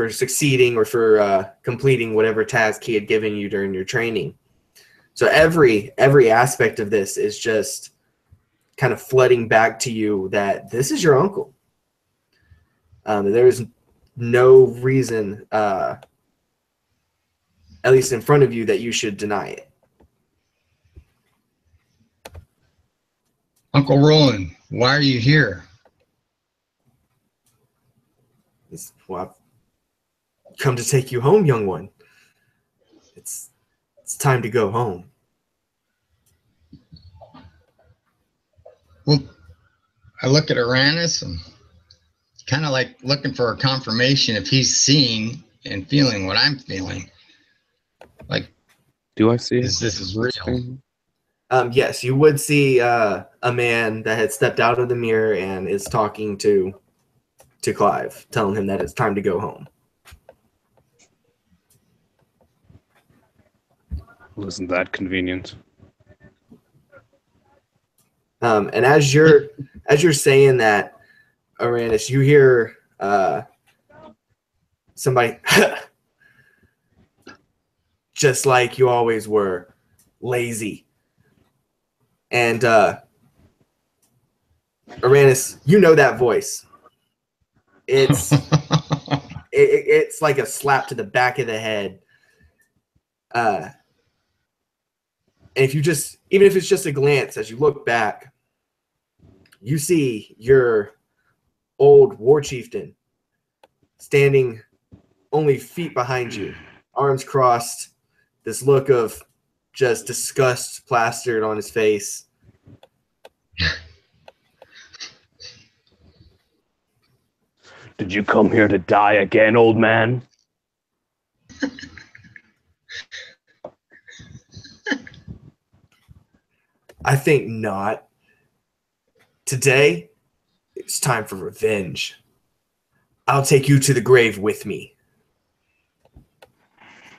succeeding or for completing whatever task he had given you during your training. So every aspect of this is just kind of flooding back to you that this is your uncle. There's no reason, at least in front of you, that you should deny it. Uncle Roland, why are you here? Well, I've come to take you home, young one. It's time to go home. Well, I look at Arannis and kind of like looking for a confirmation if he's seeing and feeling what I'm feeling. Like, do I see this is real? Yes, you would see a man that had stepped out of the mirror and is talking to Clive, telling him that it's time to go home. Well, isn't that convenient? And as you're saying that, Arannis, you hear somebody just like you always were, lazy. And Arannis, you know that voice. It's it's like a slap to the back of the head. And even if it's just a glance, as you look back, you see your old war chieftain standing only feet behind you, arms crossed, this look of just disgust plastered on his face. Did you come here to die again, old man? I think not. Today, it's time for revenge. I'll take you to the grave with me.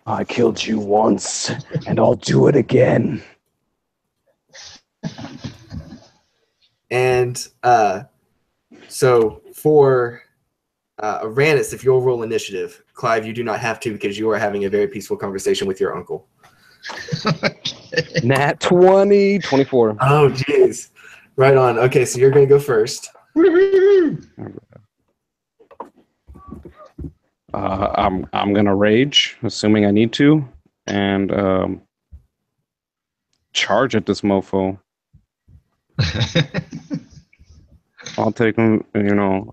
I killed you once, and I'll do it again. And so for Arannis, if you'll roll initiative, Clive, you do not have to because you are having a very peaceful conversation with your uncle. Nat 20, 24. Oh, jeez. Right on. Okay, so you're going to go first. I'm gonna rage, assuming I need to, and charge at this mofo. I'll take him.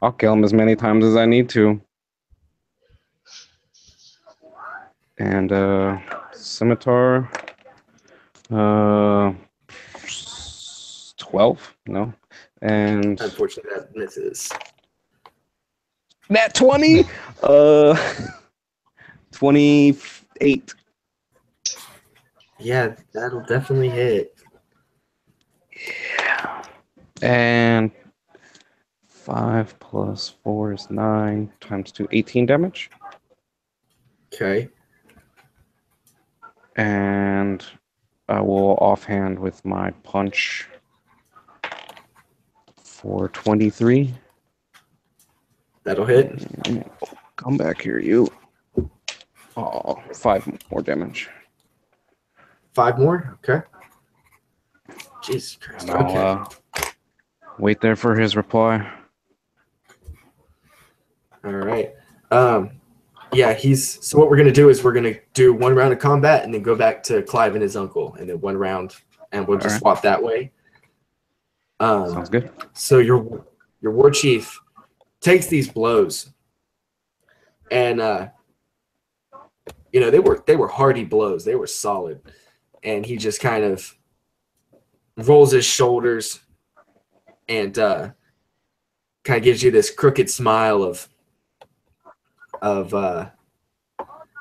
I'll kill him as many times as I need to. And scimitar, 12, no, and Unfortunately, that misses. Nat 20, 28. Yeah, that'll definitely hit. Yeah. And 5 plus 4 is 9 times 2, 18 damage. Okay. And I will offhand with my punch for 23. That'll hit. Come back here, you. Oh, 5 more damage. 5 more? Okay. Jesus Christ. And I'll wait there for his reply. All right. Yeah, so what we're going to do is we're going to do 1 round of combat and then go back to Clive and his uncle, and then 1 round, and we'll just swap that way. Sounds good. So your war chief takes these blows, and they were hardy blows. They were solid, and he just kind of rolls his shoulders and kind of gives you this crooked smile of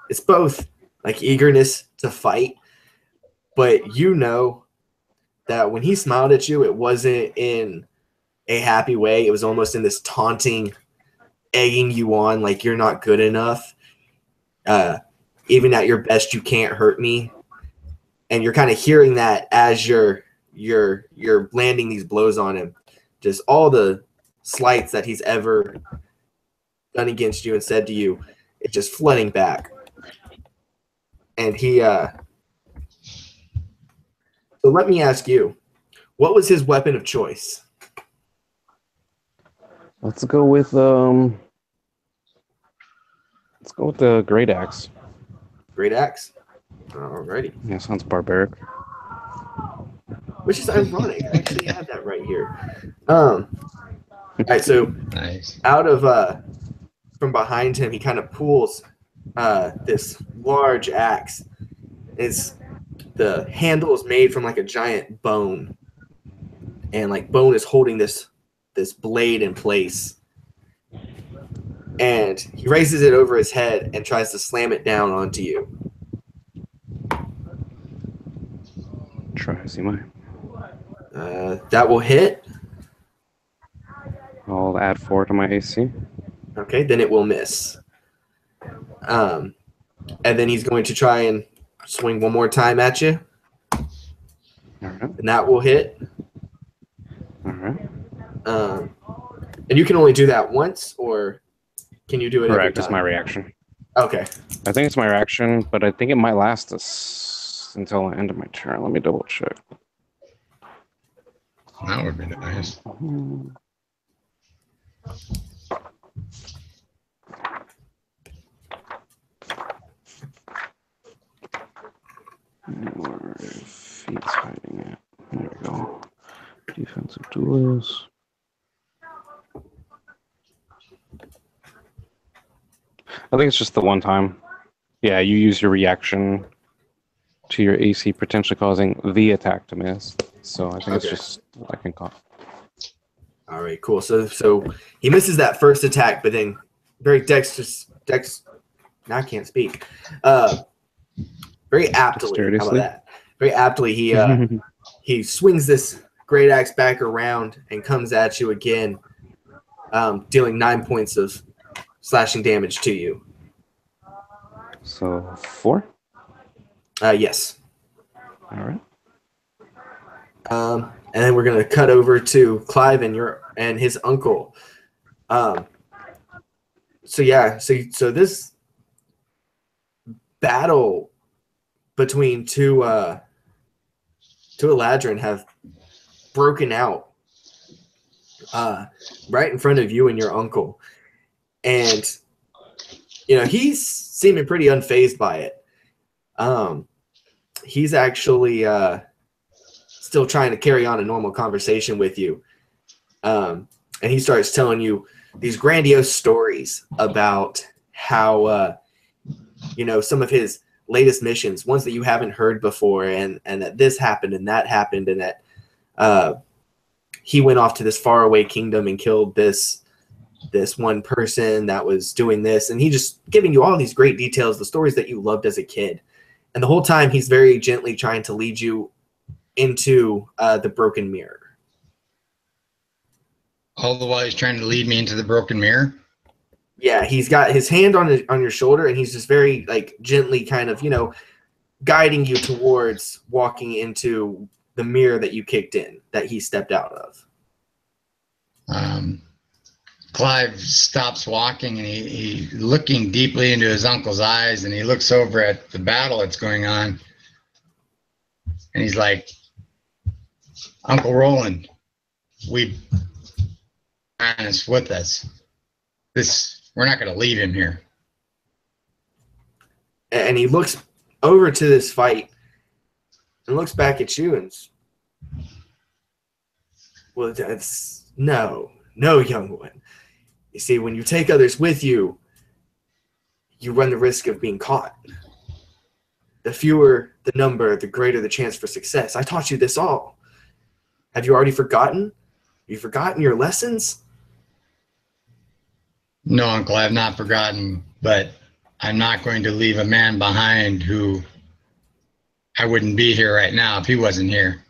it's both like eagerness to fight, but you know that when he smiled at you, it wasn't in a happy way. It was almost in this taunting, egging you on, like you're not good enough. Even at your best, you can't hurt me. And you're kind of hearing that as you're landing these blows on him. Just all the slights that he's ever done against you and said to you, it's just flooding back. And so let me ask you, what was his weapon of choice? Let's go with the great axe. Great axe? Alrighty. Yeah, sounds barbaric. Which is ironic. I actually have that right here. All right, so Nice. out of from behind him, he kind of pulls this large axe. The handle is made from like a giant bone, and like bone is holding this blade in place. And he raises it over his head and tries to slam it down onto you. Try, see my. That will hit. I'll add 4 to my AC. Okay, then it will miss. And then he's going to try and swing 1 more time at you. All right. And that will hit. All right. And you can only do that once, or can you do it every Correct. time? It's my reaction. Okay. I think it's my reaction, but I think it might last us until the end of my turn. Let me double check. That would be nice. Where feet's hiding at? There we go. Defensive duelist. I think it's just the one time. Yeah, you use your reaction to your AC, potentially causing the attack to miss. So I think it's just I can call. All right, cool. So he misses that first attack, but then very now I can't speak. Very aptly, how about that? Very aptly, he swings this great axe back around and comes at you again, dealing 9 points of slashing damage to you. So 4? Yes. All right. And then we're gonna cut over to Clive and his uncle. So this battle between two Eladrin have broken out right in front of you and your uncle, and he's seeming pretty unfazed by it. He's actually still trying to carry on a normal conversation with you, and he starts telling you these grandiose stories about how some of his latest missions, ones that you haven't heard before, and that this happened and that happened, and that he went off to this faraway kingdom and killed this one person that was doing this, and he just giving you all these great details, the stories that you loved as a kid. And the whole time he's very gently trying to lead you into the broken mirror. All the while he's trying to lead me into the broken mirror? Yeah, he's got his hand on your shoulder, and he's just very gently kind of, guiding you towards walking into the mirror that you kicked in, that he stepped out of. Clive stops walking and he looking deeply into his uncle's eyes, and he looks over at the battle that's going on, and he's like, Uncle Roland, we Arannis with us. We're not going to leave him here. And he looks over to this fight and looks back at you and, well, that's no, young one. You see, when you take others with you, you run the risk of being caught. The fewer the number, the greater the chance for success. I taught you this all. Have you already forgotten? Have you forgotten your lessons? No, Uncle, I have not forgotten, but I'm not going to leave a man behind who I wouldn't be here right now if he wasn't here.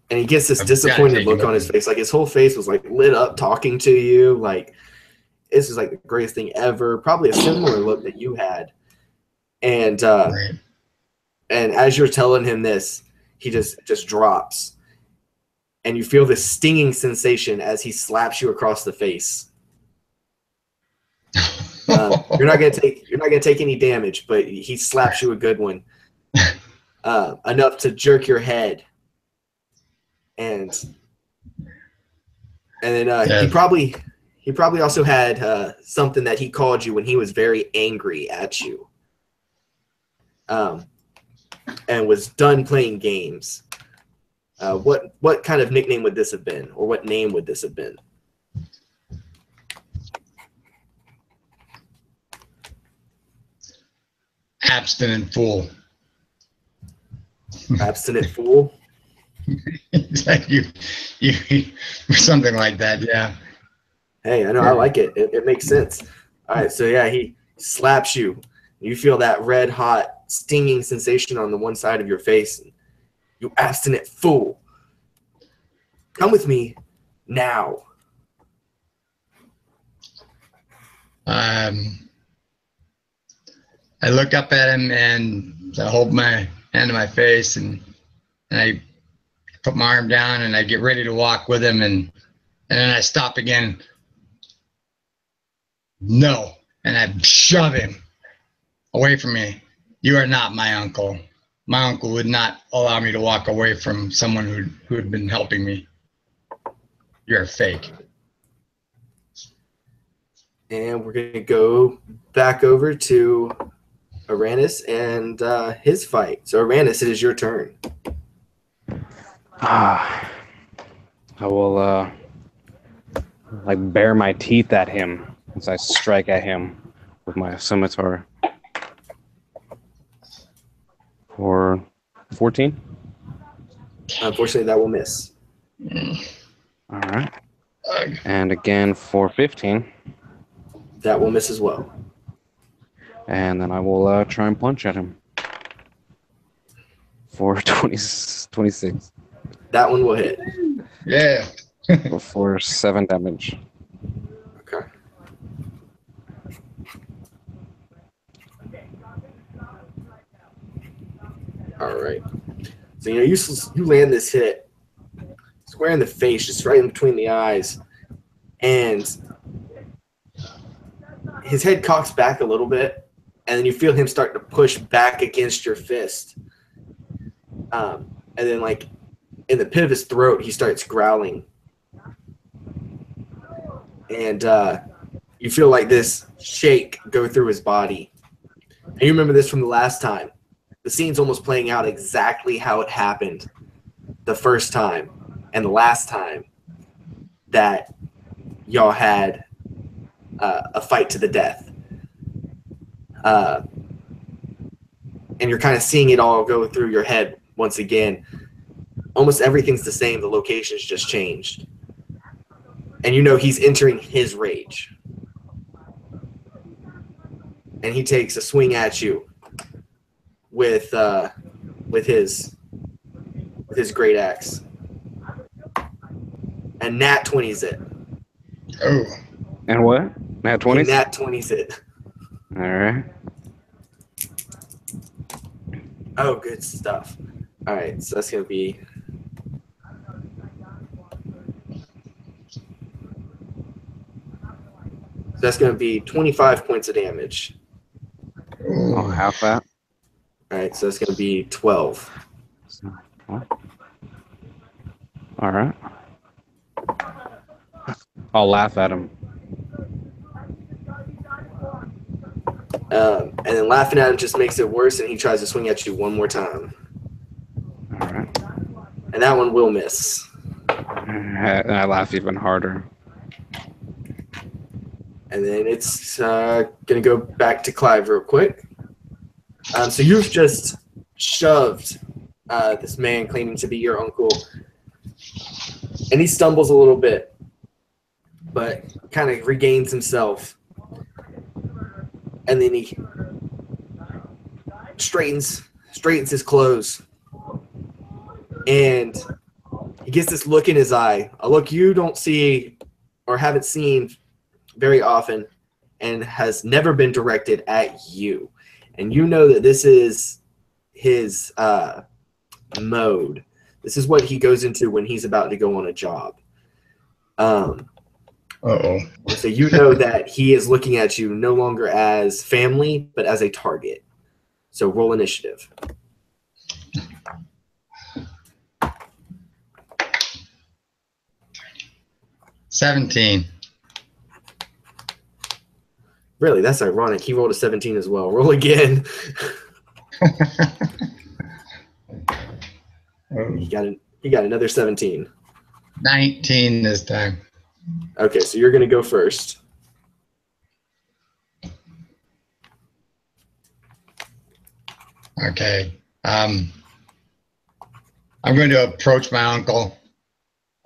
And he gets this disappointed look on his face. Like his whole face was like lit up talking to you. Like, this is like the greatest thing ever. Probably a similar look that you had. And Right. and as you're telling him this, he just drops. And you feel this stinging sensation as he slaps you across the face. You're not gonna take any damage, but he slaps you a good one, enough to jerk your head, and then Yeah. he probably also had something that he called you when he was very angry at you, and was done playing games. What kind of nickname would this have been, or what name would this have been? Abstinent fool. Abstinent fool. you something like that, yeah. Hey, I know, I like it. It makes sense. All right, so yeah, he slaps you. You feel that red hot stinging sensation on the one side of your face. You abstinent fool. Come with me now. I look up at him and I hold my hand to my face, and I put my arm down and I get ready to walk with him, and then I stop again. No, and I shove him away from me. You are not my uncle. My uncle would not allow me to walk away from someone who had been helping me. You're a fake. And we're going to go back over to Arannis and his fight. So, Arannis, it is your turn. I will like bare my teeth at him as I strike at him with my scimitar. For 14. Unfortunately, that will miss. All right. And again for 15. That will miss as well. And then I will try and punch at him for 26. That one will hit. Yeah. For 7 damage. Okay. All right. So, you land this hit square in the face, just right in between the eyes. And his head cocks back a little bit, and then you feel him start to push back against your fist. And then, like, in the pit of his throat, he starts growling. And you feel like this shake go through his body. And you remember this from the last time. The scene's almost playing out exactly how it happened the first time and the last time that y'all had a fight to the death. And you're kind of seeing it all go through your head once again. Almost everything's the same. The location's just changed. And you know he's entering his rage. And he takes a swing at you with his great axe. And Nat 20's it. Oh. And what? Nat 20? Nat 20's it. All right. Oh, good stuff. All right, so that's going to be That's going to be 25 points of damage. Oh, half that. All right, so that's going to be 12. All right. I'll laugh at him. And then laughing at him just makes it worse, and he tries to swing at you one more time. All right. And that one will miss. And I laugh even harder. And then it's going to go back to Clive real quick. So you've just shoved this man claiming to be your uncle. And he stumbles a little bit, but kind of regains himself. And then he straightens his clothes. And he gets this look in his eye, a look you don't see or haven't seen very often, and has never been directed at you. And you know that this is his mode. This is what he goes into when he's about to go on a job. Uh-oh. So you know that he is looking at you no longer as family, but as a target. So roll initiative. $17. Really, that's ironic. He rolled a 17 as well. Roll again. He got another 17. 19 this time. Okay, so you're going to go first. Okay. I'm going to approach my uncle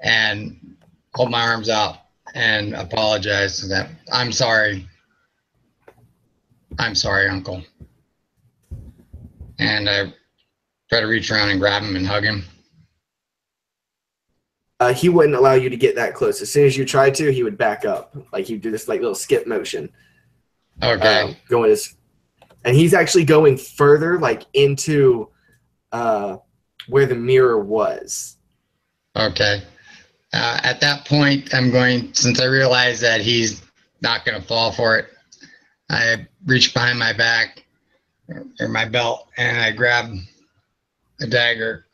and hold my arms out and apologize for that. I'm sorry. I'm sorry, Uncle. And I try to reach around and grab him and hug him. He wouldn't allow you to get that close. As soon as you tried to, he would back up. Like he'd do this like little skip motion. Okay. And he's actually going further, like into where the mirror was. Okay. At that point, I'm going, since I realize that he's not going to fall for it, I reach behind my back or my belt and I grab a dagger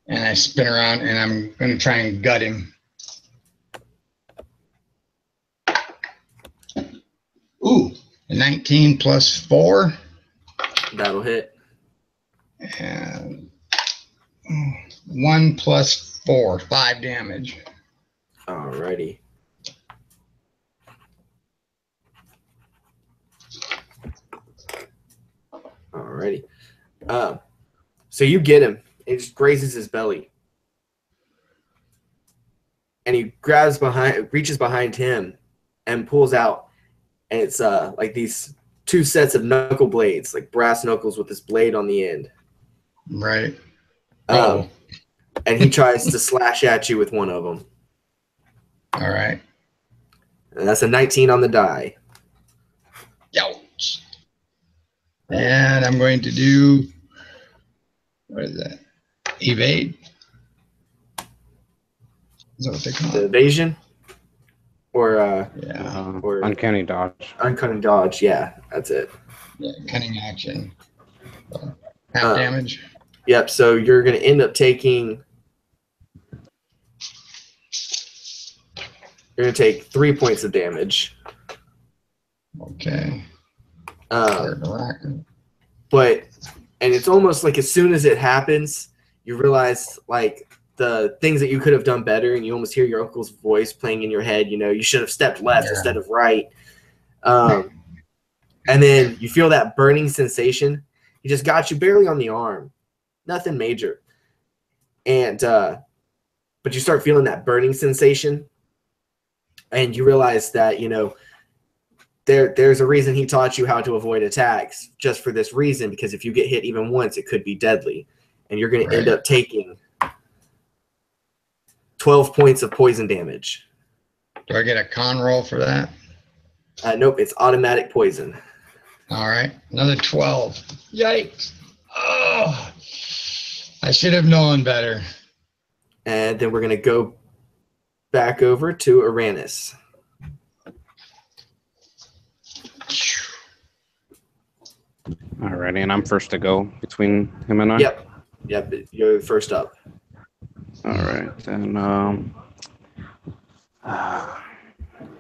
and I spin around and I'm going to try and gut him. Ooh, 19 plus 4. That'll hit. And 1 plus 4, 5 damage. Alrighty. Alrighty. So you get him. It just grazes his belly. And he reaches behind him and pulls out. And it's like these 2 sets of knuckle blades, like brass knuckles with this blade on the end. Right. And he tries to slash at you with one of them. All right. And that's a 19 on the die. Ouch. And I'm going to do, what is that? Evade. Is that what they call The it? evasion? Or Yeah. or Uncanny dodge. uncanny dodge, yeah, that's it. Yeah, cunning action. Half damage. Yep, so you're going to end up taking... You're going to take 3 points of damage. Okay. But, and it's almost like as soon as it happens, you realize, like, the things that you could have done better, and you almost hear your uncle's voice playing in your head, you know, you should have stepped left instead of right. And then you feel that burning sensation. He just got you barely on the arm. Nothing major. And, but you start feeling that burning sensation, and you realize that, you know, there's a reason he taught you how to avoid attacks, just for this reason, because if you get hit even once, it could be deadly. And you're going to end up taking 12 points of poison damage. Do I get a con roll for that? Nope, it's automatic poison. All right, another 12. Yikes. Oh, I should have known better. And then we're going to go back over to Arannis. Alrighty, and I'm first to go between him and I? Yep, you're first up. Alright, then,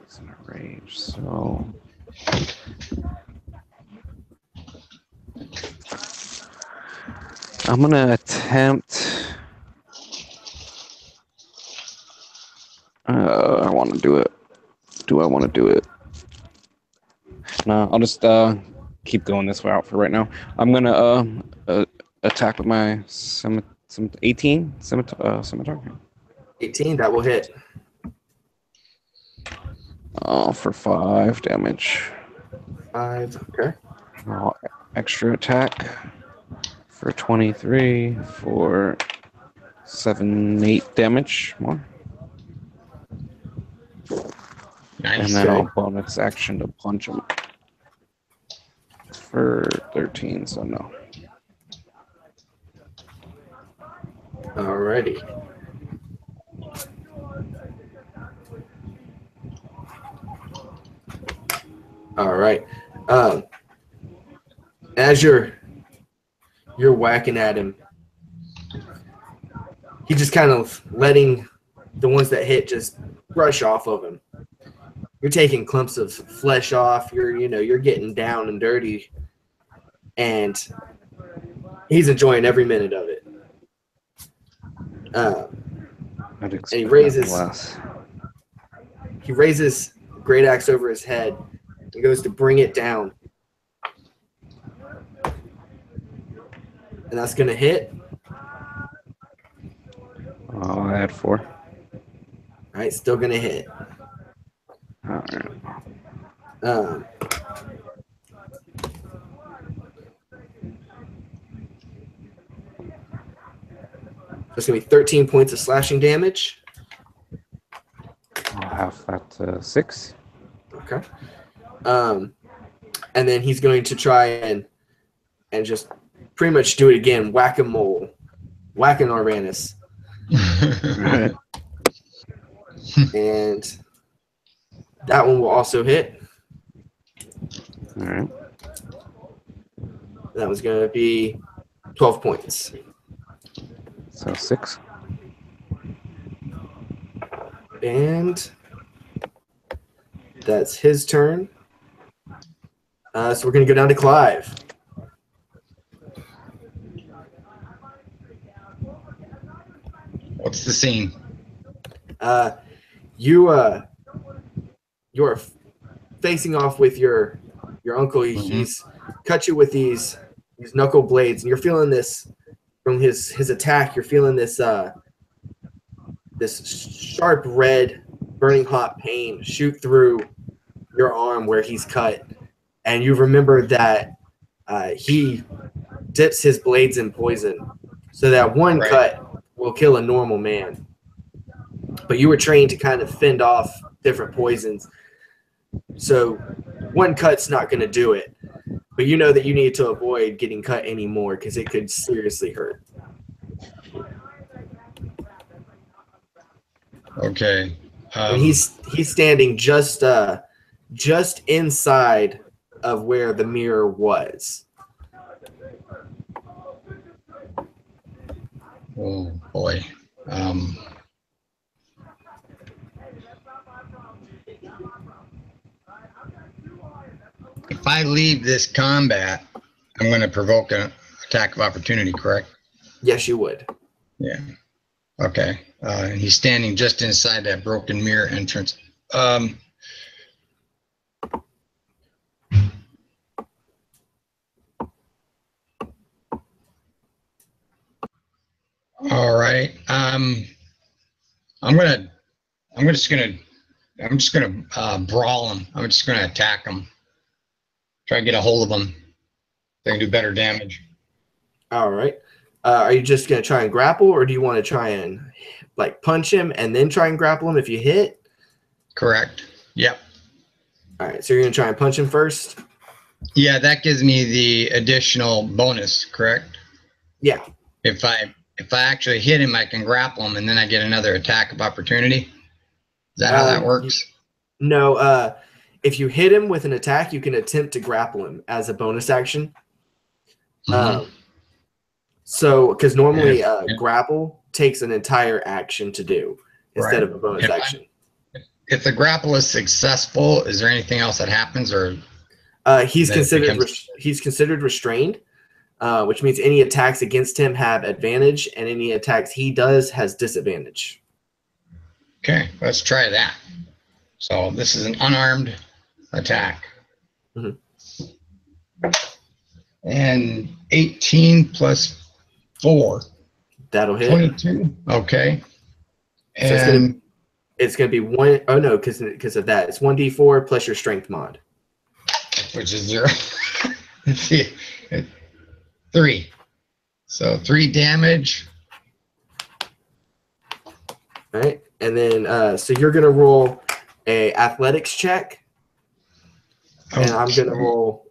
he's in a rage, so... I'm gonna attempt... I want to do it. Do I want to do it? No, I'll just keep going this route for right now. I'm gonna attack with my 18 scimitar. 18, that will hit. For 5 damage. 5, okay. Extra attack for 23 for 8 damage more. Nice. And then I'll bonus action to punch him for 13, so no. Alrighty. All right. As you're whacking at him, he just kind of letting the ones that hit just brush off of him. You're taking clumps of flesh off. You're getting down and dirty, and he's enjoying every minute of it. And he raises great axe over his head and goes to bring it down, and that's gonna hit. Oh, I had 4. All right, still gonna hit. All right. That's gonna be 13 points of slashing damage. I'll have that 6. Okay. And then he's going to try and just pretty much do it again. Whack-a-mole, whacking Arannis. And that one will also hit. All right. That was going to be 12 points. So 6. And that's his turn. So we're going to go down to Clive. What's the scene? You are facing off with your uncle. He's cut you with these knuckle blades, and you're feeling this from his attack. You're feeling this this sharp red, burning hot pain shoot through your arm where he's cut, and you remember that he dips his blades in poison, so that one cut will kill a normal man. But you were trained to kind of fend off different poisons. So one cut's not going to do it. But you know that you need to avoid getting cut anymore because it could seriously hurt. Okay. And he's standing just inside of where the mirror was. Oh boy. If I leave this combat, I'm going to provoke an attack of opportunity, correct? Yes, you would. Yeah. Okay. And he's standing just inside that broken mirror entrance. All right. I'm just gonna brawl him. I'm just gonna attack him. Try to get a hold of him. They can do better damage. All right. Are you just gonna try and grapple, or do you want to try and punch him and then try and grapple him if you hit? Correct. Yep. All right. So you're gonna try and punch him first. Yeah, that gives me the additional bonus. Correct. Yeah. If I actually hit him, I can grapple him, and then I get another attack of opportunity. Is that how that works? No. If you hit him with an attack, you can attempt to grapple him as a bonus action. So, because normally grapple takes an entire action to do instead of a bonus action. If the grapple is successful, is there anything else that happens, or he's considered restrained, which means any attacks against him have advantage, and any attacks he does has disadvantage. Okay, let's try that. So this is an unarmed attack. And 18 plus 4. That'll hit. 22. Okay. And so it's gonna be 1. Oh no, because of that, it's 1d4 plus your strength mod, which is 0. Let's see, 3. So 3 damage. All right, and then so you're gonna roll a athletics check, and I'm gonna roll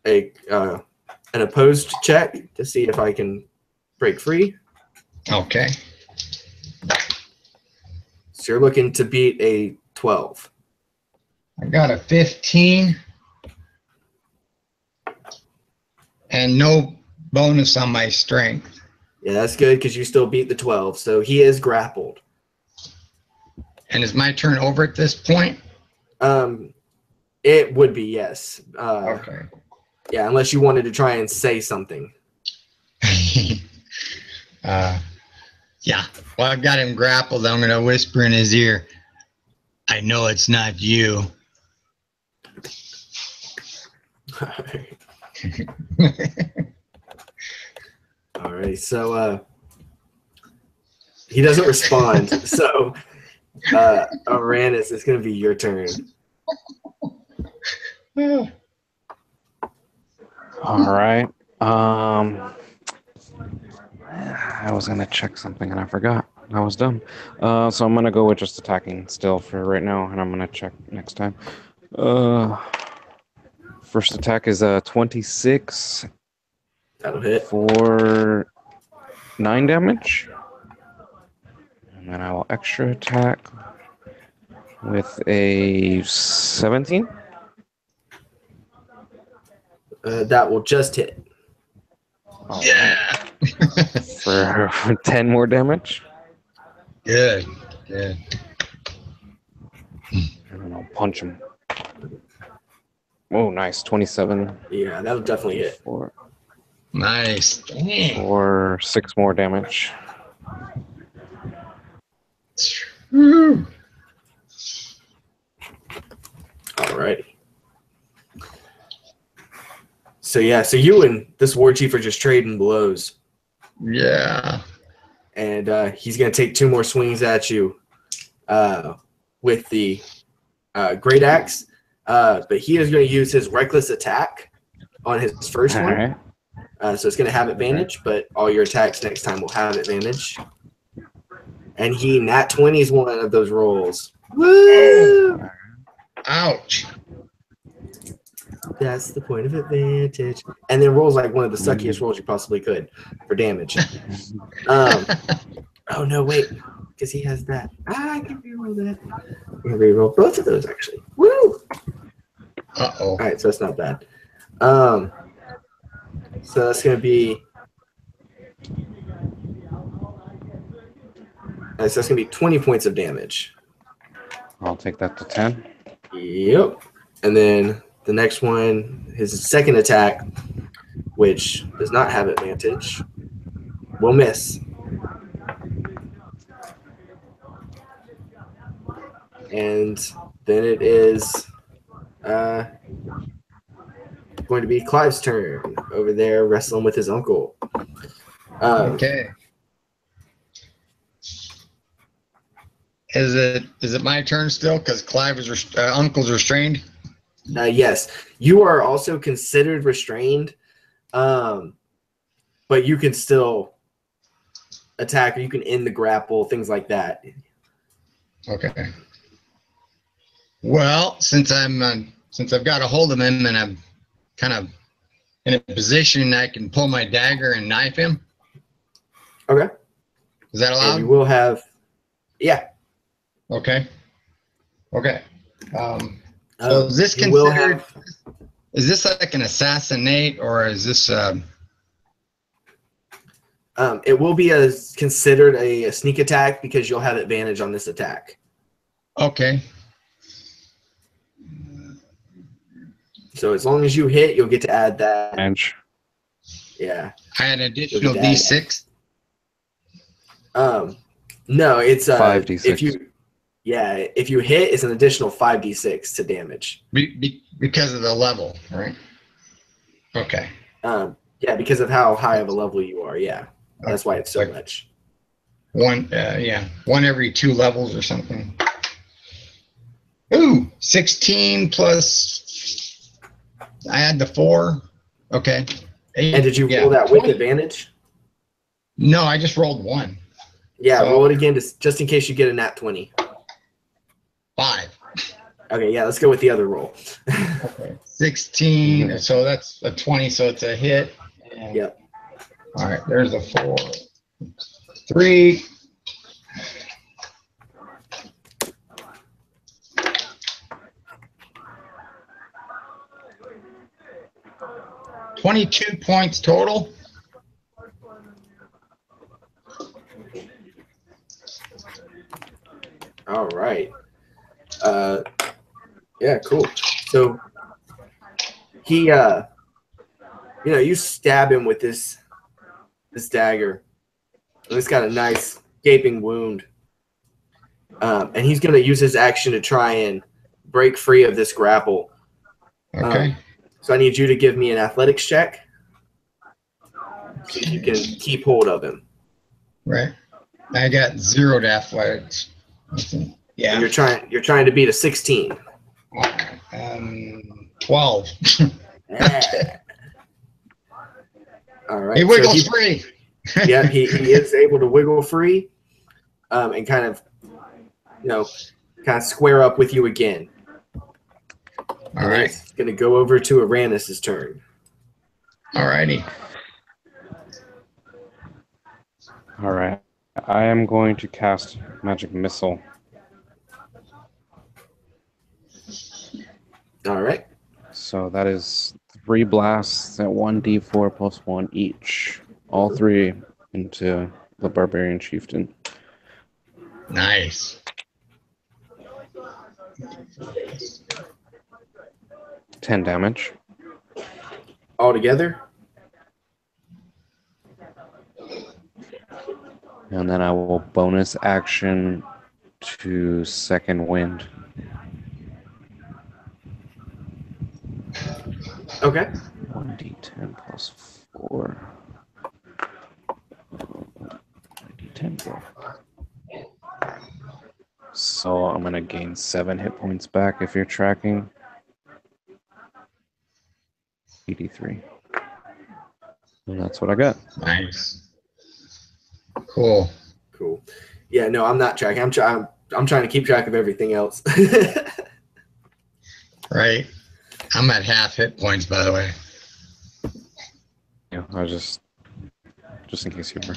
a an opposed check to see if I can break free. Okay. So you're looking to beat a 12. I got a 15. And no bonus on my strength. Yeah, that's good because you still beat the 12. So he is grappled. And is my turn over at this point? It would be, yes. Okay. Yeah, unless you wanted to try and say something. Yeah. Well, I've got him grappled. I'm going to whisper in his ear, I know it's not you. All right, so he doesn't respond. So Arannis, it's going to be your turn. All right. I was gonna check something and I forgot. I was dumb. So I'm gonna go with just attacking still for right now, and I'm gonna check next time. First attack is 26. That'll hit for 9 damage, and then I will extra attack with a 17. That will just hit. Yeah. for 10 more damage. Good. Good. And I'll punch him. Oh, nice. 27. Yeah, that'll definitely hit. Nice. Dang. For 6 more damage. Alrighty. So yeah, so you and this war chief are just trading blows. Yeah. And he's going to take 2 more swings at you with the great axe. But he is going to use his reckless attack on his first one. Right. So it's going to have advantage, but all your attacks next time will have advantage. And he nat 20s one of those rolls. Woo! Ouch. That's the point of advantage. And then rolls like one of the suckiest rolls you possibly could for damage. Oh, no, wait. Because he has that. I can reroll that. I'm going to reroll both of those, actually. Woo! Uh-oh. All right, so that's not bad. So that's going to be... so that's going to be 20 points of damage. I'll take that to 10. Yep. And then the next one, his second attack, which does not have advantage, will miss. And then it is going to be Clive's turn over there wrestling with his uncle. Okay. Is it my turn still? Because Clive is uncle's restrained. Yes, you are also considered restrained, but you can still attack. You can end the grapple, things like that. Okay. Well, since I've got a hold of him and I'm kind of in a position I can pull my dagger and knife him. Okay. Is that allowed? And you will have, yeah. Okay. Okay. So is this you will considered? Is this like an assassinate, or is this? It will be considered a sneak attack because you'll have advantage on this attack. Okay. So as long as you hit, you'll get to add that. Bench. Yeah. I had an additional D6. No, it's 5d6. if you hit, it's an additional 5d6 to damage. Because of the level, right? Okay. Yeah, because of how high of a level you are. Yeah, that's why it's so Like much. One every 2 levels or something. Ooh, 16 plus. I had the 4. Okay. 8, And did you roll that with advantage? No, I just rolled 1. Yeah, So, roll it again just in case you get a nat 20. 5. Okay, yeah, let's go with the other roll. Okay. 16. So that's a 20. So it's a hit. And, Yep. All right. There's a 4. 3. $22 points total. All right. Yeah, cool. So he, you stab him with this dagger. And it's got a nice gaping wound. And he's going to use his action to try and break free of this grapple. Okay. So I need you to give me an athletics check. See if you can keep hold of him. Right. I got 0 to athletics. Yeah. And you're trying to beat a 16. 12. Yeah. All right. He wiggles free. Yeah, he is able to wiggle free, and kind of square up with you again. All right. It's going to go over to Arannis' turn. All righty. All right. I am going to cast Magic Missile. All right. So that is 3 blasts at 1d4 plus 1 each. All 3 into the Barbarian Chieftain. Nice. 10 damage. All together? And then I will bonus action to Second Wind. Okay. 1d10 plus 4. 1d10 4. So I'm going to gain 7 hit points back if you're tracking. 83. And that's what I got. Nice. Cool. Yeah, no, I'm not tracking. I'm trying to keep track of everything else. Right. I'm at half hit points, by the way. Yeah, I was just in case you were.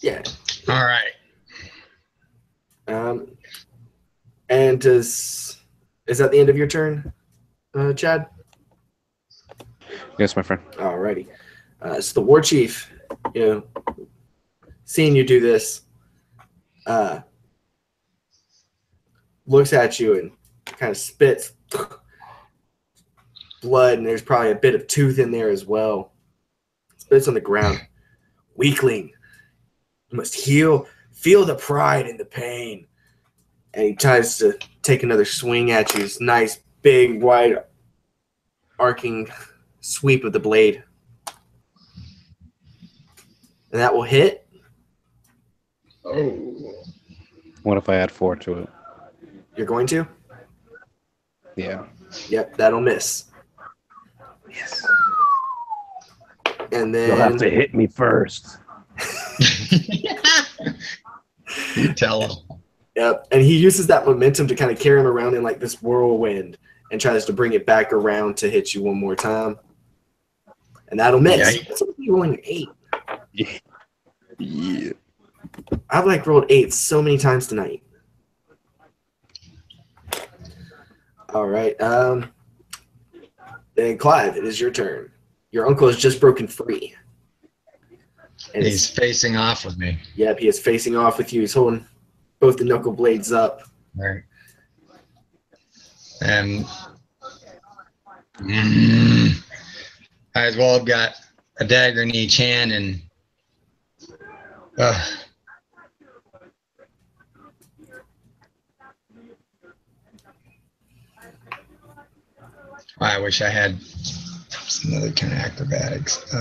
Yeah. All right. And is that the end of your turn, Chad? Yes, my friend. Alrighty. So the war chief, seeing you do this, looks at you and kind of spits blood, and there's probably a bit of tooth in there as well. Spits on the ground. Weakling, you must feel the pride and the pain. And he tries to take another swing at you. This nice, big, wide, arcing sweep of the blade. And that will hit. Oh. What if I add 4 to it? You're going to? Yeah. Yep, that'll miss. Yes. And then You'll have to hit me first. You tell him. Yep, and he uses that momentum to kind of carry him around in like this whirlwind and tries to bring it back around to hit you one more time. And that'll miss. That's only rolling an 8. Yeah. I've rolled 8 so many times tonight. All right. Then Clive, it is your turn. Your uncle has just broken free. And He's facing off with me. Yep, he is facing off with you. He's holding both the knuckle blades up. All right. And I as well have got a dagger in each hand, and I wish I had some other kind of acrobatics.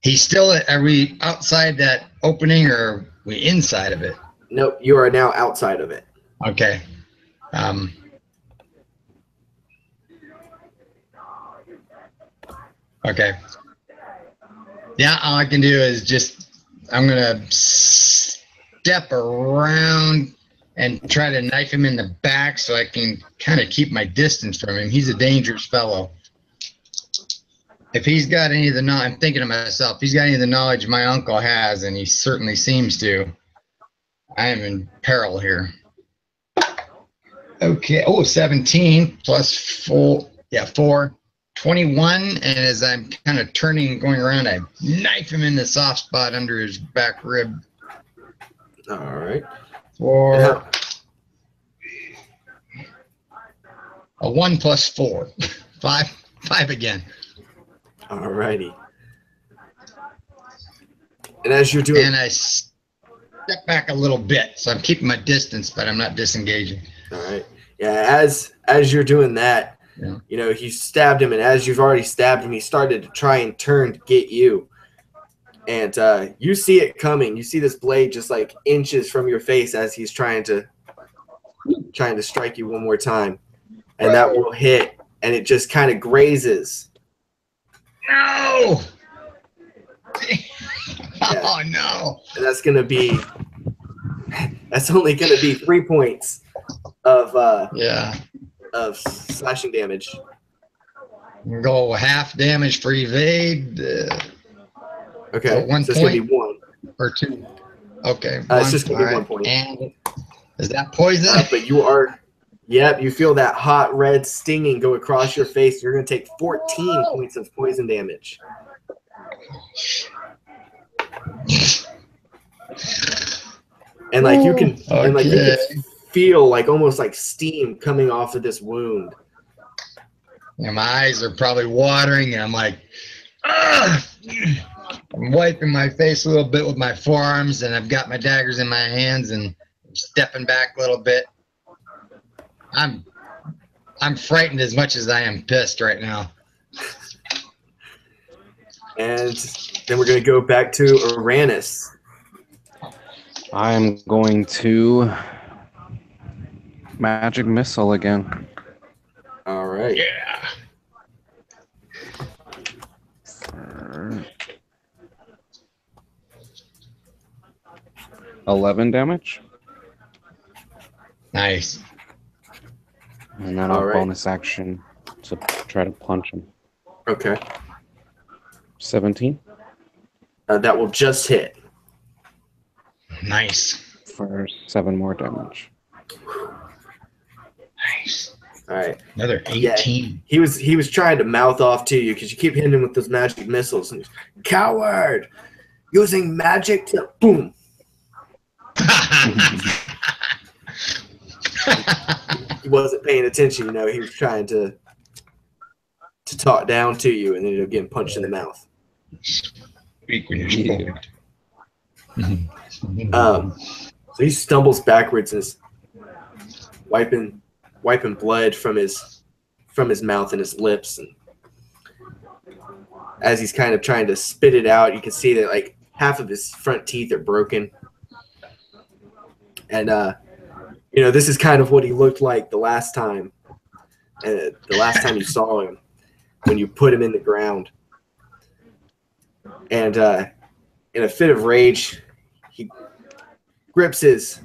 He's still are we outside that opening, or are we inside of it? Nope, you are now outside of it. Okay. Okay. Yeah, all I can do is just, I'm going to step around and try to knife him in the back so I can kind of keep my distance from him. He's a dangerous fellow. If he's got any of the knowledge, I'm thinking to myself, if he's got any of the knowledge my uncle has, and he certainly seems to, I am in peril here. Okay. Oh, 17 plus 4. Yeah, 4. 21. And as I'm kind of turning and going around, I knife him in the soft spot under his back rib. All right. 4. A 1 plus 4. 5 again. All righty. And as you're doing, and I step back a little bit, so I'm keeping my distance, but I'm not disengaging. All right. Yeah. As you're doing that, yeah. You know, you stabbed him, and as you've already stabbed him, he started to try and turn to get you. And you see it coming. You see this blade just like inches from your face as he's trying to strike you one more time, and that will hit, and it just kind of grazes. No! Yeah. Oh no! And that's only gonna be 3 points of of slashing damage. Go half damage for evade. Okay, so 1 so it's point gonna be 1 or 2. Okay, it's just gonna be 1 point. And is that poison? But you are, yep. You feel that hot red stinging go across your face. You're gonna take 14 points of poison damage. And like you can, and like you can feel like almost like steam coming off of this wound. Yeah, my eyes are probably watering, and I'm like, ugh! I'm wiping my face a little bit with my forearms, and I've got my daggers in my hands, and I'm stepping back a little bit. I'm frightened as much as I am pissed right now. And then we're gonna go back to Arannis. I'm going to magic missile again. All right. Yeah. 11 damage. Nice. And then a bonus action to try to punch him. Okay. 17. That will just hit. Nice. For 7 more damage. Nice. All right. Another 18. Yeah, he was trying to mouth off to you because you keep hitting him with those magic missiles. And coward! Using magic to boom. He wasn't paying attention, you know. He was trying to talk down to you, and then he'll get punched in the mouth. Speak when you're spoken. So he stumbles backwards and is wiping blood from his mouth and his lips, and as he's kind of trying to spit it out, you can see that like half of his front teeth are broken. And you know, this is kind of what he looked like the last time you saw him, when you put him in the ground. And in a fit of rage, he grips his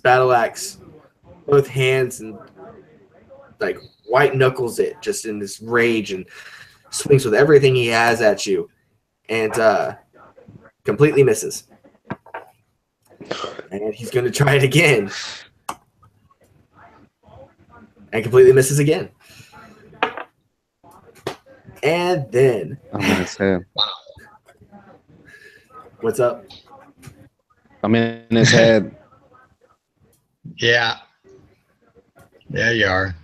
battle axe, both hands, and like white knuckles it just in this rage, and swings with everything he has at you, and completely misses. And he's going to try it again. And completely misses again. And then... I'm in his head. What's up? I'm in his head. Yeah. There you are.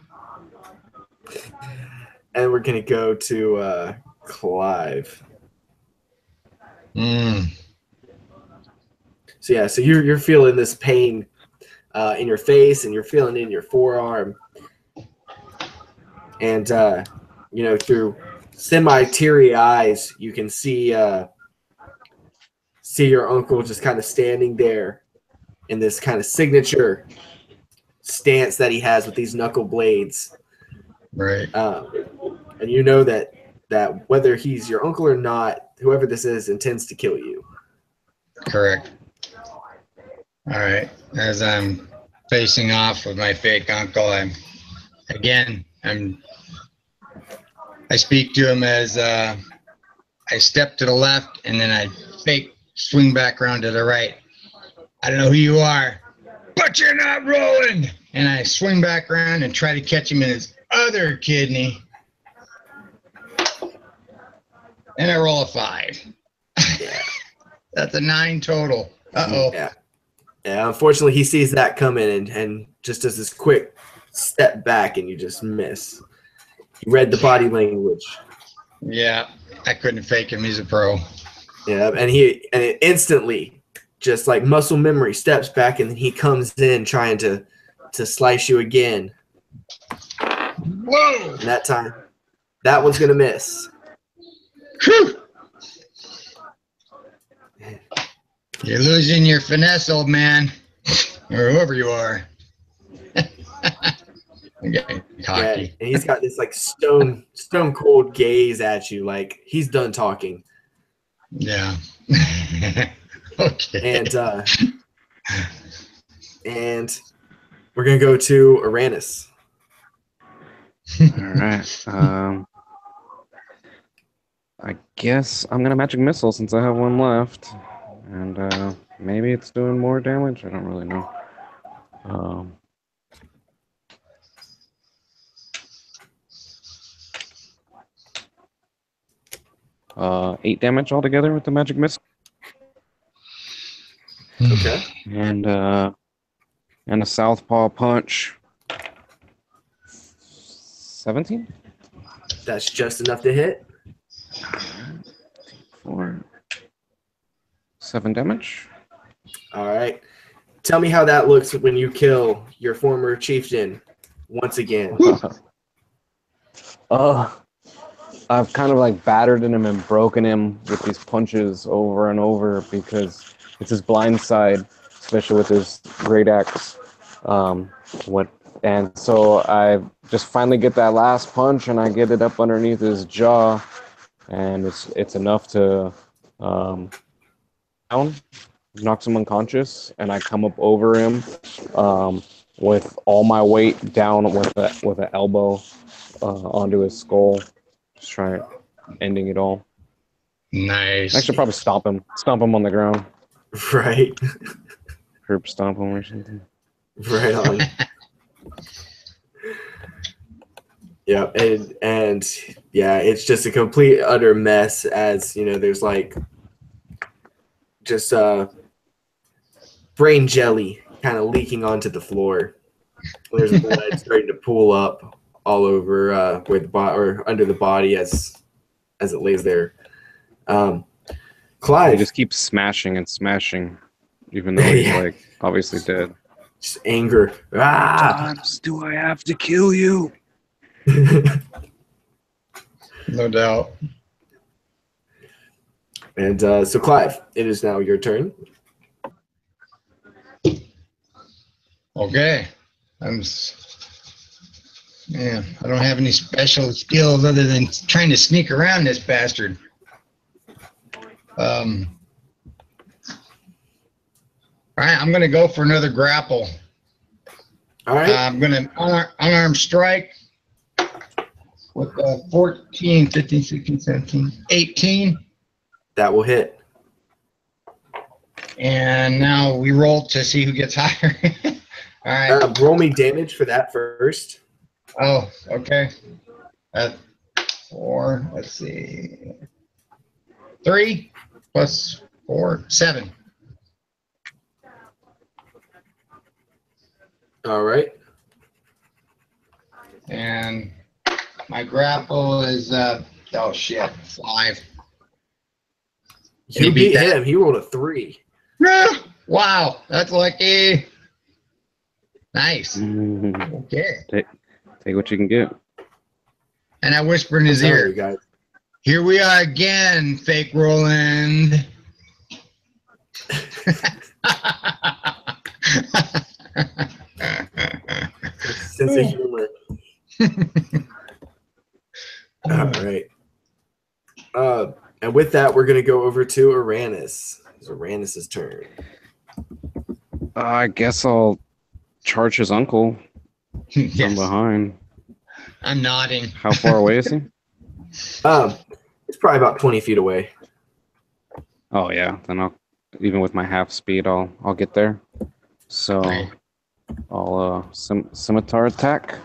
And we're going to go to Clive. So yeah, so you're feeling this pain in your face, and you're feeling it in your forearm. And, you know, through semi-teary eyes, you can see your uncle just kind of standing there in this kind of signature stance that he has with these knuckle blades. Right. And you know that whether he's your uncle or not, whoever this is intends to kill you. Correct. All right. As I'm facing off with my fake uncle, I speak to him as I step to the left, and then I fake swing back around to the right. I don't know who you are, but you're not rolling. And I swing back around and try to catch him in his other kidney. And I roll a 5. Yeah. That's a 9 total. Uh-oh. Yeah. Yeah, unfortunately, he sees that coming and just does this quick step back, and you just miss. He read the body language. Yeah, I couldn't fake him. He's a pro. Yeah, and it instantly, just like muscle memory, steps back, and he comes in trying to slice you again. Whoa! And that time, that one's gonna miss. Whew. You're losing your finesse, old man, or whoever you are. Okay, cocky. Yeah, and he's got this like stone cold gaze at you, like he's done talking. Yeah. Okay. And we're gonna go to Arannis. All right. I guess I'm gonna magic missile since I have one left, and maybe it's doing more damage. I don't really know. 8 damage altogether with the magic missile. Okay. And a southpaw punch. 17? That's just enough to hit. 4. 7 damage. All right. Tell me how that looks when you kill your former chieftain once again. I've kind of like battered in him and broken him with these punches over and over because it's his blind side, especially with his great axe. And so I just finally get that last punch, and I get it up underneath his jaw, and it's enough to knocks him unconscious, and I come up over him with all my weight down with an elbow onto his skull, just trying ending it all. Nice. I should probably stomp him on the ground. Right. Herb stomp him or something. Right on. Yeah, and yeah, it's just a complete utter mess. As you know, there's like just brain jelly kind of leaking onto the floor. There's blood starting to pool up all over where the or under the body as it lays there. Clive He just keeps smashing and smashing, even though he's like obviously dead. Just anger. How times do I have to kill you? No doubt. And so, Clive, it is now your turn. Okay. I don't have any special skills other than trying to sneak around this bastard. All right, I'm going to go for another grapple. All right. I'm going to unarmed strike with 14, 15, 16, 17, 18. That will hit. And now we roll to see who gets higher. All right. Roll me damage for that first. Oh, okay. 4. Let's see. 3 plus 4, 7. All right. And my grapple is oh shit, 5. You beat him. He rolled a 3. Wow, that's lucky. Nice. Okay. Take what you can get. And I whisper in his ear, you guys. "Here we are again, fake Roland." Sense of humor. All right. And with that, we're going to go over to Arannis. It's Arannis' turn. I guess I'll charge his uncle from behind. I'm nodding. How far away is he? It's probably about 20 feet away. Oh yeah, then I'll even with my half speed, I'll get there. So Right. I'll scimitar attack.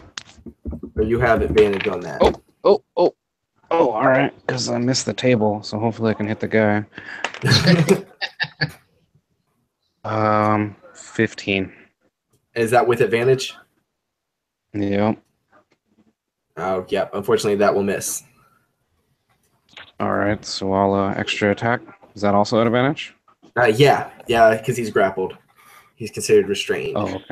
Or you have advantage on that. Oh! All right, because I missed the table, so hopefully I can hit the guy. 15. Is that with advantage? Yep. Oh, yeah. Unfortunately, that will miss. All right, so I'll extra attack. Is that also at advantage? Yeah, because he's grappled. He's considered restrained. Oh,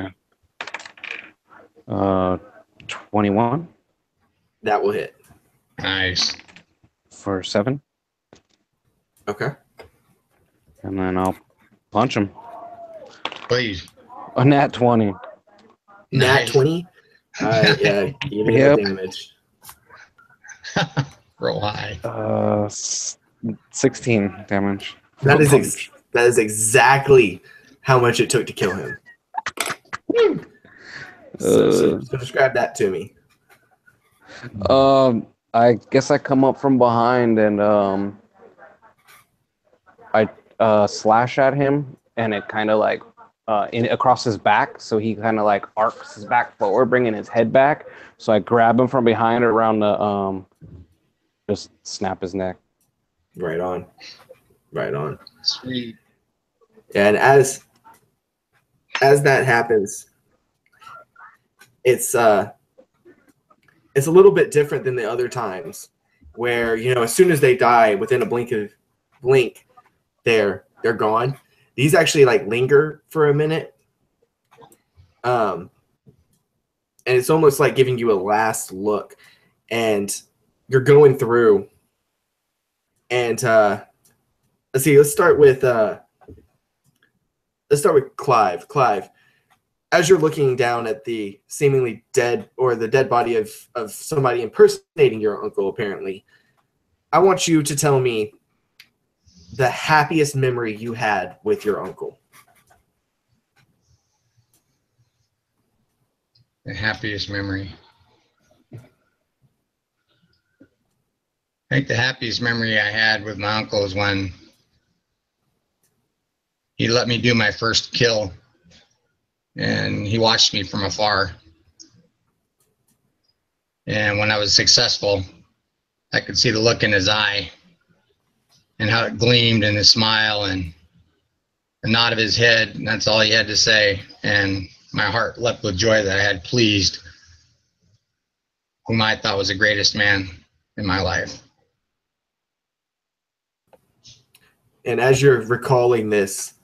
okay. 21 That will hit. Nice. for 7, Okay. and then I'll punch him. Please. A nat 20. Nat Nice. 20? Yeah, give me Yep. that damage. Roll high. 16 damage. That is exactly how much it took to kill him. So describe that to me. I guess I come up from behind and I slash at him, and it kind of like across his back, so he kind of like arcs his back forward, bringing his head back. So I grab him from behind around the just snap his neck. Right on. Sweet. And as that happens, it's a little bit different than the other times, where as soon as they die, within a blink, they're gone. These actually like linger for a minute, and it's almost like giving you a last look, and you're going through. And let's see. Let's start with Clive. Clive, as you're looking down at the seemingly dead or the dead body of somebody impersonating your uncle, apparently, I want you to tell me the happiest memory you had with your uncle. The happiest memory. I think the happiest memory I had with my uncle is when he let me do my first kill, and he watched me from afar. And when I was successful, I could see the look in his eye and how it gleamed in his smile and the nod of his head. And that's all he had to say. And my heart leapt with joy that I had pleased whom I thought was the greatest man in my life. And as you're recalling this,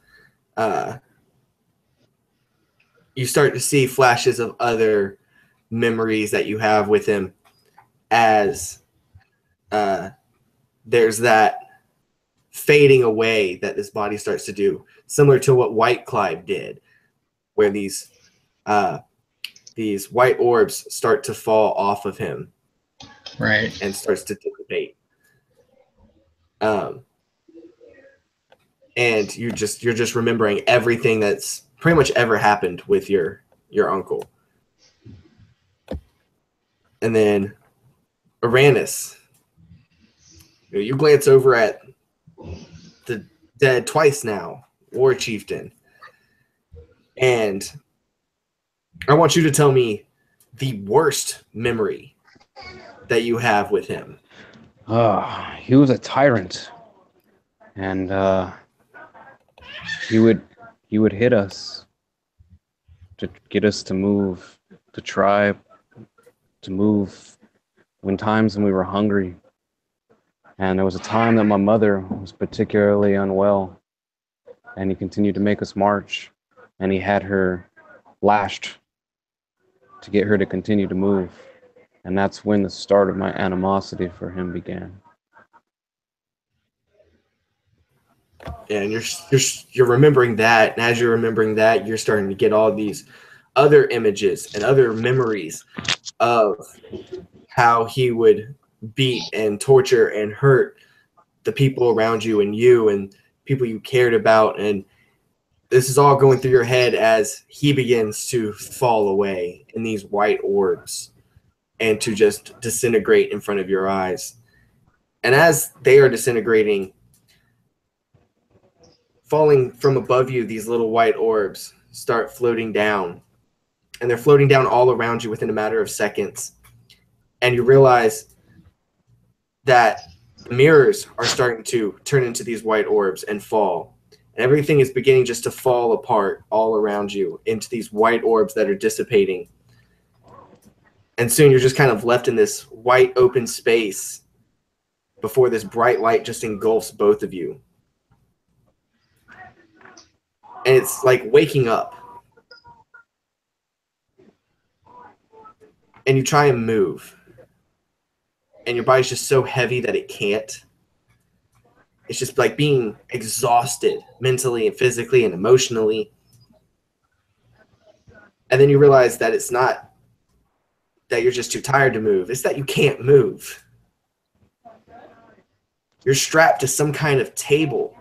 you start to see flashes of other memories that you have with him, as there's that fading away that this body starts to do, similar to what White Clive did, where these white orbs start to fall off of him, right, and starts to dissipate. And you're just remembering everything that's pretty much ever happened with your uncle. And then Arannis, you glance over at the dead twice now war chieftain, and I want you to tell me the worst memory that you have with him? He was a tyrant, and he would hit us to get us to move, to try to move when we were hungry. And there was a time that my mother was particularly unwell, and he continued to make us march, and he had her lashed to get her to continue to move. And that's when the start of my animosity for him began. Yeah, and you're remembering that, and as you're remembering that, you're starting to get all these other images and other memories of how he would beat and torture and hurt the people around you and people you cared about. And this is all going through your head as he begins to fall away in these white orbs and to just disintegrate in front of your eyes. And as they are disintegrating, falling from above you, these little white orbs start floating down. And they're floating down all around you within a matter of seconds. And you realize that the mirrors are starting to turn into these white orbs and fall. And everything is beginning just to fall apart all around you into these white orbs that are dissipating. And soon you're just kind of left in this white open space before this bright light just engulfs both of you. And it's like waking up. And you try and move. And your body's just so heavy that it can't. It's just like being exhausted mentally and physically and emotionally. And then you realize that it's not that you're just too tired to move. It's that you can't move. You're strapped to some kind of table.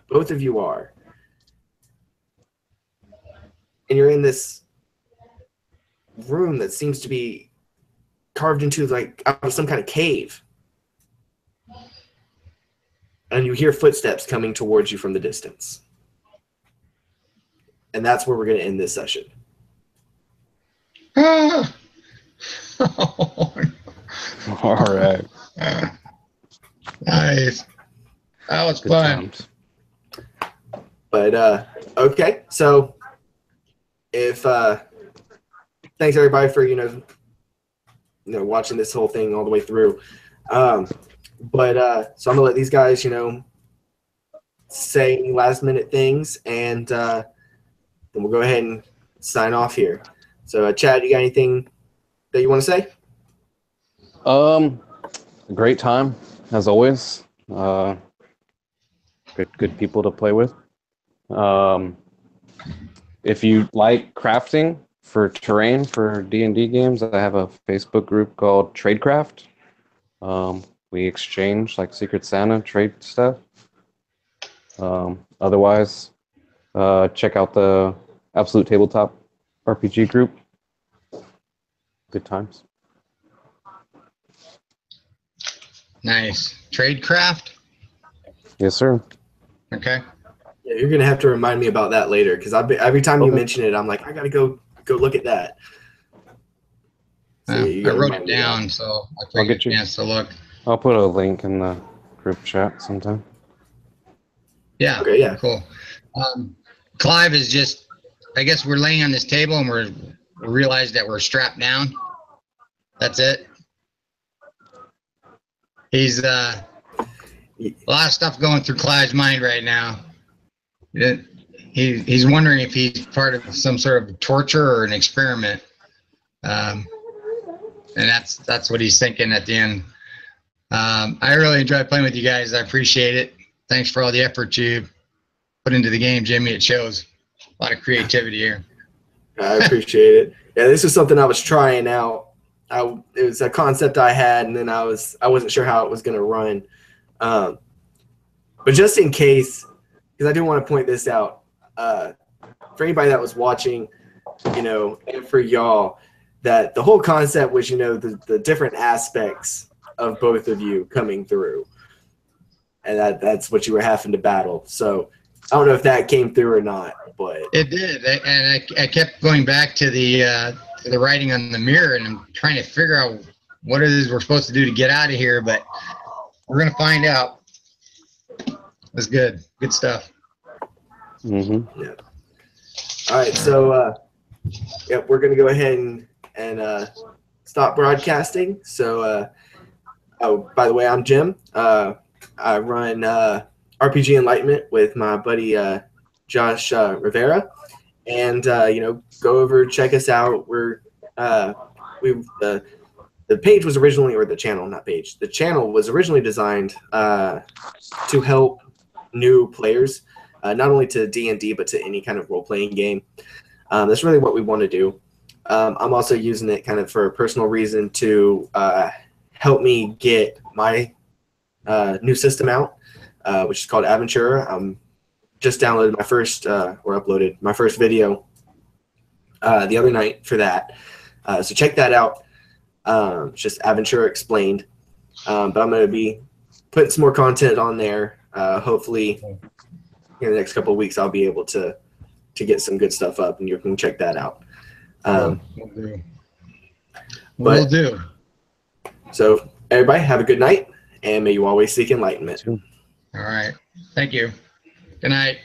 Both of you are. And you're in this room that seems to be carved into like out of some kind of cave. And you hear footsteps coming towards you from the distance. And that's where we're going to end this session. Ah. All right. Nice. That was Good fun. times. But okay, so if thanks everybody for you know watching this whole thing all the way through. But so I'm gonna let these guys say last minute things, and then we'll go ahead and sign off here. So Chad, you got anything that you want to say? A great time as always. Good people to play with. If you like crafting for terrain for D&D games, I have a Facebook group called Tradecraft. We exchange like Secret Santa trade stuff. Otherwise, check out the Absolute Tabletop RPG group. Good times. Nice. Tradecraft? Yes, sir. Okay. Yeah, you're gonna have to remind me about that later, because every time you Okay. mention it, I'm like, I gotta go look at that. So you I gotta wrote remind it me of that. down, so I'll get get a you. chance to look. I'll put a link in the group chat sometime. Yeah. Okay, yeah. Cool. Clive is just, I guess we're laying on this table and we realize that we're strapped down. That's it. He's a lot of stuff going through Clive's mind right now. He's wondering if he's part of some sort of torture or an experiment. And that's what he's thinking at the end. I really enjoyed playing with you guys. I appreciate it. Thanks for all the effort you put into the game, Jimmy. It shows a lot of creativity here. I appreciate it. Yeah, this was something I was trying out. It was a concept I had, and then I wasn't sure how it was going to run. But just in case, because I do want to point this out, for anybody that was watching, and for y'all, that the whole concept was, the different aspects of both of you coming through, and that's what you were having to battle. So I don't know if that came through or not, but It did, and I kept going back to the to the writing on the mirror, and I'm trying to figure out what it is we're supposed to do to get out of here, but we're going to find out. That's good. Good stuff. Mm-hmm. Yeah. All right, so we're going to go ahead and stop broadcasting. So, oh, by the way, I'm Jim. I run RPG Enlightenment with my buddy Josh Rivera, and go over, check us out. The page was originally, or the channel, not page. The channel was originally designed to help new players, not only to D&D but to any kind of role-playing game. That's really what we want to do. I'm also using it kind of for a personal reason to help me get my new system out, which is called Aventura. Just downloaded my first, or uploaded my first video the other night for that. So check that out. It's just Aventura Explained. But I'm going to be putting some more content on there. Hopefully in the next couple of weeks I'll be able to get some good stuff up, and you can check that out. Will do. So everybody have a good night, and may you always seek enlightenment. All right. Thank you. Good night.